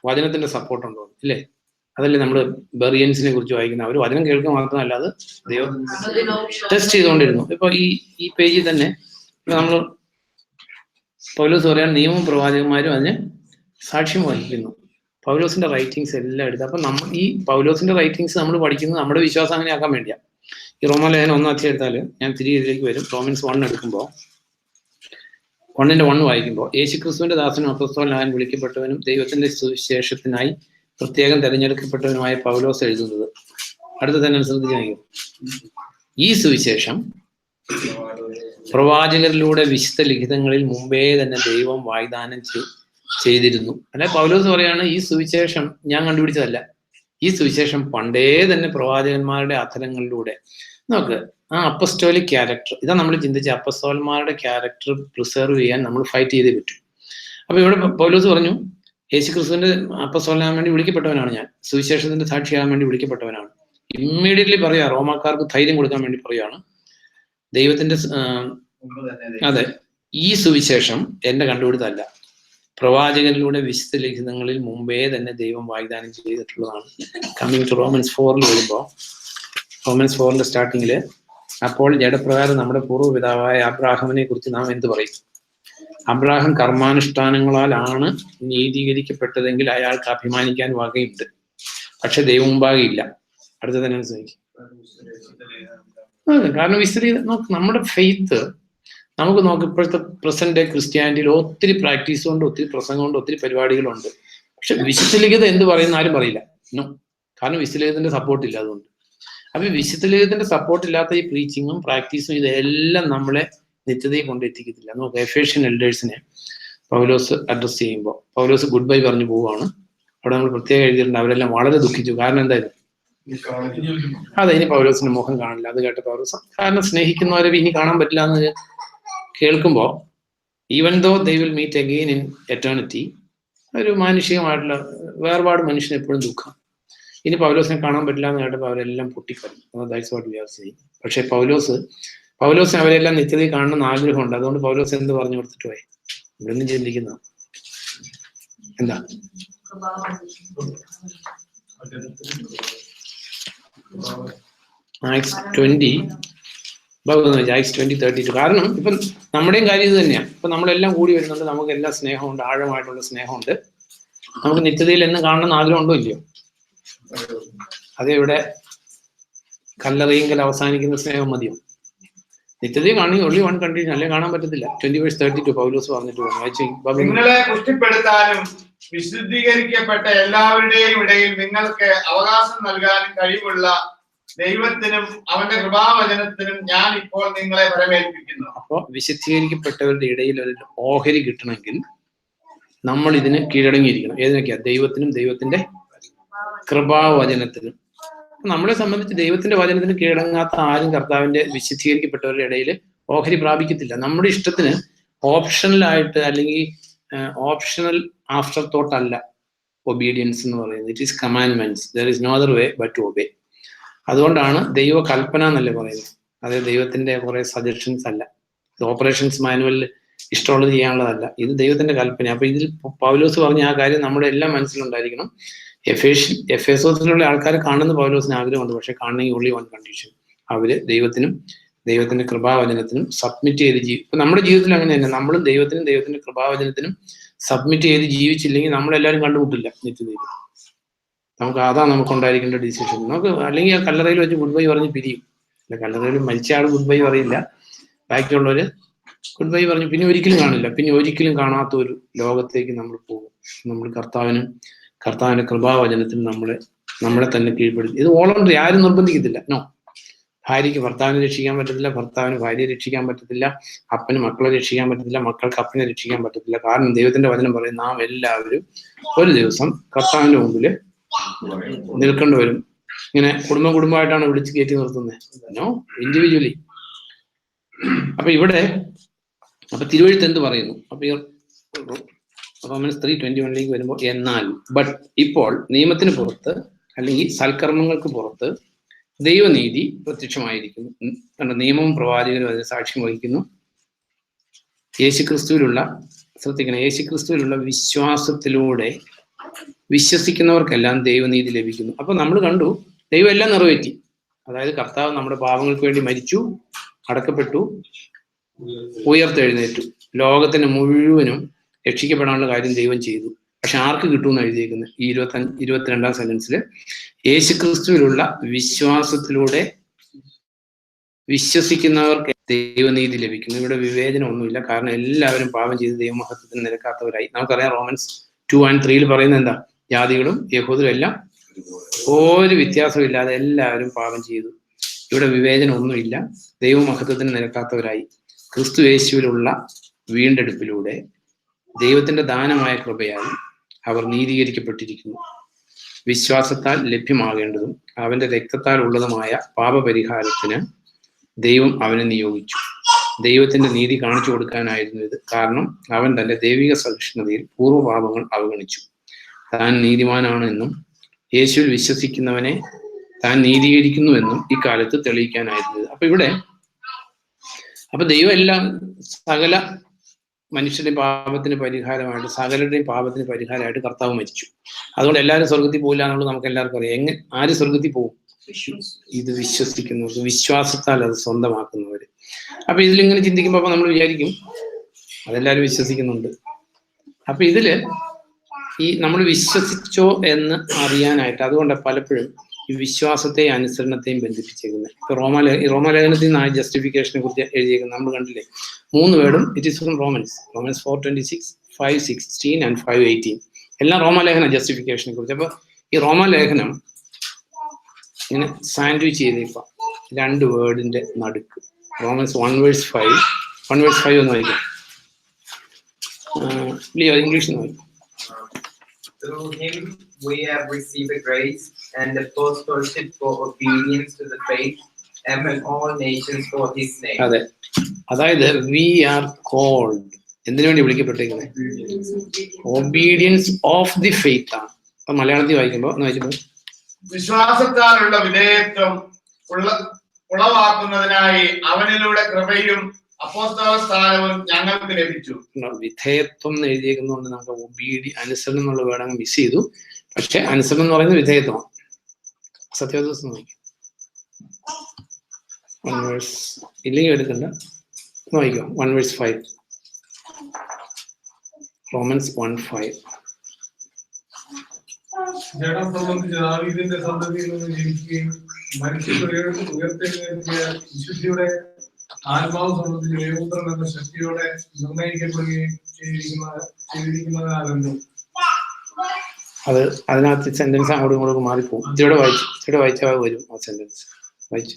[SPEAKER 1] വചനത്തിന്റെ സപ്പോർട്ട് ഉണ്ടോ, ഇല്ലേ? അതല്ലേ നമ്മൾ ബെറിയൻസിനെ കുറിച്ച് വായിക്കുന്ന. അവർ വചനം കേൾക്കുക മാത്രമല്ല, അത് ദൈവം ടെസ്റ്റ് ചെയ്തുകൊണ്ടിരുന്നു. ഇപ്പൊ ഈ പേജിൽ തന്നെ നമ്മൾ പൗലോസ് പറയാൻ നിയമവും പ്രവാചകന്മാരും അതിന് സാക്ഷ്യം വഹിക്കുന്നു. പൗലോസിന്റെ റൈറ്റിങ്സ് എല്ലാം എടുത്ത്. അപ്പൊ ഈ പൗലോസിന്റെ റൈറ്റിങ്സ് നമ്മൾ പഠിക്കുന്നത് നമ്മുടെ വിശ്വാസം അങ്ങനെ ആക്കാൻ വേണ്ടിയാണ്. ഈ റോമാലേഖനം 1 അധ്യായം എടുത്താൽ, ഞാൻ തിരികെ ഇതിലേക്ക് വരും. റോമൻസ് 1 എടുക്കുമ്പോൾ 1:1 വായിക്കുമ്പോൾ, യേശുക്രിസ്തുവിന്റെ ദാസനും അപ്പോസ്തലനായി വിളിക്കപ്പെട്ടവനും ദൈവത്തിന്റെ സുവിശേഷത്തിനായി പ്രത്യേകം തെരഞ്ഞെടുക്കപ്പെട്ടവനുമായ പൗലോസ് എഴുതുന്നത്. അടുത്ത തന്നെ ശ്രദ്ധിച്ചു. ഈ സുവിശേഷം പ്രവാചകരിലൂടെ വിശുദ്ധ ലിഖിതങ്ങളിൽ മുമ്പേ തന്നെ ദൈവം വാഗ്ദാനം ചെയ്തിരുന്നു. അല്ലെ, പൗലോസ് പറയാണ് ഈ സുവിശേഷം ഞാൻ കണ്ടുപിടിച്ചതല്ല, ഈ സുവിശേഷം പണ്ടേ തന്നെ പ്രവാചകന്മാരുടെ അധരങ്ങളിലൂടെ. നമുക്ക് ആ അപ്പസ്റ്റോലിക് ക്യാരക്ടർ, ഇതാ നമ്മൾ ചിന്തിച്ച അപ്പസ്തോലന്മാരുടെ ക്യാരക്ടർ പ്രിസർവ് ചെയ്യാൻ നമ്മൾ ഫൈറ്റ് ചെയ്തേ പറ്റും. അപ്പൊ ഇവിടെ പൗലോസ് പറഞ്ഞു, യേശുക്രിസ്തുവിന്റെ അപ്പസ്തോലനാകാൻ വേണ്ടി വിളിക്കപ്പെട്ടവനാണ് ഞാൻ, സുവിശേഷത്തിന്റെ സാക്ഷിയാകാൻ വേണ്ടി വിളിക്കപ്പെട്ടവനാണ്. ഇമ്മീഡിയറ്റ്ലി പറയാ, റോമാക്കാർക്ക് ധൈര്യം കൊടുക്കാൻ വേണ്ടി പറയുകയാണ്, ദൈവത്തിന്റെ അതെ, ഈ സുവിശേഷം എന്റെ കണ്ടുപിടുത്തല്ല, പ്രവാചകരിലൂടെ വിശുദ്ധ ലിഖിതങ്ങളിൽ മുമ്പേ തന്നെ ദൈവം വാഗ്ദാനം ചെയ്തിട്ടുള്ളതാണ്. കമ്മിങ് ടു റോമൻസ് 4 വരുമ്പോൾ, റോമൻസ് 4 സ്റ്റാർട്ടിങ്ങില്, അപ്പോൾ ജഡപ്രകാരം നമ്മുടെ പൂർവ്വപിതാവായ അബ്രാഹാമിനെ കുറിച്ച് നാം എന്ത് പറയും? അബ്രാഹാം കർമാനുഷ്ഠാനങ്ങളാലാണ് നീതീകരിക്കപ്പെട്ടതെങ്കിൽ അയാൾക്ക് അഭിമാനിക്കാൻ വകയുണ്ട്, പക്ഷെ ദൈവം മുമ്പാകെ ഇല്ല. അടുത്ത തന്നെ മനസ്സിലാക്കി. കാരണം നമ്മുടെ ഫെയ്ത്ത് നമുക്ക് ഇപ്പോഴത്തെ പ്രസന്റ് ഡേ ക്രിസ്ത്യാനിറ്റിയിൽ ഒത്തിരി പ്രാക്ടീസ് കൊണ്ട്, ഒത്തിരി പ്രസംഗം കൊണ്ട്, ഒത്തിരി പരിപാടികളുണ്ട്. പക്ഷെ വിശുദ്ധ ലിഖിതം എന്ത് പറയുന്ന ആരും പറയില്ല. കാരണം വിശുദ്ധ ലിഖിതത്തിന്റെ സപ്പോർട്ട് ഇല്ല. അതുകൊണ്ട് അപ്പൊ വിശുദ്ധ ലിഖിതത്തിന്റെ സപ്പോർട്ട് ഇല്ലാത്ത ഈ പ്രീച്ചിങ്ങും പ്രാക്ടീസും ഇതെല്ലാം നമ്മളെ നിത്യതയെ കൊണ്ട് എത്തിക്കത്തില്ല. നമുക്ക് എഫേഷ്യൻ എൽഡേഴ്സിനെ പൗലോസ് അഡ്രസ് ചെയ്യുമ്പോൾ, പൗലോസ് ഗുഡ് ബൈ പറഞ്ഞു പോവുകയാണ്. അവിടെ നമ്മൾ പ്രത്യേകം എഴുതിയിട്ടുണ്ട്, അവരെല്ലാം വളരെ ദുഃഖിച്ചു. കാരണം എന്തായാലും അതെ, ഇനി പൗലോസിന്റെ മുഖം കാണില്ല. അത് കേട്ട പൗലോസ്, കാരണം സ്നേഹിക്കുന്നവരെ ഇനി കാണാൻ പറ്റില്ല എന്ന് കേൾക്കുമ്പോൾ, even though they will meet again in eternity, ഒരു മാനുഷികമായിട്ടുള്ള വേർപാട് മനുഷ്യന് എപ്പോഴും ദുഃഖം. ഇനി പൗലോസിനെ കാണാൻ പറ്റില്ല എന്ന് കേട്ടപ്പോൾ അവരെല്ലാം പൊട്ടിക്കരും. That's what we are seeing. പക്ഷെ പൗലോസിന് അവരെല്ലാം നിത്യതയിൽ കാണണമെന്ന് ആഗ്രഹമുണ്ട്. അതുകൊണ്ട് പൗലോസ് എന്ത് പറഞ്ഞു കൊടുത്തിട്ട് പോയി? ഇവിടെയൊന്നും ചിന്തിക്കുന്ന എന്താ? Acts 20:32. കാരണം ഇപ്പം നമ്മുടെയും കാര്യം ഇത് തന്നെയാണ്. ഇപ്പൊ നമ്മളെല്ലാം കൂടി വരുന്നുണ്ട്, നമുക്ക് എല്ലാ സ്നേഹമുണ്ട്, ആഴമായിട്ടുള്ള സ്നേഹമുണ്ട്. നമുക്ക് നിത്യതയിൽ എന്ന് കാണണമെന്ന് ആഗ്രഹമുണ്ടോ ഇല്ലയോ? അതെവിടെ കല്ലറിയെങ്കിൽ അവസാനിക്കുന്ന സ്നേഹം മതിയോ? നിത്യതയെ കാണണമെങ്കിൽ only one condition, അല്ലെ കാണാൻ പറ്റത്തില്ല. 20:32 പൗലോസ് പറഞ്ഞിട്ട് പോകുന്നു,
[SPEAKER 2] നിങ്ങളെ പുഷ്ടിപ്പെടുത്താനും വിശുദ്ധീകരിക്കപ്പെട്ട എല്ലാവരുടെയും ഇടയിൽ നിങ്ങൾക്ക് അവകാശം നൽകാനും കഴിവുള്ള ദൈവത്തിനും അവന്റെ കൃപാവചനത്തിനും ഞാൻ ഇപ്പോൾ നിങ്ങളെ വരവേൽപ്പിക്കുന്നു.
[SPEAKER 1] അപ്പോ വിശുദ്ധീകരിക്കപ്പെട്ടവരുടെ ഇടയിൽ ഒരു ഓഹരി കിട്ടണമെങ്കിൽ നമ്മൾ ഇതിന് കീഴടങ്ങിയിരിക്കണം. ഏതിനൊക്കെയാ? ദൈവത്തിനും ദൈവത്തിന്റെ കൃപാവചനത്തിനും. നമ്മളെ സംബന്ധിച്ച് ദൈവത്തിന്റെ വചനത്തിന് കീഴടങ്ങാത്ത ആരും കർത്താവിന്റെ വിശുദ്ധീകരിക്കപ്പെട്ടവരുടെ ഇടയിൽ ഓഹരി പ്രാപിക്കത്തില്ല. നമ്മുടെ ഇഷ്ടത്തിന് ഓപ്ഷണലായിട്ട്, അല്ലെങ്കിൽ ഓപ്ഷണൽ ആഫ്റ്റർ തോട്ട് അല്ല ഒബീഡിയൻസ് എന്ന് പറയുന്നത്. It is commandments. There is no other way but to obey. അതുകൊണ്ടാണ് ദൈവ കൽപ്പന എന്നല്ലേ പറയുന്നത്. അത് ദൈവത്തിന്റെ കുറെ സജഷൻസ് അല്ല, ഇത് ഓപ്പറേഷൻസ് മാനുവലിൽ ഇഷ്ടമുള്ളത് ചെയ്യാനുള്ളതല്ല, ഇത് ദൈവത്തിന്റെ കൽപ്പന. അപ്പൊ ഇതിൽ പൗലോസ് പറഞ്ഞ ആ കാര്യം നമ്മുടെ എല്ലാം മനസ്സിലുണ്ടായിരിക്കണം. എഫേസോസിലുള്ള ആൾക്കാർ കാണുന്ന പൗലോസിന് ആഗ്രഹമുണ്ട്, പക്ഷെ കാണണമെങ്കിൽ ഓൺലി വൺ കണ്ടീഷൻ, അവര് ദൈവത്തിന്റെ കൃപാവചനത്തിനും സബ്മിറ്റ് ചെയ്ത് ഇപ്പൊ നമ്മുടെ ജീവിതത്തിൽ അങ്ങനെ തന്നെ, നമ്മളും ദൈവത്തിന്റെ കൃപാവചനത്തിനും സബ്മിറ്റ് ചെയ്ത് ജീവിച്ചില്ലെങ്കിൽ നമ്മളെല്ലാവരും കണ്ടുമുട്ടില്ല നിത്യതയിൽ. അതാണ് നമുക്കുണ്ടായിരിക്കേണ്ട ഡിസിഷൻ. നമുക്ക് അല്ലെങ്കിൽ ആ കല്ലറയിൽ വെച്ച് ഗുഡ് ബൈ പറഞ്ഞ് പിരിയും. കല്ലറയിൽ മരിച്ച ആൾ ഗുഡ് ബൈ പറയില്ല, ബാക്കിയുള്ളവര് ഗുഡ് ബൈ പറഞ്ഞു പിന്നെ ഒരിക്കലും കാണില്ല. പിന്നെ ഒരിക്കലും കാണാത്ത ഒരു ലോകത്തേക്ക് നമ്മൾ പോകും. നമ്മൾ കർത്താവിന്റെ കൃപാവചനത്തിന് നമ്മളെ തന്നെ കീഴ്പ്പെടുത്തി. ഇത് വോളണ്ടറി, ആരും നിർബന്ധിക്കത്തില്ല. നോ, ഭാര്യയ്ക്ക് ഭർത്താവിനെ രക്ഷിക്കാൻ പറ്റത്തില്ല, ഭർത്താവിന് ഭാര്യയെ രക്ഷിക്കാൻ പറ്റത്തില്ല, അപ്പന് മക്കളെ രക്ഷിക്കാൻ പറ്റത്തില്ല, മക്കൾക്ക് അപ്പനെ രക്ഷിക്കാൻ പറ്റത്തില്ല. കാരണം ദൈവത്തിന്റെ വചനം പറയും നാം എല്ലാവരും ഒരു ദിവസം കർത്താവിന്റെ മുമ്പിൽ നിൽക്കേണ്ടി വരും. ഇങ്ങനെ കുടുംബമായിട്ടാണ് വിളിച്ച് കയറ്റി നിർത്തുന്നത്. No, individually. അപ്പൊ തിരുവഴുത്ത് എന്ത് പറയുന്നു? റോമൻസ് 3:21 വരുമ്പോൾ എന്നാൽ ഇപ്പോൾ നിയമത്തിന് പുറത്ത് അല്ലെങ്കിൽ സൽക്കർമ്മങ്ങൾക്ക് പുറത്ത് ദൈവനീതി പ്രത്യക്ഷമായിരിക്കുന്നു. നിയമവും പ്രവാചകരും അതിന് സാക്ഷ്യം വഹിക്കുന്നു. യേശുക്രിസ്തുവിലുള്ള വിശ്വാസത്തിലൂടെ വിശ്വസിക്കുന്നവർക്കെല്ലാം ദൈവനീതി ലഭിക്കുന്നു. അപ്പൊ നമ്മൾ കണ്ടു, ദൈവം എല്ലാം നിറവേറ്റി. അതായത് കർത്താവ് നമ്മുടെ പാപങ്ങൾക്ക് വേണ്ടി മരിച്ചു, അടക്കപ്പെട്ടു, ഉയർത്തെഴുന്നേറ്റു. ലോകത്തിന് മുഴുവനും രക്ഷിക്കപ്പെടാനുള്ള കാര്യം ദൈവം ചെയ്തു. പക്ഷെ ആർക്ക് കിട്ടുമെന്ന് എഴുതിയിരിക്കുന്നത് ഈ 22ാം സെന്റൻസിൽ, യേശുക്രിസ്തുവിലുള്ള വിശ്വാസത്തിലൂടെ വിശ്വസിക്കുന്നവർക്ക് ദൈവനീതി ലഭിക്കുന്നു. ഇവിടെ വിവേചനം ഒന്നുമില്ല, കാരണം എല്ലാവരും പാപം ചെയ്ത് ദൈവമഹത്വത്തിന് നിരക്കാത്തവരായി. നമുക്കറിയാം റോമൻസ് 2:3 പറയുന്നത് എന്താ? ജാതികളും യഹൂദരും എല്ലാം ഒരു വ്യത്യാസമില്ലാതെ എല്ലാവരും പാപം ചെയ്തു. ഇവിടെ വിവേചനം ഒന്നുമില്ല, ദൈവമഹത്വത്തിന് നിരക്കാത്തവരായി. ക്രിസ്തു യേശുവിലുള്ള വീണ്ടെടുപ്പിലൂടെ ദൈവത്തിന്റെ ദാനമായ കൃപയാൽ അവർ നീതീകരിക്കപ്പെട്ടിരിക്കുന്നു. വിശ്വാസത്താൽ ലഭ്യമാകേണ്ടതും അവന്റെ രക്തത്താൽ ഉള്ളതുമായ പാപപരിഹാരത്തിന് ദൈവം അവനെ നിയോഗിച്ചു. ദൈവത്തിന്റെ നീതി കാണിച്ചു കൊടുക്കാനായിരുന്നു ഇത്. കാരണം അവൻ തന്റെ ദൈവിക സഹിഷ്ണുതയിൽ പൂർവ്വപാപങ്ങൾ അവഗണിച്ചു. താൻ നീതിമാനാണ് എന്നും യേശുവിൽ വിശ്വസിക്കുന്നവനെ താൻ നീതീകരിക്കുന്നുവെന്നും ഇക്കാലത്ത് തെളിയിക്കാനായിരുന്നു. അപ്പൊ ദൈവം എല്ലാം സകല മനുഷ്യരുടെ പാപത്തിന് പരിഹാരമായിട്ട്, സകലരുടെയും പാപത്തിന് പരിഹാരമായിട്ട് കർത്താവ് മരിച്ചു. അതുകൊണ്ട് എല്ലാവരും സ്വർഗത്തിൽ പോകില്ല എന്നുള്ളത് നമുക്ക് എല്ലാവർക്കും അറിയാം. ആര് സ്വർഗത്തിൽ പോകും? ഇത് വിശ്വസിക്കുന്നവർക്ക്, വിശ്വാസത്താൽ അത് സ്വന്തമാക്കുന്നവര്. അപ്പൊ ഇതിലിങ്ങനെ ചിന്തിക്കുമ്പോൾ അപ്പൊ നമ്മൾ വിചാരിക്കും അതെല്ലാവരും വിശ്വസിക്കുന്നുണ്ട്. അപ്പൊ ഇതില് നമ്മൾ വിശ്വസിച്ചോ എന്ന് അറിയാനായിട്ട്, അതുകൊണ്ട് പലപ്പോഴും ഈ വിശ്വാസത്തെയും അനുസരണത്തെയും ബന്ധിപ്പിച്ചേക്കുന്നത്. ഇപ്പൊ റോമാലേഖനത്തിൽ നിന്നാണ് ജസ്റ്റിഫിക്കേഷനെ കുറിച്ച് എഴുതിയേക്കുന്നത്. നമ്മൾ കണ്ടില്ലേ 3 വേർഡും it is from Romans 4:26, 5:16 and 5:18 എല്ലാം റോമാലേഖന ജസ്റ്റിഫിക്കേഷനെ കുറിച്ച്. അപ്പൊ ഈ റോമാലേഖനം ഇങ്ങനെ സാൻഡ്വിച്ച് ചെയ്തേക്കാം 2 വേർഡിന്റെ നടുക്ക്. റോമൻസ് 1:5 ഒന്ന് വായിക്കാം. ഇംഗ്ലീഷ് വായിക്കാം.
[SPEAKER 3] Through him we have received grace and the apostleship for obedience to the faith among all nations for his name.
[SPEAKER 1] അതെ, അതായത് we are called, എന്തിനു വേണ്ടി വിളിക്കപ്പെട്ടേക്കുന്നത്? ഒബീഡിയൻസ് ഓഫ് ദി ഫെയ്ത്ത് ആണ്. അപ്പൊ മലയാളത്തിൽ വായിക്കുമ്പോൾ
[SPEAKER 2] വിശ്വാസത്താലുള്ള വിധേയത്വം ഉളവാക്കുന്നതിനായി അവനിലൂടെ കൃപയും അപ്പോസ്തല സ്ഥാനവും ഞങ്ങൾക്ക് ലഭിച്ചു.
[SPEAKER 1] വിധേയത്വം എന്ന് എഴുതിയേക്കുന്നതുകൊണ്ട് നമുക്ക് അനുസരണം എന്നുള്ള വേർഡ് മിസ് ചെയ്തു. പക്ഷെ അനുസരണം എന്ന് പറയുന്നത് വിധേയത്വമാണ്. സത്യവദോസം നോക്കാം, ഇല്ലെങ്കിൽ എടുക്കണ്ട, നോക്കാം 1:5 റോമൻസ് 1:5.
[SPEAKER 5] ജഡം സംബന്ധിച്ച് ദാവീദിന്റെ സന്തതിയിൽ നിന്ന് ജനിക്കുകയും ഉയർത്തെഴുന്നേൽപ്പിയ വിശുദ്ധിയുടെ ആത്മാവ് സംബന്ധിച്ച് ദൈവപുത്രൻ എന്ന ശക്തിയോടെ നിർണയിക്കപ്പെടുകയും ചെയ്തിരിക്കുന്നതാകുന്നു.
[SPEAKER 1] അത് അതിനകത്ത് സെന്റൻസ് അങ്ങോട്ടും ഇങ്ങോട്ടും മാറിപ്പോകും. ഇച്ചിരി വായിച്ചാൽ വരും ആ സെന്റൻസ്. വായിച്ചു.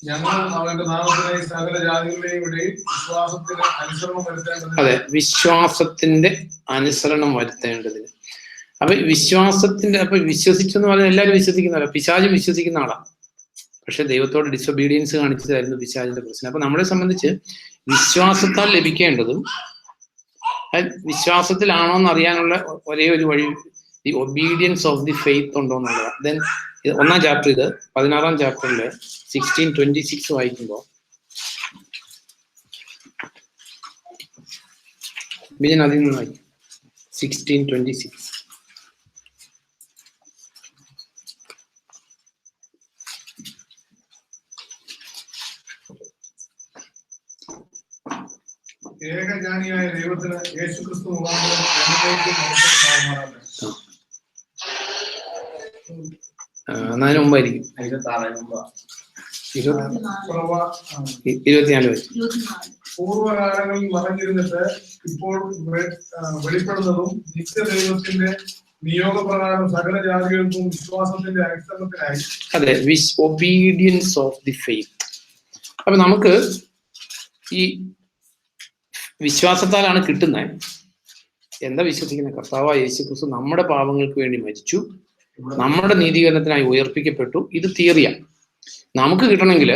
[SPEAKER 5] ഞങ്ങൾ അവന്റെ നാമത്തിനായി സകല ജാതികളുടെയും ഇടയിൽ വിശ്വാസത്തിന് അനുസരണം വരുത്തേണ്ടത്.
[SPEAKER 1] അതെ, വിശ്വാസത്തിന്റെ അനുസരണം വരുത്തേണ്ടതിന്. അപ്പൊ വിശ്വസിച്ചെന്ന് പറഞ്ഞാൽ എല്ലാവരും വിശ്വസിക്കുന്നവരാ. പിശാചും വിശ്വസിക്കുന്ന ആളാണ്. പക്ഷെ ദൈവത്തോട് ഡിസൊബീഡിയൻസ് കാണിച്ചതായിരുന്നു പിശാചിന്റെ പ്രശ്നം. അപ്പൊ നമ്മളെ സംബന്ധിച്ച് വിശ്വാസത്താൽ ലഭിക്കേണ്ടതും വിശ്വാസത്തിലാണോ എന്ന് അറിയാനുള്ള ഒരേ ഒരു വഴി the obedience of the faith ഉണ്ടോ എന്നുള്ളതാണ്. ദെൻ 1ാം ചാപ്റ്റർ, ഇത് 16ാം ചാപ്റ്ററില് 16:26 വായിക്കുമ്പോൾ ബിജൻ അതിൽ നിന്ന് വായിക്കും. 16:26.
[SPEAKER 5] ഏകജ്ഞാനിയായ ദൈവത്തിന് യേശുക്രിസ്തു മുഖാന്തരം എന്നേക്കും മഹത്വം.
[SPEAKER 1] അതിന് മുമ്പായിരിക്കും 24 വയസ്സ്.
[SPEAKER 5] പൂർവ്വകാലങ്ങളിൽ മറഞ്ഞിരുന്നിട്ട് ഇപ്പോൾ വെളിപ്പെടുന്നതും നിത്യദൈവത്തിന്റെ നിയോഗപ്രകാരം സകല ജാതികൾക്കും വിശ്വാസത്തിന്റെ അനുസരണത്തിനായി.
[SPEAKER 1] അതെ, ഒബീഡിയൻസ് ഓഫ് ദി ഫെയ്ത്ത്. അപ്പൊ നമുക്ക് ഈ വിശ്വാസത്താലാണ് കിട്ടുന്നത്. എന്താ വിശ്വസിക്കുന്നത്? കർത്താവായ യേശുക്രിസ്തു നമ്മുടെ പാപങ്ങൾക്ക് വേണ്ടി മരിച്ചു, നമ്മുടെ നീതീകരണത്തിനായി ഉയർപ്പിക്കപ്പെട്ടു. ഇത് തിയറിയാണ്. നമുക്ക് കിട്ടണമെങ്കിൽ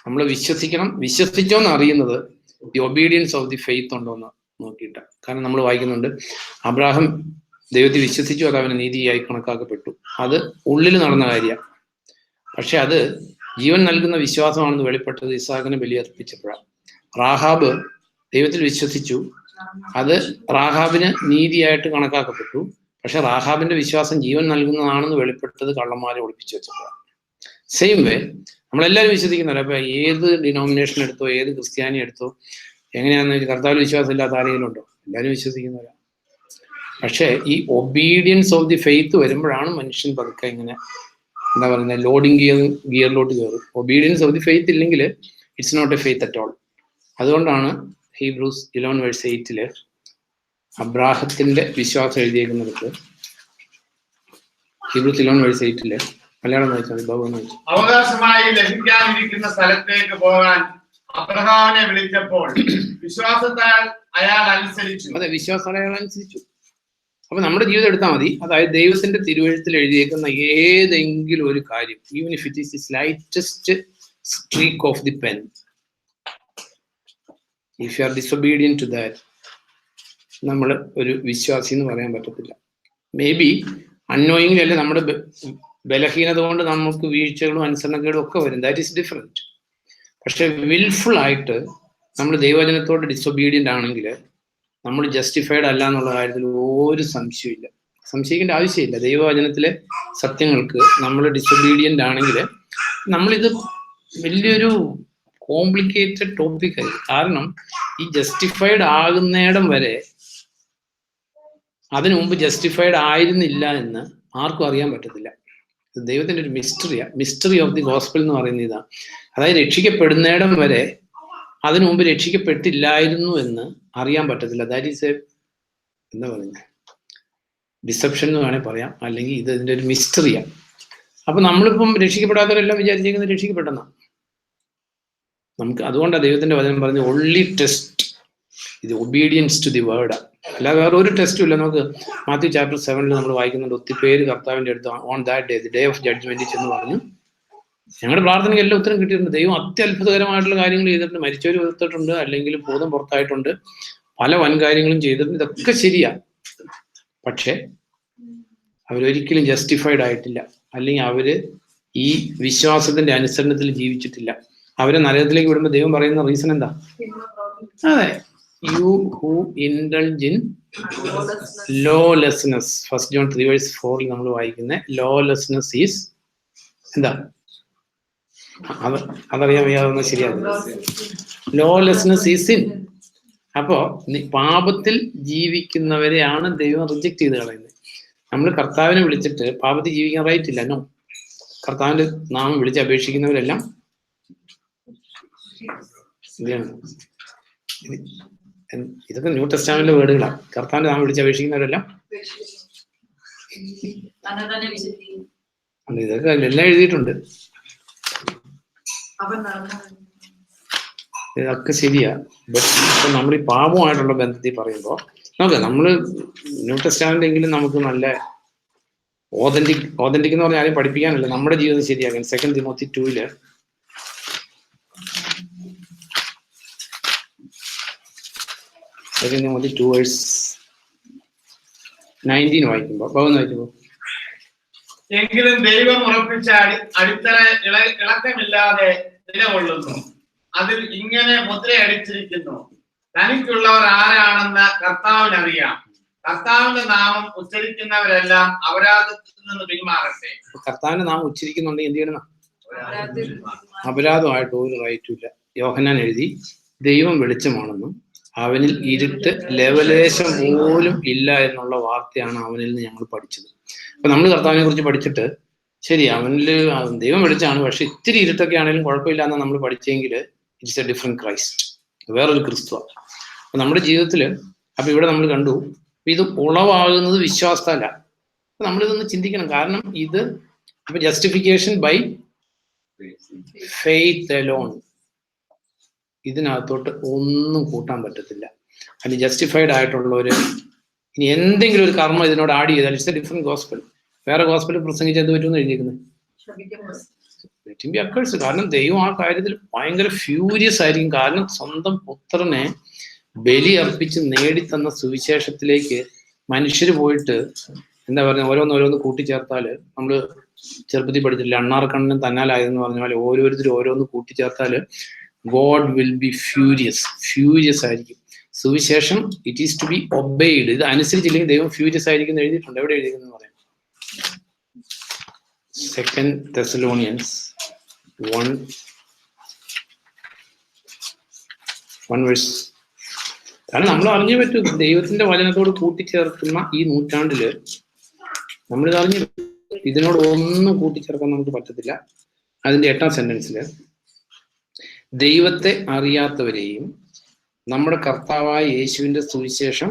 [SPEAKER 1] നമ്മൾ വിശ്വസിക്കണം. വിശ്വസിച്ചോന്ന് അറിയുന്നത് the obedience of the faith ഉണ്ടോ എന്ന് നോക്കിയിട്ട്. കാരണം നമ്മൾ വായിക്കുന്നുണ്ട്, അബ്രാഹാം ദൈവത്തെ വിശ്വസിച്ചു, അത് അവന് നീതിയായി കണക്കാക്കപ്പെട്ടു. അത് ഉള്ളിൽ നടന്ന കാര്യമാണ്. പക്ഷെ അത് ജീവൻ നൽകുന്ന വിശ്വാസമാണെന്ന് വെളിപ്പെട്ടത് ഇസ്ഹാക്കിനെ ബലിയർപ്പിച്ചപ്പോഴാണ്. റാഹാബ് ദൈവത്തിൽ വിശ്വസിച്ചു, അത് റാഹാബിന് നീതിയായിട്ട് കണക്കാക്കപ്പെട്ടു. പക്ഷെ റാഹാബിന്റെ വിശ്വാസം ജീവൻ നൽകുന്നതാണെന്ന് വെളിപ്പെട്ടത് കള്ളന്മാരെ ഒളിപ്പിച്ചു വെച്ചപ്പോഴാണ്. സെയിം വേ നമ്മളെല്ലാവരും വിശ്വസിക്കുന്നില്ല. അപ്പൊ ഏത് ഡിനോമിനേഷൻ എടുത്തോ, ഏത് ക്രിസ്ത്യാനി എടുത്തോ, എങ്ങനെയാണെന്ന് കർത്താവിൽ വിശ്വാസം ഇല്ലാത്ത ആരെങ്കിലും ഉണ്ടോ? എല്ലാവരും വിശ്വസിക്കുന്നവരാ. പക്ഷെ ഈ ഒബീഡിയൻസ് ഓഫ് ദി ഫെയ്ത്ത് വരുമ്പോഴാണ് മനുഷ്യൻ പതുക്കെ ഇങ്ങനെ എന്താ പറയുന്നത്, ലോഡിങ് ഗിയറിലോട്ട് കയറും. ഒബീഡിയൻസ് ഓഫ് ദി ഫെയ്ത്ത് ഇല്ലെങ്കിൽ it's not a faith at all. അതുകൊണ്ടാണ് ഹീബ്രൂസ് 11:8 അബ്രാഹത്തിന്റെ വിശ്വാസം എഴുതിയേക്കുന്നിടത്ത്, ഹീബ്രൂസ് 11:8 മലയാളം വായിച്ചാൽ ബാബു വായിച്ചു.
[SPEAKER 2] അവകാശമായി ലഭിക്കാനിരിക്കുന്ന സ്ഥലത്തേക്ക് പോകാൻ അബ്രഹാമിനെ വിളിച്ചപ്പോൾ വിശ്വാസത്താൽ അയാൾ അനുസരിച്ചു.
[SPEAKER 1] അതെ, വിശ്വാസത്താൽ അയാൾ അനുസരിച്ചു. അപ്പൊ നമ്മുടെ ജീവിതം എടുത്താൽ മതി. അതായത് ദൈവത്തിന്റെ തിരുവഴുത്തിൽ എഴുതിയേക്കുന്ന ഏതെങ്കിലും ഒരു കാര്യം, even if it is the slightest streak of the pen, if you are disobedient to that, നമ്മൾ ഒരു വിശ്വാസി എന്ന് പറയാൻ പറ്റത്തില്ല. മേ ബി അൺനോയിങ്ലി അല്ലെ, നമ്മുടെ ബലഹീനത കൊണ്ട് നമുക്ക് വീഴ്ചകളും അനുസരണക്കേടും ഒക്കെ വരും. That is different. പക്ഷെ വിൽഫുൾ ആയിട്ട് നമ്മൾ ദൈവവചനത്തോട് ഡിസൊബീഡിയന്റ് ആണെങ്കിൽ നമ്മൾ ജസ്റ്റിഫൈഡ് അല്ല എന്നുള്ള കാര്യത്തിൽ ഒരു സംശയമില്ല. സംശയിക്കേണ്ട ആവശ്യമില്ല. ദൈവവചനത്തിലെ സത്യങ്ങൾക്ക് നമ്മൾ ഡിസൊബീഡിയന്റ് ആണെങ്കിൽ നമ്മളിത് വലിയൊരു കോംപ്ലിക്കേറ്റഡ് ടോപ്പിക് ആയി. കാരണം ഈ ജസ്റ്റിഫൈഡ് ആകുന്നിടം വരെ, അതിനു മുമ്പ് ജസ്റ്റിഫൈഡ് ആയിരുന്നില്ല എന്ന് ആർക്കും അറിയാൻ പറ്റത്തില്ല. ദൈവത്തിന്റെ ഒരു മിസ്റ്ററി ഓഫ് ദി ഗോസ്പൽ എന്ന് പറയുന്ന ഇതാണ്. അതായത് രക്ഷിക്കപ്പെടുന്നിടം വരെ അതിനു മുമ്പ് രക്ഷിക്കപ്പെട്ടില്ലായിരുന്നു എന്ന് അറിയാൻ പറ്റത്തില്ല. ദാറ്റ് ഈസ് എ എന്താ പറയുന്നത്, ഡിസെപ്ഷൻ എന്ന് വേണേൽ പറയാം, അല്ലെങ്കിൽ ഇത് ഇതിന്റെ ഒരു മിസ്റ്ററിയാണ്. അപ്പൊ നമ്മളിപ്പം രക്ഷിക്കപ്പെടാത്തവരെല്ലാം വിചാരിച്ചിരിക്കുന്നത് രക്ഷിക്കപ്പെട്ടെന്നാണ്. നമുക്ക് അതുകൊണ്ടാണ് ദൈവത്തിന്റെ വചനം പറഞ്ഞ് ഓൺലി ടെസ്റ്റ് ഇത് ഒബീഡിയൻസ് ടു ദി വേർഡ്. അല്ലാതെ വേറെ ഒരു ടെസ്റ്റും ഇല്ല. നമുക്ക് മാത്യു ചാപ്റ്റർ 7 നമ്മൾ വായിക്കുന്നുണ്ട്, ഒത്തിരി പേര് കർത്താവിന്റെ അടുത്ത് on that day, the day of judgement ചെന്ന് പറഞ്ഞു. ഞങ്ങളുടെ പ്രാർത്ഥനയ്ക്ക് എല്ലാം ഉത്തരം കിട്ടിയിട്ടുണ്ട്. ദൈവം അത്യത്ഭുതകരമായിട്ടുള്ള കാര്യങ്ങൾ ചെയ്തിട്ടുണ്ട്. മരിച്ചവർ ഉയർത്തിട്ടുണ്ട്, അല്ലെങ്കിൽ ഭൂതം പുറത്തായിട്ടുണ്ട്, പല വൻകാര്യങ്ങളും ചെയ്തിട്ടുണ്ട്. ഇതൊക്കെ ശരിയാ. പക്ഷെ അവരൊരിക്കലും ജസ്റ്റിഫൈഡ് ആയിട്ടില്ല, അല്ലെങ്കിൽ അവര് ഈ വിശ്വാസത്തിന്റെ അനുസരണത്തിൽ ജീവിച്ചിട്ടില്ല. അവരെ നരകത്തിലേക്ക് വിടുമ്പോൾ ദൈവം പറയുന്ന റീസൺ എന്താ? അതെ, you who indulge in lawlessness. 1 John 3:4 നമ്മൾ വായിക്കുന്ന ലോലെസ്നെസ് ഈസ് എന്താ? അതറിയാൻ വയ്യാവുന്ന ശരിയാണ്. Lawlessness is sin. അപ്പോ പാപത്തിൽ ജീവിക്കുന്നവരെയാണ് ദൈവം റിജക്ട് ചെയ്ത് കളയുന്നത്. നമ്മൾ കർത്താവിനെ വിളിച്ചിട്ട് പാപത്തിൽ ജീവിക്കാൻ റൈറ്റ് ഇല്ല. നോ, കർത്താവിന്റെ നാമം വിളിച്ച് അപേക്ഷിക്കുന്നവരെല്ലാം ഇതൊക്കെ ന്യൂ ടെസ്റ്റാമെന്റിലെ വേർഡുകളാണ്. കർത്താവിന്റെ നാമം വിളിച്ച് അപേക്ഷിക്കുന്നവരെല്ലാം ഇതൊക്കെ എല്ലാം എഴുതിയിട്ടുണ്ട്. ഇതൊക്കെ ശരിയാ. ബട്ട് ഇപ്പൊ നമ്മൾ ഈ പാപമായിട്ടുള്ള ബന്ധത്തിൽ പറയുമ്പോൾ നമുക്ക് നമ്മള് ന്യൂ ടെസ്റ്റാമെന്റ് എങ്കിലും നമുക്ക് നല്ല ഓതന്റിക് എന്ന് പറഞ്ഞാൽ ആരെയും പഠിപ്പിക്കാനല്ല, നമ്മുടെ ജീവിതം ശരിയാക്കാൻ. 2 Timothy 2 2 Timothy 2:19 വായിക്കുമ്പോ
[SPEAKER 2] എങ്കിലും ദൈവം ഉറപ്പിച്ച അടിത്തറ ഇളക്കമില്ലാതെ നിലകൊള്ളുന്നു. അതിൽ ഇങ്ങനെ മുദ്രയടിച്ചിരിക്കുന്നു, തനിക്കുള്ളവർ ആരാണെന്ന് കർത്താവിനറിയാം. കർത്താവിന്റെ നാമം ഉച്ചരിക്കുന്നവരെല്ലാം അപരാധത്തിൽ നിന്ന് പിന്മാറട്ടെ.
[SPEAKER 1] കർത്താവിന്റെ നാമം ഉച്ചരിക്കുന്നുണ്ടെങ്കിൽ എന്ത് ചെയ്യണം? അപരാധമായിട്ട് ഒരു റൈറ്റും ഇല്ല. യോഹന്നാൻ എഴുതി, ദൈവം വെളിച്ചമാണെന്നും അവനിൽ ഇരുട്ട് ലെവലേശം പോലും ഇല്ല എന്നുള്ള വാർത്തയാണ് അവനിൽ നിന്ന് ഞങ്ങൾ പഠിച്ചത്. അപ്പൊ നമ്മൾ കർത്താവിനെ കുറിച്ച് പഠിച്ചിട്ട് ശരി അവനിൽ ദൈവം വെളിച്ചമാണ്, പക്ഷെ ഇത്തിരി ഇരുട്ടൊക്കെ ആണെങ്കിലും കുഴപ്പമില്ല എന്ന് നമ്മൾ പഠിച്ചെങ്കിൽ ഇറ്റ്സ് എ ഡിഫറെന്റ് ക്രൈസ്റ്റ്, വേറൊരു ക്രിസ്തുവാണ്. അപ്പൊ നമ്മുടെ ജീവിതത്തിൽ അപ്പൊ ഇവിടെ നമ്മൾ കണ്ടു ഇത് ഉളവാകുന്നത് വിശ്വാസത്തല്ല. നമ്മളിതൊന്ന് ചിന്തിക്കണം. കാരണം ഇത് അപ്പൊ ജസ്റ്റിഫിക്കേഷൻ ബൈ ഫെയ്ത്ത് അലോൺ, ഇതിനകത്തോട്ട് ഒന്നും കൂട്ടാൻ പറ്റത്തില്ല. അതിന് ജസ്റ്റിഫൈഡ് ആയിട്ടുള്ളവര് ഇനി എന്തെങ്കിലും ഒരു കർമ്മം ഇതിനോട് ആഡ് ചെയ്താൽ ഇറ്റ്സ് എ ഡിഫറെന്റ് ഗോസ്പൽ. വേറെ ഗോസ്പൽ പ്രസംഗിച്ച് എന്ത് പറ്റുമെന്ന് എഴുതിയിരിക്കുന്നത്? കാരണം ദൈവം ആ കാര്യത്തിൽ ഭയങ്കര ഫ്യൂരിയസ് ആയിരിക്കും. കാരണം സ്വന്തം പുത്രനെ ബലി അർപ്പിച്ച് നേടിത്തന്ന സുവിശേഷത്തിലേക്ക് മനുഷ്യർ പോയിട്ട് എന്താ പറയുക, ഓരോന്നോരോന്ന് കൂട്ടിച്ചേർത്താല്, നമ്മൾ ചെറുപ്പത്തിൽ പഠിച്ചില്ല അണ്ണാർക്കണ്ണനും തന്നാലായതെന്ന് പറഞ്ഞ പോലെ ഓരോരുത്തരും ഓരോന്ന് കൂട്ടിച്ചേർത്താല് ഗോഡ് വിൽ ബി ഫ്യൂരിയസ് ആയിരിക്കും. സുവിശേഷം it is to be obeyed. ഇത് അനുസരിച്ചില്ലെങ്കിൽ ദൈവം ഫ്യൂരിയസ് ആയിരിക്കും എന്ന് എഴുതിയിട്ടുണ്ട്. എവിടെ എഴുതിയിരിക്കുന്നു പറയാം? 2 Thessalonians 1 verse. കാരണം നമ്മൾ അറിഞ്ഞേ പറ്റൂ, ദൈവത്തിന്റെ വചനത്തോട് കൂട്ടിച്ചേർക്കുന്ന ഈ നൂറ്റാണ്ടില് നമ്മളിത് അറിഞ്ഞു. ഇതിനോട് ഒന്നും കൂട്ടിച്ചേർക്കാൻ നമുക്ക് പറ്റത്തില്ല. അതിന്റെ 8ാം സെന്റൻസില്, ദൈവത്തെ അറിയാത്തവരെയും നമ്മുടെ കർത്താവായ യേശുവിന്റെ സുവിശേഷം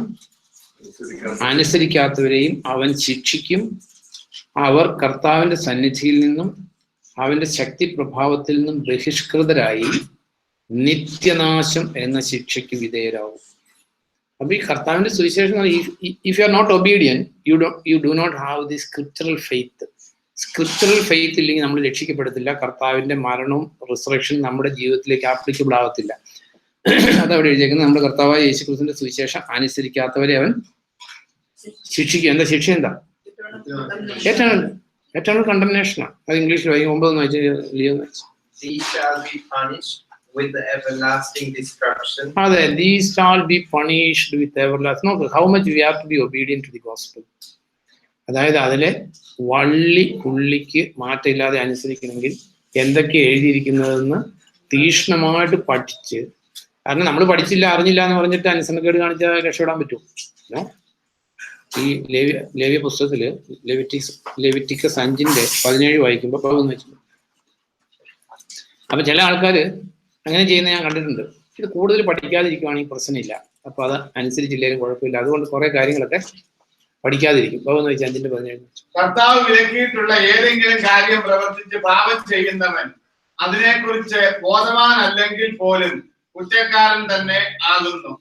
[SPEAKER 1] അനുസരിക്കാത്തവരെയും അവൻ ശിക്ഷിക്കും. അവർ കർത്താവിന്റെ സന്നിധിയിൽ നിന്നും അവന്റെ ശക്തി പ്രഭാവത്തിൽ നിന്നും ബഹിഷ്കൃതരായി നിത്യനാശം എന്ന ശിക്ഷയ്ക്ക് വിധേയരാകും. അപ്പൊ ഈ കർത്താവിന്റെ സുവിശേഷം, if you are not obedient you do not have the scriptural faith. Scriptural faith ഇല്ലെങ്കിൽ നമ്മൾ രക്ഷിക്കപ്പെടത്തില്ല. കർത്താവിന്റെ മരണവും റിസറക്ഷൻ നമ്മുടെ ജീവിതത്തിലേക്ക് ആപ്ലിക്കബിൾ ആകത്തില്ല. അതവിടെ എഴുതിയേക്കുന്നത്, നമ്മുടെ കർത്താവായ യേശു ക്രിസ്തുവിന്റെ സുവിശേഷം അനുസരിക്കാത്തവരെ അവൻ ശിക്ഷിക്കും. എന്താ ശിക്ഷ? എന്താ? ഏറ്റവും കണ്ടംനേഷനാണ്. അത് ഇംഗ്ലീഷിൽ വായിക്കും. 9 വായിച്ചു.
[SPEAKER 3] With the everlasting destruction.
[SPEAKER 1] അതെ, these shall be punished with everlasting. No, how much we have to be obedient to the gospel. അതായത് അതിലെ വള്ളി പുള്ളിക്ക് മാറ്റമില്ലാതെ അനുസരിക്കണമെങ്കിൽ എന്തൊക്കെ എഴുതിയിരിക്കുന്നതെന്ന് തീക്ഷ്ണമായിട്ട് പഠിച്ച്, കാരണം നമ്മൾ പഠിച്ചില്ല അറിഞ്ഞില്ല എന്ന് പറഞ്ഞിട്ട് അനുസരണക്കേട് കാണിച്ചാൽ രക്ഷപ്പെടാൻ പറ്റുമോ? ഈ ലേവ്യ പുസ്തകത്തില് ലെവിറ്റിക്കസ് 5:17 വായിക്കുമ്പോൾ 11 വെച്ചു. അപ്പൊ ചില ആൾക്കാര് അങ്ങനെ ചെയ്യുന്ന ഞാൻ കണ്ടിട്ടുണ്ട്. ഇത് കൂടുതൽ പഠിക്കാതിരിക്കുവാണെങ്കിൽ പ്രശ്നമില്ല. അപ്പൊ അത് അനുസരിച്ചില്ലെങ്കിലും കുഴപ്പമില്ല. അതുകൊണ്ട് കുറെ കാര്യങ്ങളൊക്കെ പഠിക്കാതിരിക്കും. 5:17.
[SPEAKER 2] കർത്താവ് വിലക്കിയിട്ടുള്ള ഏതെങ്കിലും കാര്യം പ്രവർത്തിച്ച് പാപം ചെയ്യുന്നവൻ അതിനെക്കുറിച്ച് ബോധവാനല്ലെങ്കിൽ പോലും കുറ്റക്കാരൻ തന്നെ ആകുന്നു.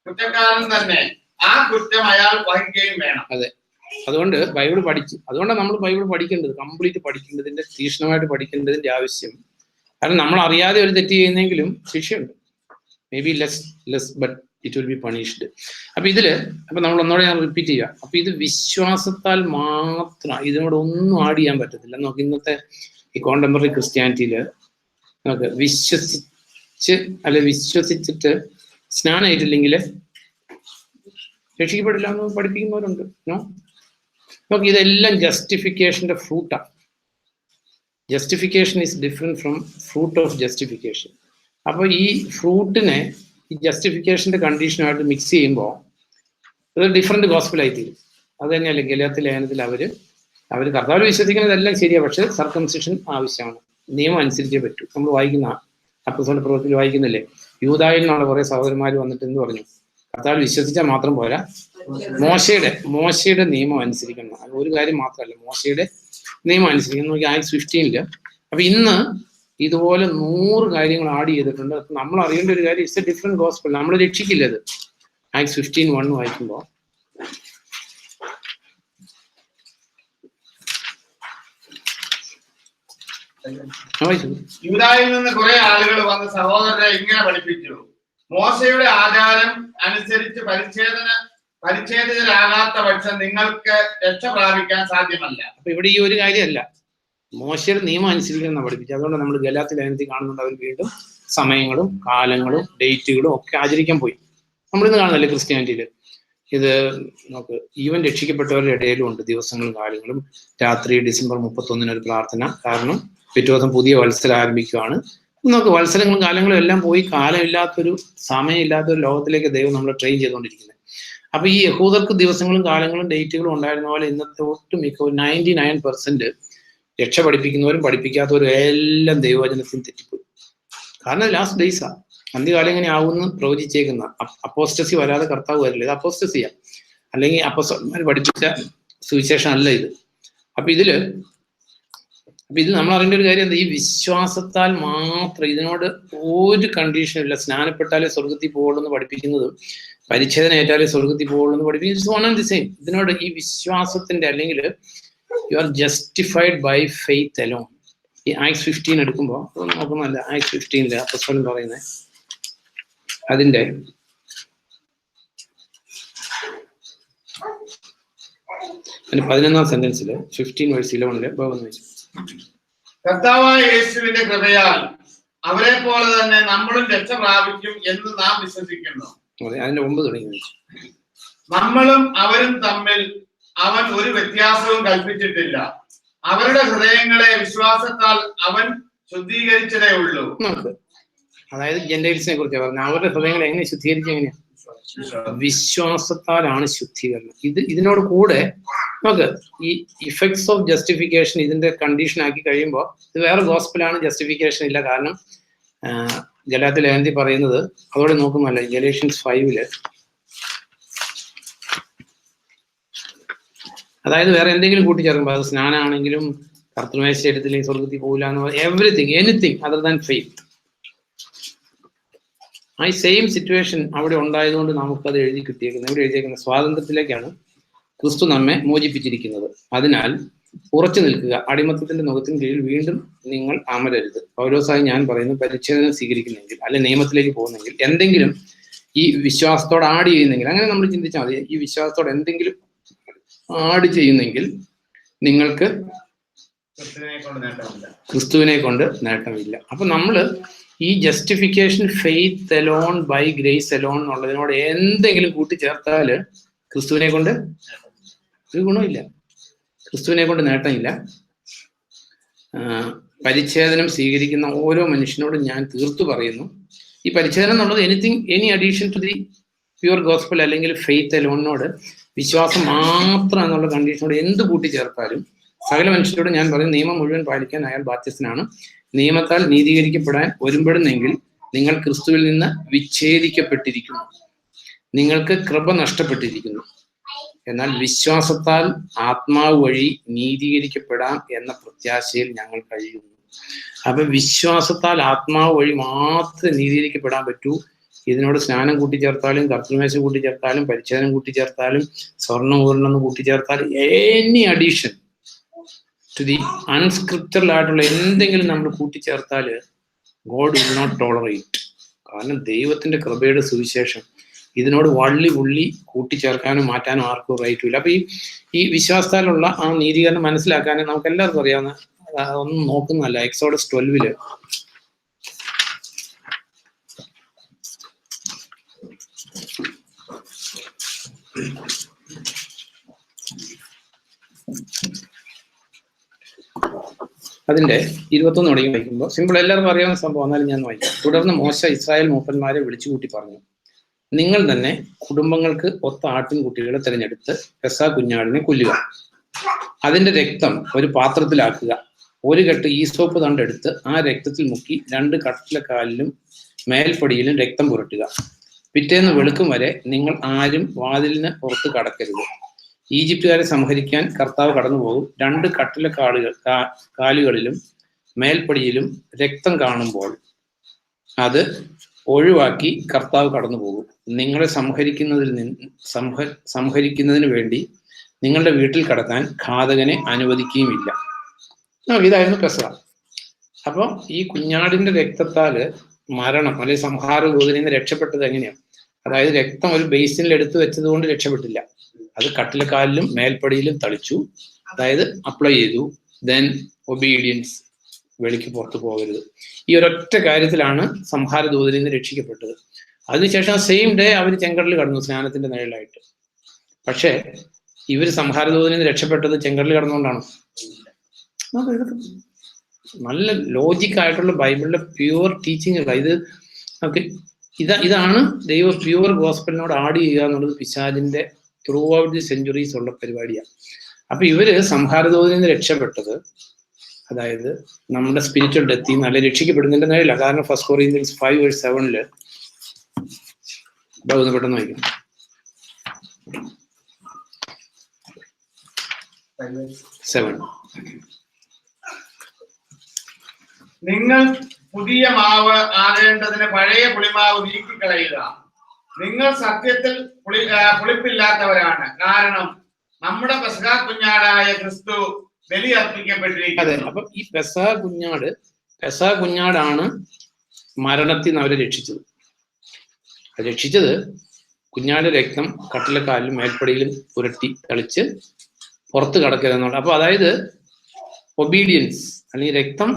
[SPEAKER 2] കുറ്റക്കാരൻ തന്നെ ആ കുറ്റം അയാൾ വഹിക്കുകയും വേണം.
[SPEAKER 1] അതെ, അതുകൊണ്ട് ബൈബിൾ പഠിച്ചു. അതുകൊണ്ടാണ് നമ്മൾ ബൈബിൾ പഠിക്കേണ്ടത്, കംപ്ലീറ്റ് പഠിക്കേണ്ടതിന്റെ, തീക്ഷ്ണമായിട്ട് പഠിക്കേണ്ടതിന്റെ ആവശ്യം. കാരണം നമ്മൾ അറിയാതെ ഒരു തെറ്റ് ചെയ്യുന്നെങ്കിലും ശിക്ഷയുണ്ട്. Maybe less but it will be punished. അപ്പൊ നമ്മൾ ഒന്നോടെ ഞാൻ റിപ്പീറ്റ് ചെയ്യുക. അപ്പൊ ഇത് വിശ്വാസത്താൽ മാത്രം, ഇതിനോട് ഒന്നും ആഡ് ചെയ്യാൻ പറ്റത്തില്ല. നമുക്ക് ഇന്നത്തെ ഈ കോണ്ടംപററി ക്രിസ്ത്യാനിറ്റിയില് നമുക്ക് വിശ്വസിച്ചിട്ട് സ്നാനം ആയിട്ടില്ലെങ്കിൽ രക്ഷിക്കപ്പെടില്ല എന്ന് പഠിപ്പിക്കുന്നവരുണ്ട്. നമുക്ക് ഇതെല്ലാം ജസ്റ്റിഫിക്കേഷന്റെ ഫ്രൂട്ടാണ്. Justification is different from fruit of justification. അപ്പൊ ഈ ഫ്രൂട്ടിനെ ഈ ജസ്റ്റിഫിക്കേഷന്റെ കണ്ടീഷനുമായിട്ട് മിക്സ് ചെയ്യുമ്പോൾ ഒരു ഡിഫറെന്റ് ഗോസ്പലായി തീരും. അത് തന്നെയല്ലേ ഗലാത്യ ലേഖനത്തിൽ അവര് കർത്താവിൽ വിശ്വസിക്കുന്നതെല്ലാം ശരിയാണ്, പക്ഷെ സർക്കംസിഷൻ ആവശ്യമാണ്, നിയമം അനുസരിച്ചേ പറ്റൂ. നമ്മൾ വായിക്കുന്ന അപ്പോസ്തല പ്രവൃത്തിയിൽ വായിക്കുന്നില്ലേ, യൂദായിൽ നിന്നുള്ള കുറെ സഹോദരന്മാർ വന്നിട്ട് എന്ന് പറഞ്ഞു, കർത്താവിൽ വിശ്വസിച്ചാൽ മാത്രം പോരാ, മോശയുടെ നിയമം അനുസരിക്കണം. അത് ഒരു കാര്യം മാത്രമല്ല, മോശയുടെ നിയമം അനുസരിക്കണം. നോക്കി Acts 15. അപ്പൊ ഇന്ന് ഇതുപോലെ 100 കാര്യങ്ങൾ ആഡ് ചെയ്തിട്ടുണ്ട്. നമ്മൾ അറിയേണ്ട ഒരു കാര്യം, ഇറ്റ്സ് എ ഡിഫറെന്റ് ഗോസ്പൽ. നമ്മൾ രക്ഷിക്കില്ല. അത് Acts 15:1 വായിക്കുമ്പോ
[SPEAKER 2] യൂദായിൽ നിന്ന് കുറെ ആളുകൾ വന്ന് സഹോദരരെ ഇങ്ങനെ പഠിപ്പിച്ചു, മോശയുടെ ആചാരം അനുസരിച്ച് പരിച്ഛേദിതരാകാത്ത പക്ഷം നിങ്ങൾക്ക് രക്ഷ പ്രാപിക്കാൻ സാധ്യമല്ല.
[SPEAKER 1] അപ്പൊ ഇവിടെ ഈ ഒരു കാര്യമല്ല, മോശയുടെ നിയമം അനുസരിക്കണം പഠിപ്പിച്ചു. അതുകൊണ്ട് നമ്മൾ ഗലാത്യ ലേഖനത്തിൽ കാണുന്നുണ്ട്, അവർ വീണ്ടും സമയങ്ങളും കാലങ്ങളും ഡേറ്റുകളും ഒക്കെ ആചരിക്കാൻ പോയി. നമ്മളിന്ന് കാണുന്നല്ലേ ക്രിസ്ത്യാനിറ്റിയിൽ ഇത് നമുക്ക് ഈവൻ രക്ഷിക്കപ്പെട്ടവരുടെ ഇടയിലും ഉണ്ട് ദിവസങ്ങളും കാലങ്ങളും. രാത്രി ഡിസംബർ 31 ഒരു പ്രാർത്ഥന, കാരണം പിറ്റേ ദിവസം പുതിയ വത്സരം ആരംഭിക്കുകയാണ്. നമുക്ക് വത്സരങ്ങളും കാലങ്ങളും എല്ലാം പോയി കാലമില്ലാത്തൊരു സമയമില്ലാത്തൊരു ലോകത്തിലേക്ക് ദൈവം നമ്മളെ ട്രെയിൻ ചെയ്തുകൊണ്ടിരിക്കുന്നത്. അപ്പൊ ഈ യഹൂദർക്ക് ദിവസങ്ങളും കാലങ്ങളും ഡേറ്റുകളും ഉണ്ടായിരുന്ന പോലെ ഇന്നത്തെ ഒട്ടുമിക്ക 99% രക്ഷ പഠിപ്പിക്കുന്നവരും പഠിപ്പിക്കാത്തവരും എല്ലാം ദൈവവചനത്തിൽ തെറ്റിപ്പോയി. കാരണം ലാസ്റ്റ് ഡേയ്സാ, അന്ത്യകാലം എങ്ങനെ ആവുമെന്ന് പ്രവചിച്ചേക്കുന്ന. അപ്പോസ്റ്റസി വരാതെ കർത്താവ് വരില്ല. ഇത് അപ്പോസ്റ്റസിയാ, അല്ലെങ്കിൽ അപ്പോസ്തലന്മാർ പഠിപ്പിച്ച സുവിശേഷം അല്ല ഇത്. അപ്പൊ ഇതിൽ നമ്മൾ അറിയേണ്ട ഒരു കാര്യം എന്താ, ഈ വിശ്വാസത്താൽ മാത്രം, ഇതിനോട് ഒരു കണ്ടീഷനും ഇല്ല. സ്നാനപ്പെട്ടാലേ സ്വർഗത്തിൽ പോകുള്ളൂ എന്ന് പഠിപ്പിക്കുന്നതും പരിച്ഛേദന ഏറ്റാലേ സ്വർഗത്തിൽ പോകുള്ളൂ എന്ന് പഠിപ്പിക്കുന്നത് വൺ ആൻഡ് ദി സെയിം. ഇതിനോട് ഈ വിശ്വാസത്തിന്റെ, അല്ലെങ്കിൽ you are justified by faith alone. ഈ ആക്സ് 15 എടുക്കുമ്പോൾ നോക്കുന്നല്ല, ആക്സ് 15 അപ്പോസ്തലൻ പറയുന്നത് അതിന്റെ 11ാം സെന്റൻസിൽ 15:11
[SPEAKER 2] കർത്താവായ യേശുവിന്റെ കൃപയാൽ അവരെ പോലെ തന്നെ നമ്മളും രക്ഷ പ്രാപിക്കും എന്ന് നാം വിശ്വസിക്കുന്നു.
[SPEAKER 1] അതിന്റെ 9 തുടങ്ങി.
[SPEAKER 2] നമ്മളും അവരും തമ്മിൽ അവൻ ഒരു വ്യത്യാസവും കൽപ്പിച്ചിട്ടില്ല. അവരുടെ ഹൃദയങ്ങളെ വിശ്വാസത്താൽ അവൻ ശുദ്ധീകരിച്ചതേ ഉള്ളൂ.
[SPEAKER 1] അതായത് ജെന്റൈൽസിനെ കുറിച്ച് പറഞ്ഞു. അവരുടെ ഹൃദയങ്ങളെ എങ്ങനെ ശുദ്ധീകരിക്കുക? എങ്ങനെയാ? വിശ്വാസത്താലാണ് ശുദ്ധീകരണം. ഇതിനോട് കൂടെ നമുക്ക് ഈ ഇഫക്ട്സ് ഓഫ് ജസ്റ്റിഫിക്കേഷൻ ഇതിന്റെ കണ്ടീഷൻ ആക്കി കഴിയുമ്പോൾ ഇത് വേറെ ഗോസ്പലാണ്, ജസ്റ്റിഫിക്കേഷൻ ഇല്ല. കാരണം ഗലാത്യ ലേഖനത്തിൽ പറയുന്നത് അതോടെ നോക്കുന്നല്ല. ഗലേഷ്യൻസ് 5 അതായത് വേറെ എന്തെങ്കിലും കൂട്ടിച്ചേർക്കുമ്പോൾ, അത് സ്നാനാണെങ്കിലും കർത്തൃമേശ എടുത്തില്ലെങ്കിൽ സ്വർഗത്തിൽ പോകില്ല എന്ന് പറയുന്നത്, everything anything other than faith. ആ സെയിം സിറ്റുവേഷൻ അവിടെ ഉണ്ടായതുകൊണ്ട് നമുക്കത് എഴുതി കിട്ടിയേക്കുന്നത്. ഇവിടെ എഴുതിയേക്കുന്ന സ്വാതന്ത്ര്യത്തിലേക്കാണ് ക്രിസ്തു നമ്മെ മോചിപ്പിച്ചിരിക്കുന്നത്. അതിനാൽ ഉറച്ചു നിൽക്കുക, അടിമത്തത്തിന്റെ നുഖത്തിന് കീഴിൽ വീണ്ടും നിങ്ങൾ അമരരുത്. പൗലോസായി ഞാൻ പറയുന്നു, പരിച്ഛേദന സ്വീകരിക്കുന്നെങ്കിൽ, അല്ലെ നിയമത്തിലേക്ക് പോകുന്നെങ്കിൽ, എന്തെങ്കിലും ഈ വിശ്വാസത്തോട് ആഡ് ചെയ്യുന്നെങ്കിൽ, അങ്ങനെ നമ്മൾ ചിന്തിച്ചാൽ മതി. ഈ വിശ്വാസത്തോട് എന്തെങ്കിലും ആഡ് ചെയ്യുന്നെങ്കിൽ നിങ്ങൾക്ക് ക്രിസ്തുവിനെ കൊണ്ട് നേട്ടമില്ല. അപ്പൊ നമ്മള് ഈ justification faith alone by grace alone എന്നുള്ളതിനോട് എന്തെങ്കിലും കൂട്ടിച്ചേർത്താല് ക്രിസ്തുവിനെ കൊണ്ട് ഒരു ഗുണമില്ല, ക്രിസ്തുവിനെ കൊണ്ട് നേട്ടമില്ല. പരിച്ഛേദനം സ്വീകരിക്കുന്ന ഓരോ മനുഷ്യനോടും ഞാൻ തീർത്തു പറയുന്നു, ഈ പരിച്ഛേദനം എന്നുള്ളത് any addition to the pure gospel അല്ലെങ്കിൽ ഫെയ്ത്ത് അലോണിനോട്, വിശ്വാസം മാത്രം എന്നുള്ള കണ്ടീഷനോട് എന്ത് കൂട്ടിച്ചേർത്താലും സകല മനുഷ്യരോട് ഞാൻ പറയും, നിയമം മുഴുവൻ പാലിക്കാൻ അയാൾ ബാധ്യസ്ഥനാണ്. നിയമത്താൽ നീതീകരിക്കപ്പെടാൻ ഒരുമ്പെടുന്നെങ്കിൽ നിങ്ങൾ ക്രിസ്തുവിൽ നിന്ന് വിച്ഛേദിക്കപ്പെട്ടിരിക്കുന്നു, നിങ്ങൾക്ക് കൃപ നഷ്ടപ്പെട്ടിരിക്കുന്നു. എന്നാൽ വിശ്വാസത്താൽ ആത്മാവ് വഴി നീതീകരിക്കപ്പെടാം എന്ന പ്രത്യാശയിൽ ഞങ്ങൾ കഴിയുന്നു. അപ്പൊ വിശ്വാസത്താൽ ആത്മാവ് വഴി മാത്രമേ നീതീകരിക്കപ്പെടാൻ പറ്റൂ. ഇതിനോട് സ്നാനം കൂട്ടിച്ചേർത്താലും, കർത്തൃമേശ കൂട്ടിച്ചേർത്താലും, പരിച്ഛേദനം കൂട്ടിച്ചേർത്താലും, സ്വർണ്ണ കൂട്ടിച്ചേർത്താലും, എനി അഡീഷൻ ടു ദി അൺസ്ക്രിപ്റ്ററൽ ആയിട്ടുള്ള എന്തെങ്കിലും നമ്മൾ കൂട്ടിച്ചേർത്താൽ ഗോഡ് വിൽ നോട്ട് ടോളറേറ്റ്. കാരണം ദൈവത്തിന്റെ കൃപയുടെ സുവിശേഷം ഇതിനോട് വള്ളി പുള്ളി കൂട്ടിച്ചേർക്കാനും മാറ്റാനും ആർക്കും റൈറ്റും ഇല്ല. അപ്പൊ ഈ വിശ്വാസത്താലുള്ള ആ നീതീകരണം മനസ്സിലാക്കാനും നമുക്ക് എല്ലാവർക്കും അറിയാവുന്ന, ഒന്നും നോക്കുന്നതല്ല. എക്സോഡസ് 12 അതിന്റെ 21 തുടങ്ങി വായിക്കുമ്പോൾ സിമ്പിൾ, എല്ലാവർക്കും അറിയാവുന്ന സംഭവം, എന്നാലും ഞാൻ വായിക്കാം. തുടർന്ന് മോശ ഇസ്രായേൽ മൂപ്പന്മാരെ വിളിച്ചുകൂട്ടി പറഞ്ഞു, നിങ്ങൾ തന്നെ കുടുംബങ്ങൾക്ക് ഒത്ത ആട്ടിൻകുട്ടികളെ തിരഞ്ഞെടുത്ത് പെസഹ കുഞ്ഞാടിനെ കൊല്ലുക. അതിന്റെ രക്തം ഒരു പാത്രത്തിലാക്കുക. ഒരു കെട്ട് ഈസോപ്പ് തണ്ടെടുത്ത് ആ രക്തത്തിൽ മുക്കി 2 കട്ടിലക്കാലിലും മേൽപ്പടിയിലും രക്തം പുരട്ടുക. പിറ്റേന്ന് വെളുക്കും വരെ നിങ്ങൾ ആരും വാതിലിന് പുറത്ത് കടക്കരുത്. ഈജിപ്തുകാരെ സംഹരിക്കാൻ കർത്താവ് കടന്നുപോകും. 2 കാലുകളിലും മേൽപ്പടിയിലും രക്തം കാണുമ്പോൾ അത് ഒഴിവാക്കി കർത്താവ് കടന്നുപോകും. നിങ്ങളെ സംഹരിക്കുന്നതിന് വേണ്ടി നിങ്ങളുടെ വീട്ടിൽ കടക്കാൻ ഘാതകനെ അനുവദിക്കുകയുമില്ല. ഇതായിരുന്നു പെസഹ. അപ്പൊ ഈ കുഞ്ഞാടിന്റെ രക്തത്താല് മരണം അല്ലെങ്കിൽ സംഹാര ദൂതനിൽ നിന്ന് രക്ഷപ്പെട്ടത് എങ്ങനെയാണ്? അതായത് രക്തം ഒരു ബേസിനിൽ എടുത്തു വെച്ചത് കൊണ്ട് രക്ഷപ്പെട്ടില്ല. അത് കട്ടിലക്കാലിലും മേൽപ്പടിയിലും തളിച്ചു, അതായത് അപ്ലൈ ചെയ്തു. ദെൻ ഒബീഡിയൻസ്, വെളിക്ക് പുറത്തു പോകരുത്. ഈ ഒരൊറ്റ കാര്യത്തിലാണ് സംഹാര ദൂതനിൽ നിന്ന് രക്ഷിക്കപ്പെട്ടത്. അതിനുശേഷം സെയിം ഡേ അവർ ചെങ്കടലിൽ കടന്നു സ്നാനത്തിന്റെ നിഴലായിട്ട്. പക്ഷേ ഇവർ സംഹാരദൂതനിൽ നിന്ന് രക്ഷപ്പെട്ടത് ചെങ്കടലിൽ കടന്നുകൊണ്ടാണ്. നല്ല ലോജിക്കായിട്ടുള്ള ബൈബിളിലെ പ്യുവർ ടീച്ചിങ് അല്ല ഇത്. ഓക്കെ, ഇതാണ് ദൈവ പ്യുവർ ഗോസ്പലിനോട് ആഡ് ചെയ്യുക എന്നുള്ളത് പിശാചിന്റെ ത്രൂ ഔട്ട് ദി സെഞ്ചുറീസ് ഉള്ള പരിപാടിയാണ്. അപ്പൊ ഇവര് സംഹാരദൂതനിൽ നിന്ന് രക്ഷപ്പെട്ടത്, അതായത് നമ്മുടെ സ്പിരിച്വൽ ഡെത്തിൽ നിന്ന് അല്ലെ രക്ഷിക്കപ്പെടുന്നതിന്റെ നിലയില്ല. കാരണം 1 Corinthians 5:7 പെട്ടെന്ന് വായിക്കും. 7.
[SPEAKER 2] നിങ്ങൾ പുതിയ മാവ് ആകേണ്ടതിന് പഴയ പുളിമാവ് നീക്കിക്കളയുക. നിങ്ങൾ സത്യത്തിൽ പുളിപ്പില്ലാത്തവരാണ്, കാരണം നമ്മുടെ പെസഹ കുഞ്ഞാടായ ക്രിസ്തു ബലി അർപ്പിക്കപ്പെട്ടിരിക്കുന്നു.
[SPEAKER 1] അതെ, അപ്പൊ ഈ പെസഹ കുഞ്ഞാടാണ് മരണത്തിൽ നിന്ന് അവരെ രക്ഷിച്ചത്. രക്ഷിച്ചത് കുഞ്ഞാട് രക്തം കട്ടിലക്കാലിലും മേൽപ്പടിയിലും പുരട്ടി തളിച്ച് പുറത്ത് കടക്കരുതെന്നുള്ള. അപ്പൊ അതായത് ഒബീഡിയൻസ് അല്ലെങ്കിൽ രക്തം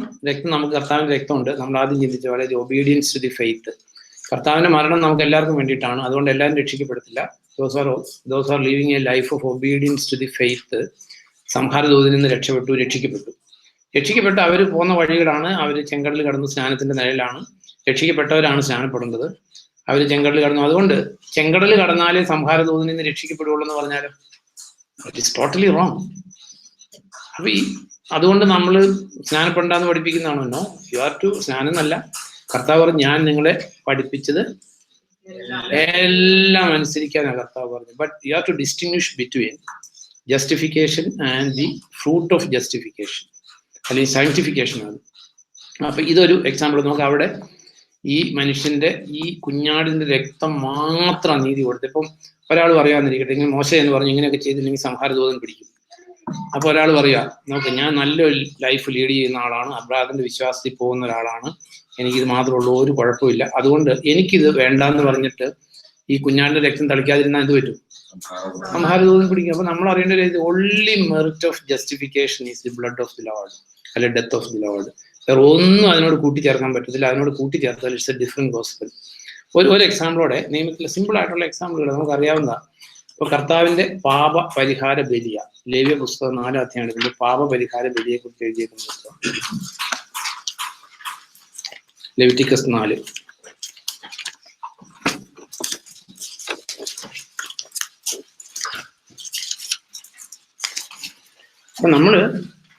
[SPEAKER 1] നമുക്ക് കർത്താവിന്റെ രക്തമുണ്ട്. നമ്മൾ ആദ്യം ചിന്തിച്ച പോലെ ഒബീഡിയൻസ് ടു ദി ഫെയ്ത്ത്. കർത്താവിന്റെ മരണം നമുക്ക് എല്ലാവർക്കും വേണ്ടിയിട്ടാണ്, അതുകൊണ്ട് എല്ലാവരും രക്ഷിക്കപ്പെടത്തില്ല. Those are living a life of obedience to the faith. സംഹാരദൂതനിൽ നിന്ന് രക്ഷിക്കപ്പെട്ടു അവർ പോകുന്ന വഴികളാണ്. അവർ ചെങ്കടലിൽ കടന്നു സ്നാനത്തിന്റെ നിഴലാണ്. രക്ഷിക്കപ്പെട്ടവരാണ് സ്നാനപ്പെടുന്നത്. അവർ ചെങ്കടലിൽ കടന്നു. അതുകൊണ്ട് ചെങ്കടൽ കടന്നാലേ സംഹാരദൂതനിൽ നിന്ന് രക്ഷിക്കപ്പെടുകയുള്ളൂ എന്ന് പറഞ്ഞാലും ഇറ്റ് ഈസ് ടോട്ടലി റോങ്. അപ്പൊ അതുകൊണ്ട് നമ്മൾ സ്നാനപ്പെടാന്ന് പഠിപ്പിക്കുന്നതാണോ? യു ആർ ടു സ്നാനം എന്നല്ല. കർത്താവ് പറഞ്ഞു, ഞാൻ നിങ്ങളെ പഠിപ്പിച്ചത് എല്ലാം അനുസരിക്കാനാണ് കർത്താവ് പറഞ്ഞു. But you are to distinguish between justification and the fruit of justification, അല്ലെങ്കിൽ സയന്റിഫിക്കേഷൻ ആണ്. അപ്പൊ ഇതൊരു എക്സാമ്പിൾ. നമുക്ക് അവിടെ ഈ മനുഷ്യന്റെ ഈ കുഞ്ഞാടിന്റെ രക്തം മാത്രം നീതി കൊടുത്ത്. ഇപ്പം ഒരാൾ പറയാന്നിരിക്കട്ടെ, ഇങ്ങനെ മോശ എന്ന് പറഞ്ഞ് ഇങ്ങനെയൊക്കെ ചെയ്തില്ലെങ്കിൽ സംഹാരദൂതൻ പിടിക്കും. അപ്പൊ ഒരാൾ പറയാ, നോക്ക് ഞാൻ നല്ലൊരു ലൈഫ് ലീഡ് ചെയ്യുന്ന ആളാണ്, അബ്രാഹത്തിന്റെ വിശ്വാസത്തിൽ പോകുന്ന ഒരാളാണ്, എനിക്കിത് മാത്രമുള്ളൂ, ഒരു കുഴപ്പമില്ല, അതുകൊണ്ട് എനിക്കിത് വേണ്ടാന്ന് പറഞ്ഞിട്ട് ഈ കുഞ്ഞാടിന്റെ രക്തം തളിക്കാതിരുന്നാൽ എന്ത് പറ്റും? സംഹാരദൂതൻ പിടിക്കും. അപ്പൊ നമ്മൾ അറിയേണ്ട ഒരു only merit of justification is the blood of the Lord, അല്ലെ ഡെത്ത് ഓഫ് ദി ലോർഡ്. വേറെ ഒന്നും അതിനോട് കൂട്ടിച്ചേർക്കാൻ പറ്റത്തില്ല. അതിനോട് കൂട്ടിച്ചേർത്താൽ ഇറ്റ്സ് എ ഡിഫറെന്റ് ഗോസ്പൽ. ഒരു എക്സാമ്പിളോടെ, നിയമത്തിലെ സിമ്പിൾ ആയിട്ടുള്ള എക്സാമ്പിളുകൾ നമുക്ക് അറിയാവുന്നതാണ്. ഇപ്പൊ കർത്താവിന്റെ പാപ പരിഹാര ബലിയ, ലേവ്യ പുസ്തകം 4 അധ്യായത്തിൽ പാപ പരിഹാര ബലിയെ കുറിച്ച് എഴുതിയിരിക്കുന്ന പുസ്തകം ലെവിറ്റിക്കസ് 4. അപ്പൊ നമ്മള്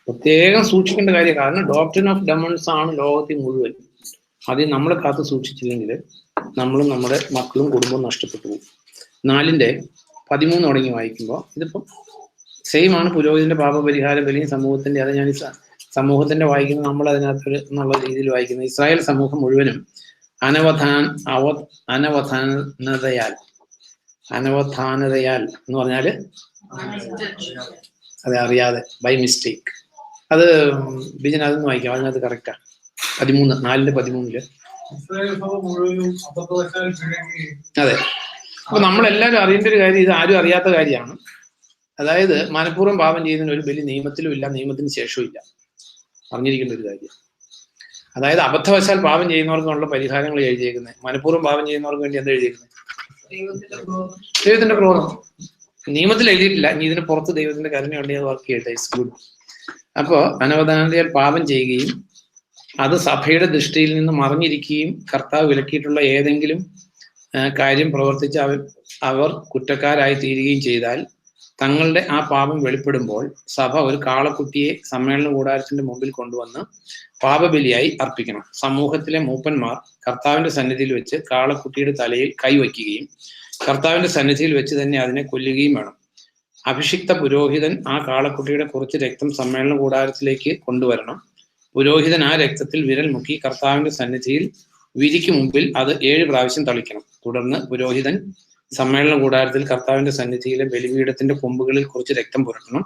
[SPEAKER 1] പ്രത്യേകം സൂക്ഷിക്കേണ്ട കാര്യം, കാരണം ഡോക്ട്രിൻ ഓഫ് ഡെമൺസ് ആണ് ലോകത്തിൽ മുഴുവൻ. അത് നമ്മൾ കാത്തു സൂക്ഷിച്ചില്ലെങ്കിൽ നമ്മളും നമ്മുടെ മക്കളും കുടുംബവും നഷ്ടപ്പെട്ടു പോകും. 4:13 തുടങ്ങി വായിക്കുമ്പോൾ ഇതിപ്പം സെയിം ആണ്. പുരോഹിതന്റെ പാപപരിഹാര ബലിയും സമൂഹത്തിന്റെ, അത് ഞാൻ സമൂഹത്തിന്റെ വായിക്കുന്നത്, നമ്മൾ അതിനകത്ത് എന്നുള്ള രീതിയിൽ വായിക്കുന്നത്. ഇസ്രായേൽ സമൂഹം മുഴുവനും അനവധാനതയാൽ എന്ന് പറഞ്ഞാല് അതെ, അറിയാതെ, ബൈ മിസ്റ്റേക്ക്. അത് ബിജൻ അതൊന്ന് വായിക്കാം, അതിനകത്ത് കറക്റ്റാ. 4:13. അതെ. അപ്പൊ നമ്മളെല്ലാവരും അറിയേണ്ട ഒരു കാര്യം, ഇത് ആരും അറിയാത്ത കാര്യമാണ്. അതായത് മനഃപൂർവ്വം പാപം ചെയ്യുന്നതിന് ഒരു ബലി നിയമത്തിലും ഇല്ല, നിയമത്തിന് ശേഷവും ഇല്ല. അറിഞ്ഞിരിക്കേണ്ട ഒരു കാര്യം. അതായത് അബദ്ധവശാൽ പാപം ചെയ്യുന്നവർക്കുള്ള പരിഹാരങ്ങൾ എഴുതിയേക്കുന്നത്. മനഃപൂർവ്വം പാപം ചെയ്യുന്നവർക്ക് വേണ്ടി എന്താ എഴുതിയേക്കുന്നത്? ദൈവത്തിന്റെ ക്രോധം. നിയമത്തിൽ എഴുതിയിട്ടില്ല. ഇനി ഇതിന് പുറത്ത് ദൈവത്തിന്റെ കരുണയുണ്ടെങ്കിൽ വർക്ക് ചെയ്യട്ടെ, ഇറ്റ്സ് ഗുഡ്. അപ്പോ അനവധാനതയാൽ പാപം ചെയ്യുകയും അത് സഭയുടെ ദൃഷ്ടിയിൽ നിന്ന് മറിഞ്ഞിരിക്കുകയും കർത്താവ് വിലക്കിയിട്ടുള്ള ഏതെങ്കിലും കാര്യം പ്രവർത്തിച്ച് അവർ കുറ്റക്കാരായി തീരുകയും ചെയ്താൽ തങ്ങളുടെ ആ പാപം വെളിപ്പെടുമ്പോൾ സഭ ഒരു കാളക്കുട്ടിയെ സമ്മേളന കൂടാരത്തിന്റെ മുമ്പിൽ കൊണ്ടുവന്ന് പാപബലിയായി അർപ്പിക്കണം. സമൂഹത്തിലെ മൂപ്പന്മാർ കർത്താവിന്റെ സന്നിധിയിൽ വെച്ച് കാളക്കുട്ടിയുടെ തലയിൽ കൈവയ്ക്കുകയും കർത്താവിന്റെ സന്നിധിയിൽ വെച്ച് തന്നെ അതിനെ കൊല്ലുകയും വേണം. അഭിഷിക്ത പുരോഹിതൻ ആ കാളക്കുട്ടിയുടെ കുറച്ച് രക്തം സമ്മേളന കൂടാരത്തിലേക്ക് കൊണ്ടുവരണം. പുരോഹിതൻ ആ രക്തത്തിൽ വിരൽ മുക്കി കർത്താവിന്റെ സന്നിധിയിൽ വിധിക്ക് മുമ്പിൽ അത് 7 പ്രാവശ്യം തളിക്കണം. തുടർന്ന് പുരോഹിതൻ സമ്മേളന കൂടാരത്തിൽ കർത്താവിന്റെ സന്നിധിയിലെ ബലിപീഠത്തിന്റെ കൊമ്പുകളിൽ കുറച്ച് രക്തം പുരട്ടണം.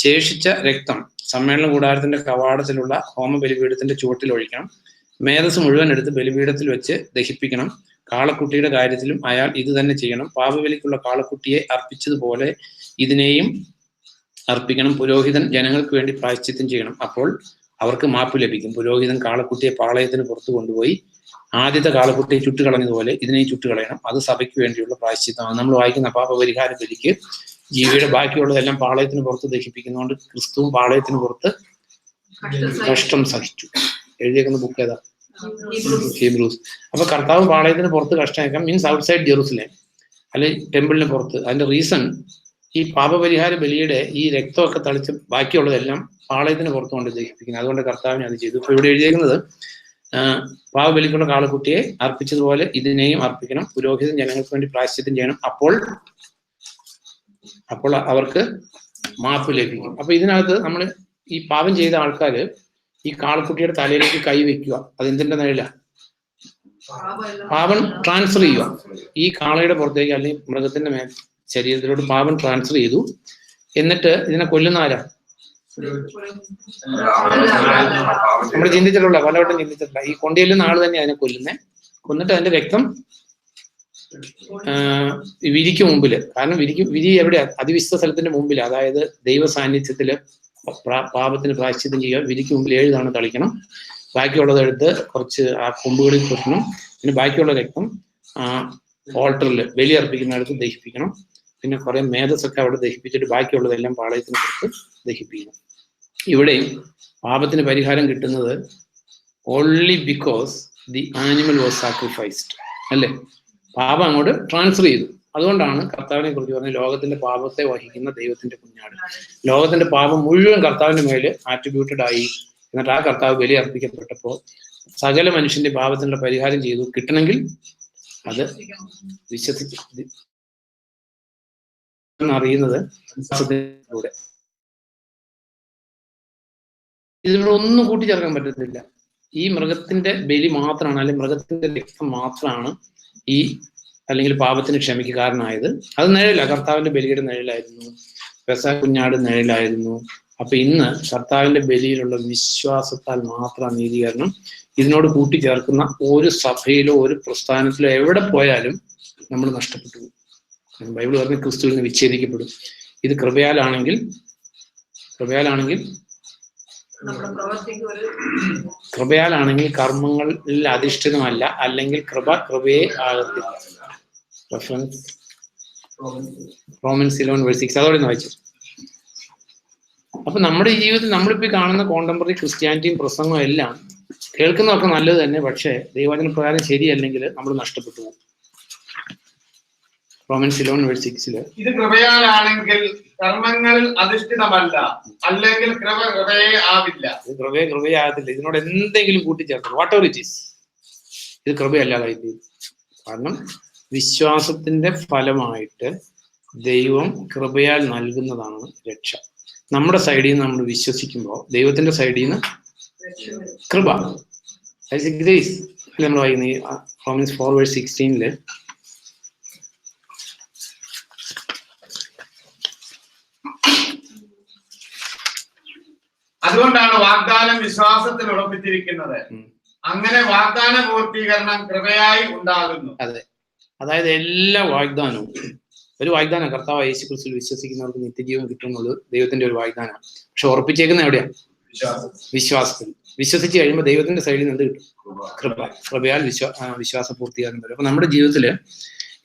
[SPEAKER 1] ശേഷിച്ച രക്തം സമ്മേളന കൂടാരത്തിന്റെ കവാടത്തിലുള്ള ഹോമ ബലിപീഠത്തിന്റെ ചുവട്ടിൽ ഒഴിക്കണം. മേധസ് മുഴുവൻ എടുത്ത് ബലിപീഠത്തിൽ വെച്ച് ദഹിപ്പിക്കണം. കാളക്കുട്ടിയുടെ കാര്യത്തിലും അയാൾ ഇത് തന്നെ ചെയ്യണം. പാപബലിക്കുള്ള കാളക്കുട്ടിയെ അർപ്പിച്ചതുപോലെ ഇതിനെയും അർപ്പിക്കണം. പുരോഹിതൻ ജനങ്ങൾക്ക് വേണ്ടി പ്രായശ്ചിത്തം ചെയ്യണം. അപ്പോൾ അവർക്ക് മാപ്പ് ലഭിക്കും. പുരോഹിതൻ കാളക്കുട്ടിയെ പാളയത്തിന് പുറത്ത് കൊണ്ടുപോയി ആദ്യത്തെ കാളക്കുട്ടിയെ ചുട്ടുകളഞ്ഞതുപോലെ ഇതിനെ ചുട്ടുകളയണം. അത് സഭയ്ക്ക് വേണ്ടിയുള്ള പ്രായശ്ചിത്തമാണ്. നമ്മൾ വായിക്കുന്ന പാപപരിഹാര ബലിക്ക് ജീവിയുടെ ബാക്കിയുള്ളതെല്ലാം പാളയത്തിന് പുറത്ത് ദഹിപ്പിക്കുന്നതുകൊണ്ട് ക്രിസ്തുവും പാളയത്തിന് പുറത്ത് കഷ്ടം സഹിച്ചു. എഴുതിയേക്കുന്ന ബുക്ക് ഏതാ? ഹീബ്രൂസ്. അപ്പൊ കർത്താവ് പാളയത്തിന് പുറത്ത് കഷ്ടം മീൻസ് ഔട്ട്സൈഡ് ജെറൂസലേം, അല്ലെങ്കിൽ ടെമ്പിളിന് പുറത്ത്. അതിന്റെ റീസൺ ഈ പാപപരിഹാര ബലിയുടെ ഈ രക്തമൊക്കെ തളിച്ച് ബാക്കിയുള്ളതെല്ലാം പാളയത്തിന് പുറത്ത് കൊണ്ട് ദഹിപ്പിക്കുന്നത്. അതുകൊണ്ട് കർത്താവിനെ അത് ചെയ്തു. ഇപ്പൊ ഇവിടെ എഴുതിയേക്കുന്നത് പാപബലിക്കുള്ള കാളക്കുട്ടിയെ അർപ്പിച്ചതുപോലെ ഇതിനെയും അർപ്പിക്കണം. പുരോഹിതൻ ജനങ്ങൾക്ക് വേണ്ടി പ്രായശ്ചിത്തം ചെയ്യണം. അപ്പോൾ അവർക്ക് മാപ്പ് ലഭിക്കും. അപ്പൊ ഇതിനകത്ത് നമ്മൾ ഈ പാപം ചെയ്ത ആൾക്കാര് ഈ കാളക്കുട്ടിയുടെ തലയിലേക്ക് കൈ വെക്കുക. അതെന്തിന്റെ നിഴല? പാപം ട്രാൻസ്ഫർ ചെയ്യുക. ഈ കാളയുടെ പുറത്തേക്ക് അല്ലെങ്കിൽ മൃഗത്തിന്റെ ശരീരത്തിലോട്ട് പാപം ട്രാൻസ്ഫർ ചെയ്തു. എന്നിട്ട് ഇതിനെ കൊല്ലുന്ന ആരാ? നമ്മൾ ചിന്തിച്ചിട്ടുള്ള പലവട്ടം ചിന്തിച്ചിട്ടില്ല. ഈ കൊണ്ടുചെല്ലുന്ന ആള് തന്നെ അതിനെ കൊന്നിട്ട് അതിന്റെ രക്തം വിരിക്ക് മുമ്പില്, കാരണം വിരി എവിടെയാ? അതിവിശുദ്ധ സ്ഥലത്തിന്റെ മുമ്പിൽ, അതായത് ദൈവ സാന്നിധ്യത്തില് പാപത്തിന് പ്രായശ്ചിത്തം ചെയ്യുക. വിരിക്ക് മുമ്പിൽ 7 തവണ തളിക്കണം. ബാക്കിയുള്ളതെടുത്ത് കുറച്ച് ആ കൊമ്പുകളിൽ കൊട്ടണം. പിന്നെ ബാക്കിയുള്ള രക്തം ഓൾട്ടറിൽ ബലി അർപ്പിക്കുന്നിടത്ത് ദഹിപ്പിക്കണം. പിന്നെ കുറെ മേധസ്സൊക്കെ അവിടെ ദഹിപ്പിച്ചിട്ട് ബാക്കിയുള്ളതെല്ലാം പാളയത്തിന് പുറത്ത് ദഹിപ്പിക്കണം. ഇവിടെയും പാപത്തിന് പരിഹാരം കിട്ടുന്നത് only because the animal was sacrificed, അല്ലേ? പാപം അങ്ങോട്ട് ട്രാൻസ്ഫർ ചെയ്തു. അതുകൊണ്ടാണ് കർത്താവിനെ കുറിച്ച് പറഞ്ഞ ലോകത്തിന്റെ പാപത്തെ വഹിക്കുന്ന ദൈവത്തിന്റെ കുഞ്ഞാട്. ലോകത്തിന്റെ പാപം മുഴുവൻ കർത്താവിന്റെ മേല് ആട്രിബ്യൂട്ടഡ് ആയി. എന്നിട്ട് ആ കർത്താവ് ബലി അർപ്പിക്കപ്പെട്ടപ്പോൾ സകല മനുഷ്യന്റെ പാപത്തിനുള്ള പരിഹാരം ചെയ്തു. കിട്ടണമെങ്കിൽ അത് വിശ്വസിച്ച് അറിയുന്നത് വിശ്വാസത്തിലൂടെ. ഇതിലൂടെ ഒന്നും കൂട്ടിച്ചേർക്കാൻ പറ്റത്തില്ല. ഈ മൃഗത്തിന്റെ ബലി മാത്രമാണ്, അല്ലെങ്കിൽ മൃഗത്തിന്റെ രക്തം മാത്രമാണ് ഈ അല്ലെങ്കിൽ പാപത്തിന് ക്ഷമയ്ക്ക് കാരണമായത്. അത് നിഴല, കർത്താവിന്റെ ബലിയുടെ നിഴലായിരുന്നു. പെസഹ കുഞ്ഞാട് നിഴലായിരുന്നു. അപ്പൊ ഇന്ന് കർത്താവിന്റെ ബലിയിലുള്ള വിശ്വാസത്താൽ മാത്രം നീതീകരണം. ഇതിനോട് കൂട്ടിച്ചേർക്കുന്ന ഒരു സഭയിലോ ഒരു പ്രസ്ഥാനത്തിലോ എവിടെ പോയാലും നമ്മൾ നഷ്ടപ്പെട്ടു പോകും. ബൈബിൾ പറഞ്ഞ ക്രിസ്തുവിൽ നിന്ന് വിച്ഛേദിക്കപ്പെടും. ഇത് കൃപയാലാണെങ്കിൽ കർമ്മങ്ങളിൽ അധിഷ്ഠിതമല്ല, അല്ലെങ്കിൽ കൃപയെ ആകത്തില്ല. Reference Romans 11:6. അതോടെ ഒന്ന് വായിച്ചു. അപ്പൊ നമ്മുടെ ഈ ജീവിതത്തിൽ നമ്മളിപ്പോ കാണുന്ന കോണ്ടംപററി ക്രിസ്ത്യാനിറ്റിയും പ്രസംഗവും എല്ലാം കേൾക്കുന്നതൊക്കെ നല്ലത് തന്നെ, പക്ഷേ ദൈവവചന പ്രകാരം ശരിയല്ലെങ്കിൽ നമ്മൾ നഷ്ടപ്പെട്ടു പോകും. റോമൻസ് 11:6
[SPEAKER 2] ഇത് കൃപയാലാണെങ്കിൽ കർമ്മങ്ങളിൽ അധിഷ്ഠിതമല്ല, അല്ലെങ്കിൽ കൃപയെ ആവില്ല.
[SPEAKER 1] ഇത് കൃപയെ ആകത്തില്ല. ഇതിനോട് എന്തെങ്കിലും കൂട്ടിച്ചേർക്കണം, വാട്ട് എവർ ഇറ്റ് ഈസ്, ഇത് കൃപയല്ലാതായി തീരും. കാരണം വിശ്വാസത്തിന്റെ ഫലമായിട്ട് ദൈവം കൃപയാൽ നൽകുന്നതാണ് രക്ഷ. നമ്മുടെ സൈഡിൽ നിന്ന് നമ്മൾ വിശ്വസിക്കുമ്പോൾ ദൈവത്തിന്റെ സൈഡിൽ നിന്ന് കൃപ, ഗ്രേസ്. നമ്മൾ വായിക്കുന്ന ഈ റോമൻസ് 4:16
[SPEAKER 2] അതുകൊണ്ടാണ് വാഗ്ദാനം വിശ്വാസത്തിൽ ഉറപ്പിച്ചിരിക്കുന്നത്. അങ്ങനെ വാഗ്ദാന പൂർത്തീകരണം കൃപയായി ഉണ്ടാകുന്നു.
[SPEAKER 1] അതെ, അതായത് എല്ലാ വാഗ്ദാനവും ഒരു വാഗ്ദാനം. കർത്താവ് യേശുക്രിസ്തുവിൽ വിശ്വസിക്കുന്നവർക്ക് നിത്യജീവൻ കിട്ടുന്നത് ദൈവത്തിന്റെ ഒരു വാഗ്ദാനമാണ്. പക്ഷെ ഉറപ്പിച്ചേക്കുന്ന എവിടെയാ? വിശ്വാസത്തിൽ. വിശ്വസിച്ച് കഴിയുമ്പോൾ ദൈവത്തിന്റെ സൈഡിൽ നിന്ന് എന്ത് കിട്ടും? കൃപയാൽ വിശ്വാസ പൂർത്തീകരണം വരും. അപ്പൊ നമ്മുടെ ജീവിതത്തില്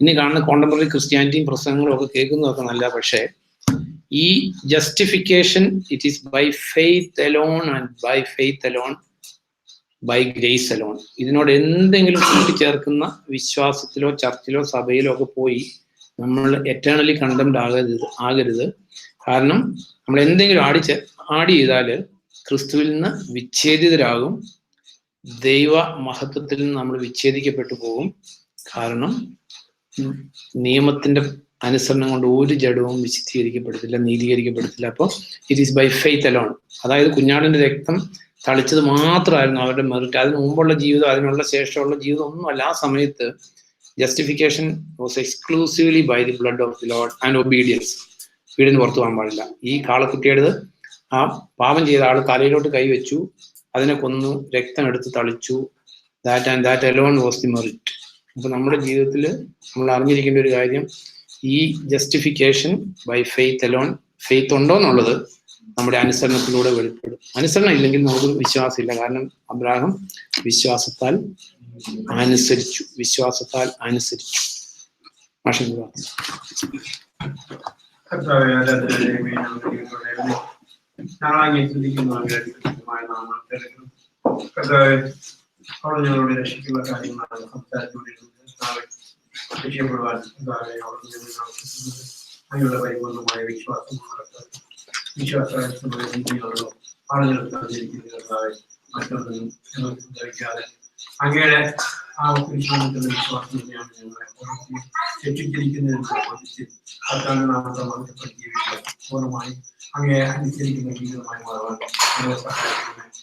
[SPEAKER 1] ഇനി കാണുന്ന കോണ്ടംപററി ക്രിസ്ത്യാനിറ്റിയും പ്രസംഗങ്ങളും ഒക്കെ കേൾക്കുന്നതൊക്കെ നല്ല, പക്ഷേ ഈ justification it is by faith alone and by faith alone by grace alone. ഇതിനോട് എന്തെങ്കിലും കൂട്ടിച്ചേർക്കുന്ന വിശ്വാസത്തിലോ ചർച്ചിലോ സഭയിലോ ഒക്കെ പോയി നമ്മൾ എറ്റേണലി കണ്ടംഡ് ആകരുത്. കാരണം നമ്മൾ എന്തെങ്കിലും ആഡ് ചെയ്താല് ക്രിസ്തുവിൽ നിന്ന് വിച്ഛേദിതരാകും. ദൈവ മഹത്വത്തിൽ നിന്ന് നമ്മൾ വിച്ഛേദിക്കപ്പെട്ടു പോകും. കാരണം നിയമത്തിന്റെ അനുസരണം കൊണ്ട് ഒരു ജഡവും വിശുദ്ധീകരിക്കപ്പെടത്തില്ല, നീതീകരിക്കപ്പെടത്തില്ല. അപ്പോൾ it is by faith alone. അതായത് കുഞ്ഞാടിന്റെ രക്തം തളിച്ചത് മാത്രമായിരുന്നു അവരുടെ മെറിറ്റ്. അതിന് മുമ്പുള്ള ജീവിതം, അതിനുള്ള ശേഷമുള്ള ജീവിതം ഒന്നുമല്ല. ആ സമയത്ത് justification was exclusively by the blood of the Lord and obedience. വീടിന് പുറത്തു പോകാൻ പാടില്ല. ഈ കാളക്കുട്ടിയുടെ ആ പാപം ചെയ്ത ആൾ തലയിലോട്ട് കൈവച്ചു, അതിനെ കൊന്നു, രക്തം എടുത്ത് തളിച്ചു. That alone was the merit. അപ്പൊ നമ്മുടെ ജീവിതത്തിൽ നമ്മൾ അറിഞ്ഞിരിക്കേണ്ട ഒരു കാര്യം, ഈ justification by faith alone, faith ഉണ്ടോ എന്നുള്ളത് നമ്മുടെ അനുസരണത്തിലൂടെ വെളിപ്പെടും. അനുസരണം ഇല്ലെങ്കിൽ നമുക്ക് വിശ്വാസമില്ല. കാരണം അബ്രാഹാം വിശ്വാസത്താൽ അനുസരിച്ചു.
[SPEAKER 6] അവിടെ ഞങ്ങളുടെ രക്ഷിക്കുന്ന കാര്യങ്ങളാണ് സംസാരിച്ചുകൊണ്ടിരുന്നത്. രക്ഷപ്പെടുവാൻ അതിനുള്ള പരിപൂർണമായ വിശ്വാസം രീതിയിലുള്ള ആളുകൾ തന്നിരിക്കുന്നതായി മറ്റൊന്നും ഞങ്ങൾക്ക് ധരിക്കാതെ അങ്ങയുടെ ആ വിശ്വാസത്തിന്റെ വിശ്വാസം തന്നെയാണ് ഞങ്ങളെ രക്ഷിച്ചിരിക്കുന്നതിന് സംബന്ധിച്ച് കർത്താവിന്റെ നാമത്തെ മഹത്വപ്പെടുത്തിയ വിശ്വാസം പൂർണ്ണമായി അങ്ങയെ അനുസരിക്കുന്ന ജീവിതമായി മാറുവാൻ ഞങ്ങളെ സഹായിക്കുന്നത്.